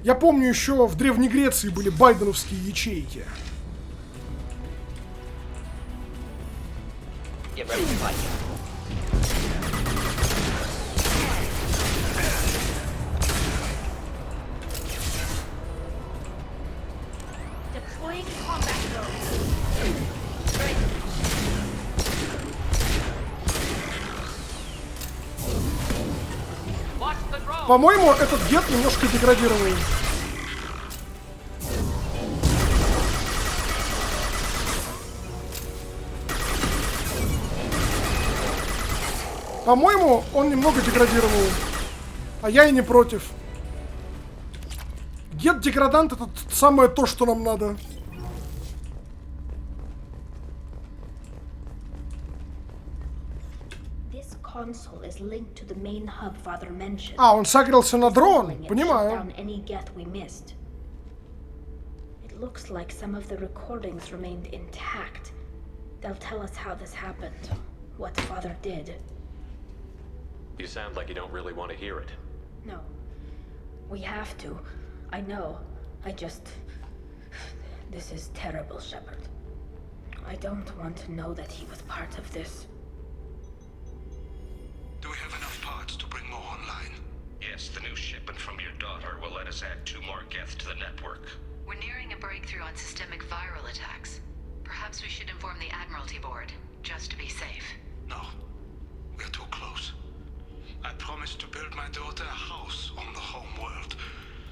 Я помню, еще в Древней Греции были байденовские ячейки. По-моему, этот гет немножко деградировал. По-моему, он немного деградировал. А я и не против. Гет-деградант это самое то, что нам надо. А, он сагрился на дрон. Понимаю. Looks like some of the recordings remained intact. They'll tell us how this happened, what Father did. You sound like you don't really want to hear it. No. We have to. I know. This is terrible, Shepard. I don't want to know that he was part of this. Do we have enough parts to bring more online? Yes, the new shipment from your daughter will let us add 2 more Geth to the network. We're nearing a breakthrough on systemic viral attacks. Perhaps we should inform the Admiralty Board, just to be safe. No. We're too close. I promised to build my daughter a house on the home world.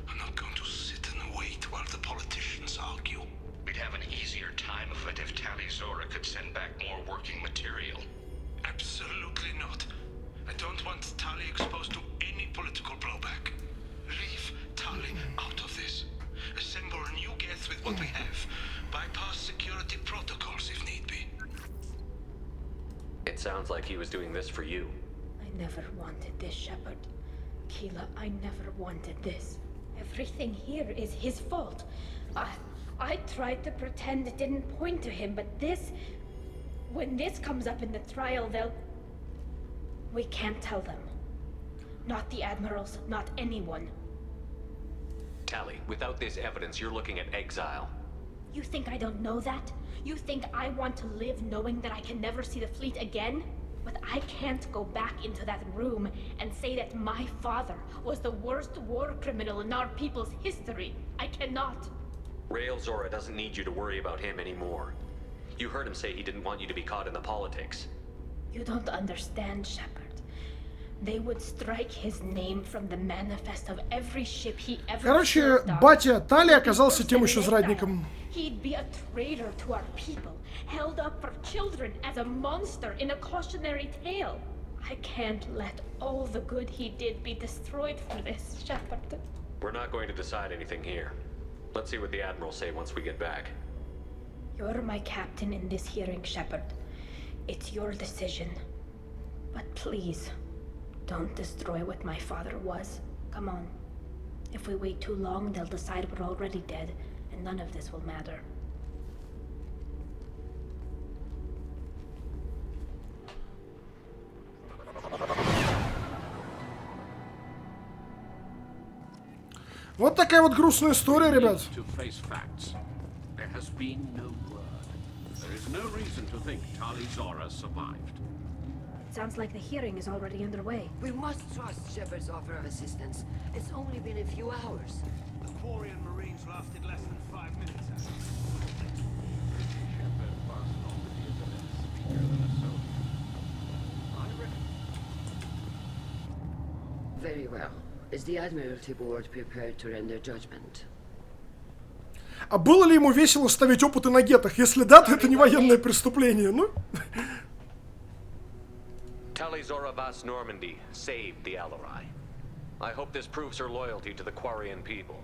I'm not going to sit and wait while the politicians argue. We'd have an easier time of it if Tali Zora could send back more working material. Absolutely not. I don't want Tali sounds like he was doing this for you. I never wanted this, Shepard. Keela, I never wanted this. Everything here is his fault. I tried to pretend it didn't point to him, but this... When this comes up in the trial, they'll... We can't tell them. Not the admirals, not anyone. Tali, without this evidence, you're looking at exile. You think I don't know that? You think I want to live knowing that I can never see the fleet again? But I can't go back into that room and say that my father was the worst war criminal in our people's history. I cannot. Rael Zora doesn't need you to worry about him anymore. You heard him say he didn't want you to be caught in the politics. You don't understand, Shepard. They would strike his name from the manifest of every ship he ever Короче, батя Тали оказался тем еще зрадником. He'd be a traitor to our people, held up for children as a monster in a cautionary tale. I can't let all the good he did be destroyed for this, Shepard. We're not going to decide anything here. Let's see what the Admiral say once we get back. You're my captain in this hearing, Shepard. It's your decision. But please, don't destroy what my father was. Come on. If we wait too long, they'll decide we're already dead, and none of this will matter. Вот такая вот грустная история, ребят. It sounds like the hearing is already underway. We must trust Shepard's offer of assistance. It's only been a few hours. The Quarian Marines lasted less than 5 minutes. Very well. Is the Admiralty Board prepared to render judgment? А было ли ему весело ставить опыты на гетах? Если да, то это не военное преступление. Ну. Tali Zora Vas Normandy saved the Alarai. I hope this proves her loyalty to the Quarian people.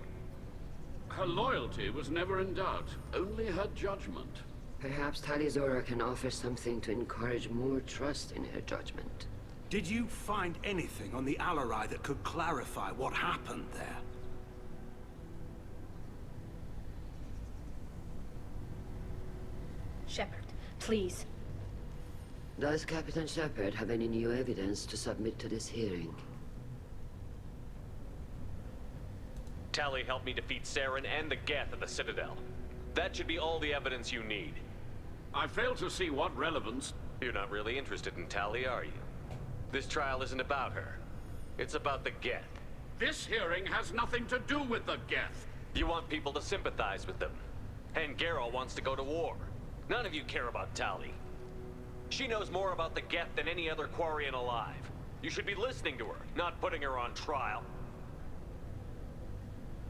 Her loyalty was never in doubt, only her judgment. Perhaps Tali Zora can offer something to encourage more trust in her judgment. Did you find anything on the Alarai that could clarify what happened there? Shepard, please. Does Captain Shepard have any new evidence to submit to this hearing? Tali helped me defeat Saren and the Geth at the Citadel. That should be all the evidence you need. I fail to see what relevance... You're not really interested in Tali, are you? This trial isn't about her. It's about the Geth. This hearing has nothing to do with the Geth. You want people to sympathize with them. And Garrow wants to go to war. None of you care about Tali. She knows more about the Geth than any other Quarian alive. You should be listening to her, not putting her on trial.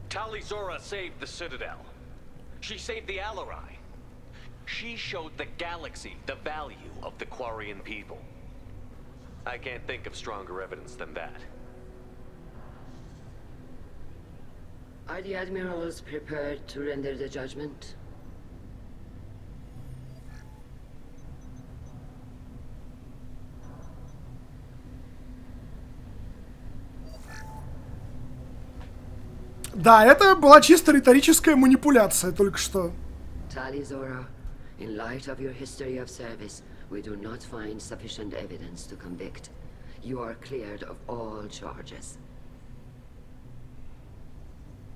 Tali Zora saved the Citadel. She saved the Alarai. She showed the galaxy the value of the Quarian people. I can't think of stronger evidence than that. Are the admirals prepared to render the judgment? Да, это была чисто риторическая манипуляция только что. Tali Zora, in light of your history of service, we do not find sufficient evidence to convict. You are cleared of all charges.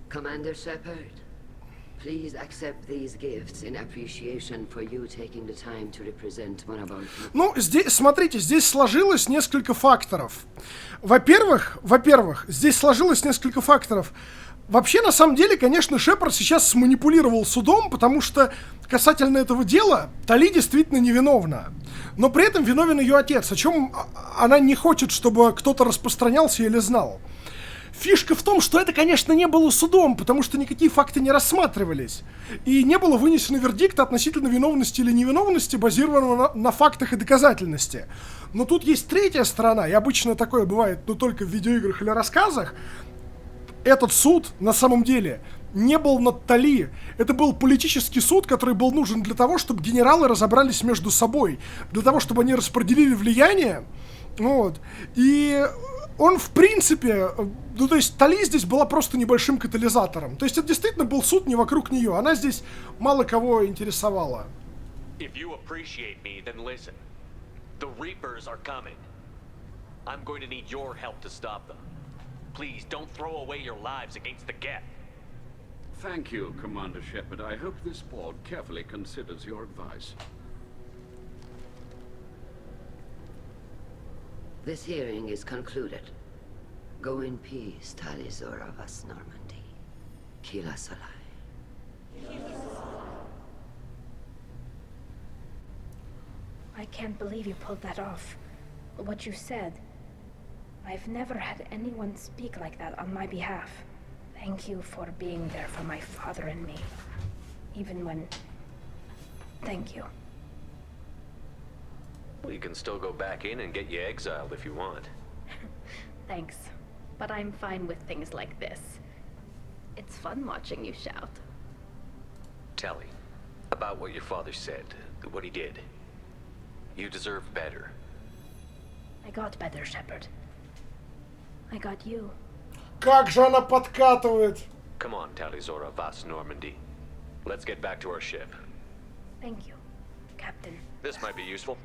Commander Shepard, please accept these gifts in appreciation for you taking the time to represent one of our people. Ну, здесь, смотрите, здесь сложилось несколько факторов. Во-первых, здесь сложилось несколько факторов. Вообще, на самом деле, конечно, Шепард сейчас сманипулировал судом, потому что касательно этого дела Тали действительно невиновна. Но при этом виновен ее отец, о чем она не хочет, чтобы кто-то распространялся или знал. Фишка в том, что это, конечно, не было судом, потому что никакие факты не рассматривались. И не было вынесено вердикта относительно виновности или невиновности, базированного на фактах и доказательности. Но тут есть третья сторона, и обычно такое бывает, но только в видеоиграх или рассказах. Этот суд, на самом деле, не был над ТАЛИ. Это был политический суд, который был нужен для того, чтобы генералы разобрались между собой. Для того, чтобы они распределили влияние. Вот. И он, в принципе, ну, то есть ТАЛИ здесь была просто небольшим катализатором. То есть это действительно был суд не вокруг нее. Она здесь мало кого интересовала. If you appreciate me, then listen. The Reapers are coming. I'm going to need your help to stop them. Please don't throw away your lives against the Geth. Thank you, Commander Shepard. I hope this board carefully considers your advice. This hearing is concluded. Go in peace, Tali Zora Vas Normandy. Kila Salai. I can't believe you pulled that off. What you said. I've never had anyone speak like that on my behalf. Thank you for being there for my father and me. Even when... Thank you. Well, you can still go back in and get you exiled if you want. Thanks. But I'm fine with things like this. It's fun watching you shout. Tali, about what your father said, what he did. You deserve better. I got better, Shepard. I got you. Как же она подкатывает! Come on, Tali Zora Vas Normandy. Let's get back to our ship. Thank you, Captain. This might be useful.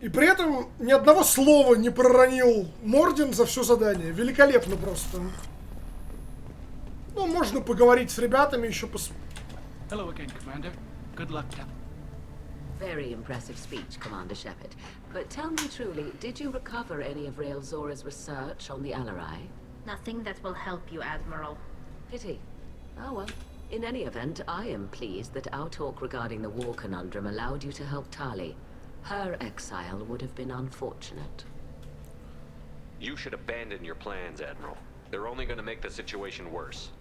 И при этом ни одного слова не проронил Мордин за все задание. Великолепно просто. Ну, можно поговорить с ребятами еще Hello again, Commander. Good luck, Captain. Very impressive speech, Commander Shepard. But tell me truly, did you recover any of Rael Zora's research on the Alarai? Nothing that will help you, Admiral. Pity. Oh well. In any event, I am pleased that our talk regarding the war conundrum allowed you to help Tali. Her exile would have been unfortunate. You should abandon your plans, Admiral. They're only going to make the situation worse.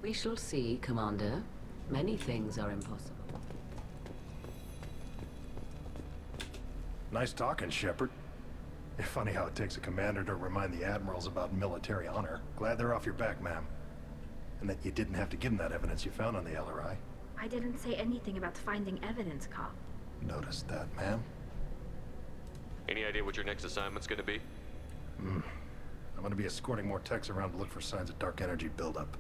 We shall see, Commander. Many things are impossible. Nice talking, Shepard. Funny how it takes a commander to remind the admirals about military honor. Glad they're off your back, ma'am. And that you didn't have to give them that evidence you found on the LRI. I didn't say anything about finding evidence, Carl. Noticed that, ma'am. Any idea what your next assignment's going to be? I'm going to be escorting more techs around to look for signs of dark energy buildup.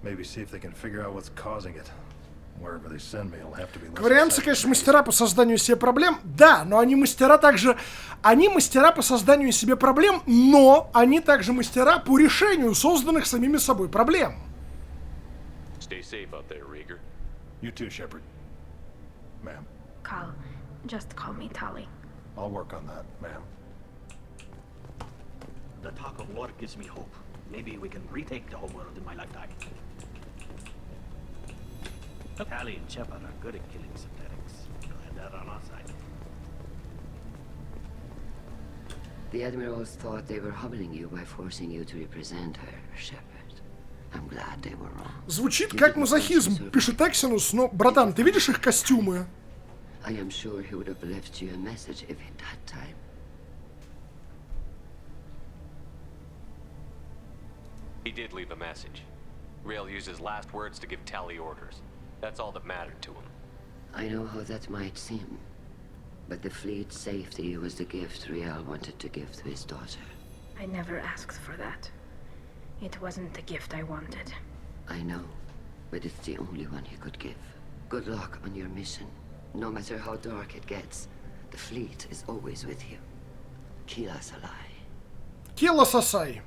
Maybe see if they can figure out what's causing it. Wherever they send me, it'll have to be less Кварианцы, конечно, мастера по созданию себе проблем. Да, но они мастера также... Они мастера по созданию себе проблем, но они также мастера по решению созданных самими собой проблем. Stay safe out there, Rieger. You too, Shepard. Ma'am. Carl, just call me Tali. I'll work on that, ma'am. The talk of war gives me hope. Maybe we can retake the whole world in my lifetime. Tali and Shepard are good at killing synthetics. Glad they're on our side. The admirals thought they were humbling you by forcing you to represent her, Shepard. I'm glad they were wrong. Звучит как мазохизм, пишет Эксинус, но, братан, ты видишь их костюмы? I am sure he would have left you a message if he'd had time. He did leave a message. Rael used his last words to give Tali orders. That's all that mattered to him. I know how that might seem, but the fleet's safety was the gift Rael wanted to give to his daughter. I never asked for that. It wasn't the gift I wanted. I know, but it's the only one he could give. Good luck on your mission. No matter how dark it gets, the fleet is always with you. Kila Salai. Kila Sasai.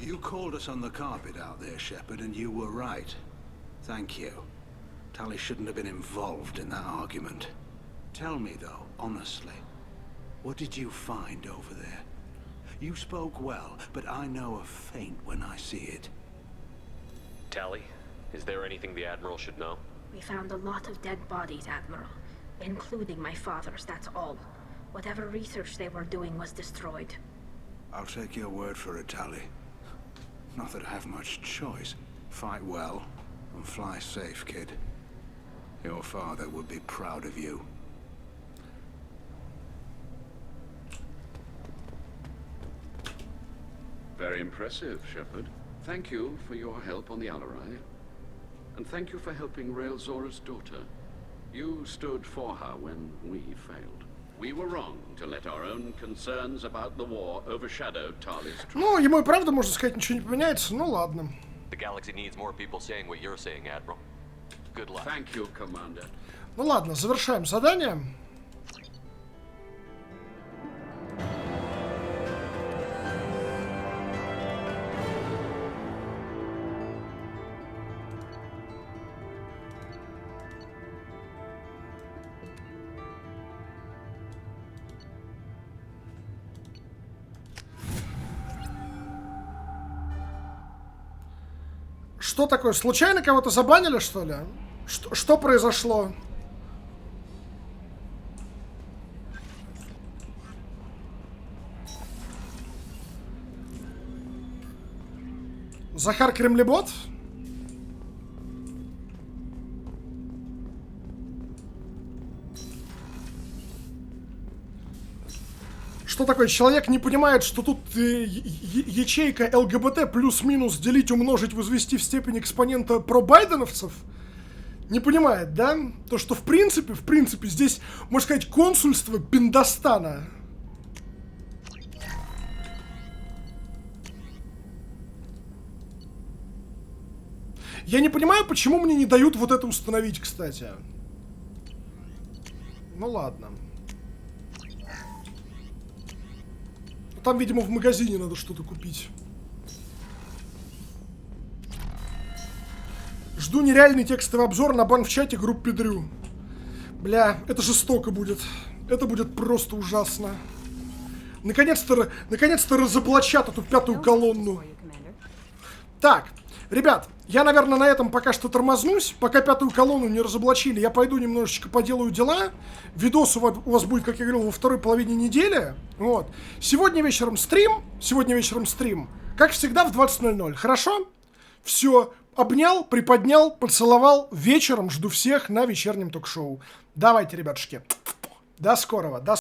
You called us on the carpet out there, Shepard, and you were right. Thank you. Tali shouldn't have been involved in that argument. Tell me, though, honestly, what did you find over there? You spoke well, but I know a feint when I see it. Tali, is there anything the Admiral should know? We found a lot of dead bodies, Admiral. Including my father's, that's all. Whatever research they were doing was destroyed. I'll take your word for it, Tali. Not that I have much choice. Fight well, and fly safe, kid. Your father would be proud of you. Very impressive, Shepard. Thank you for your help on the Alarai. And thank you for helping Raelzora's daughter. You stood for her when we failed. We were wrong to let our own concerns about the war overshadow Tali's trust. Ну, ему и правда, можно сказать, ничего не поменяется. Ну, ладно. The galaxy needs more people saying what you're saying, Admiral. Good luck. Thank you, Commander. Ну, ладно, завершаем задание. Что такое? Случайно кого-то забанили, что ли? Что произошло? Захар Кремлебот? Что такое? Человек не понимает, что тут ячейка ЛГБТ плюс-минус делить, умножить, возвести в степень экспонента пробайденовцев? Не понимает, да? То, что в принципе, здесь, можно сказать, консульство Пиндостана. Я не понимаю, почему мне не дают вот это установить, кстати. Ну ладно. Там, видимо, в магазине надо что-то купить. Жду нереальный текстовый обзор на бан в чате группе Дрю. Бля, это жестоко будет. Это будет просто ужасно. Наконец-то разоблачат эту пятую колонну. Так, ребят, я, наверное, на этом пока что тормознусь. Пока пятую колонну не разоблачили, я пойду немножечко поделаю дела. Видос у вас будет, как я говорил, во второй половине недели. Вот. Сегодня вечером стрим. Как всегда, в 20:00. Хорошо? Все. Обнял, приподнял, поцеловал. Вечером жду всех на вечернем ток-шоу. Давайте, ребятушки. До скорого.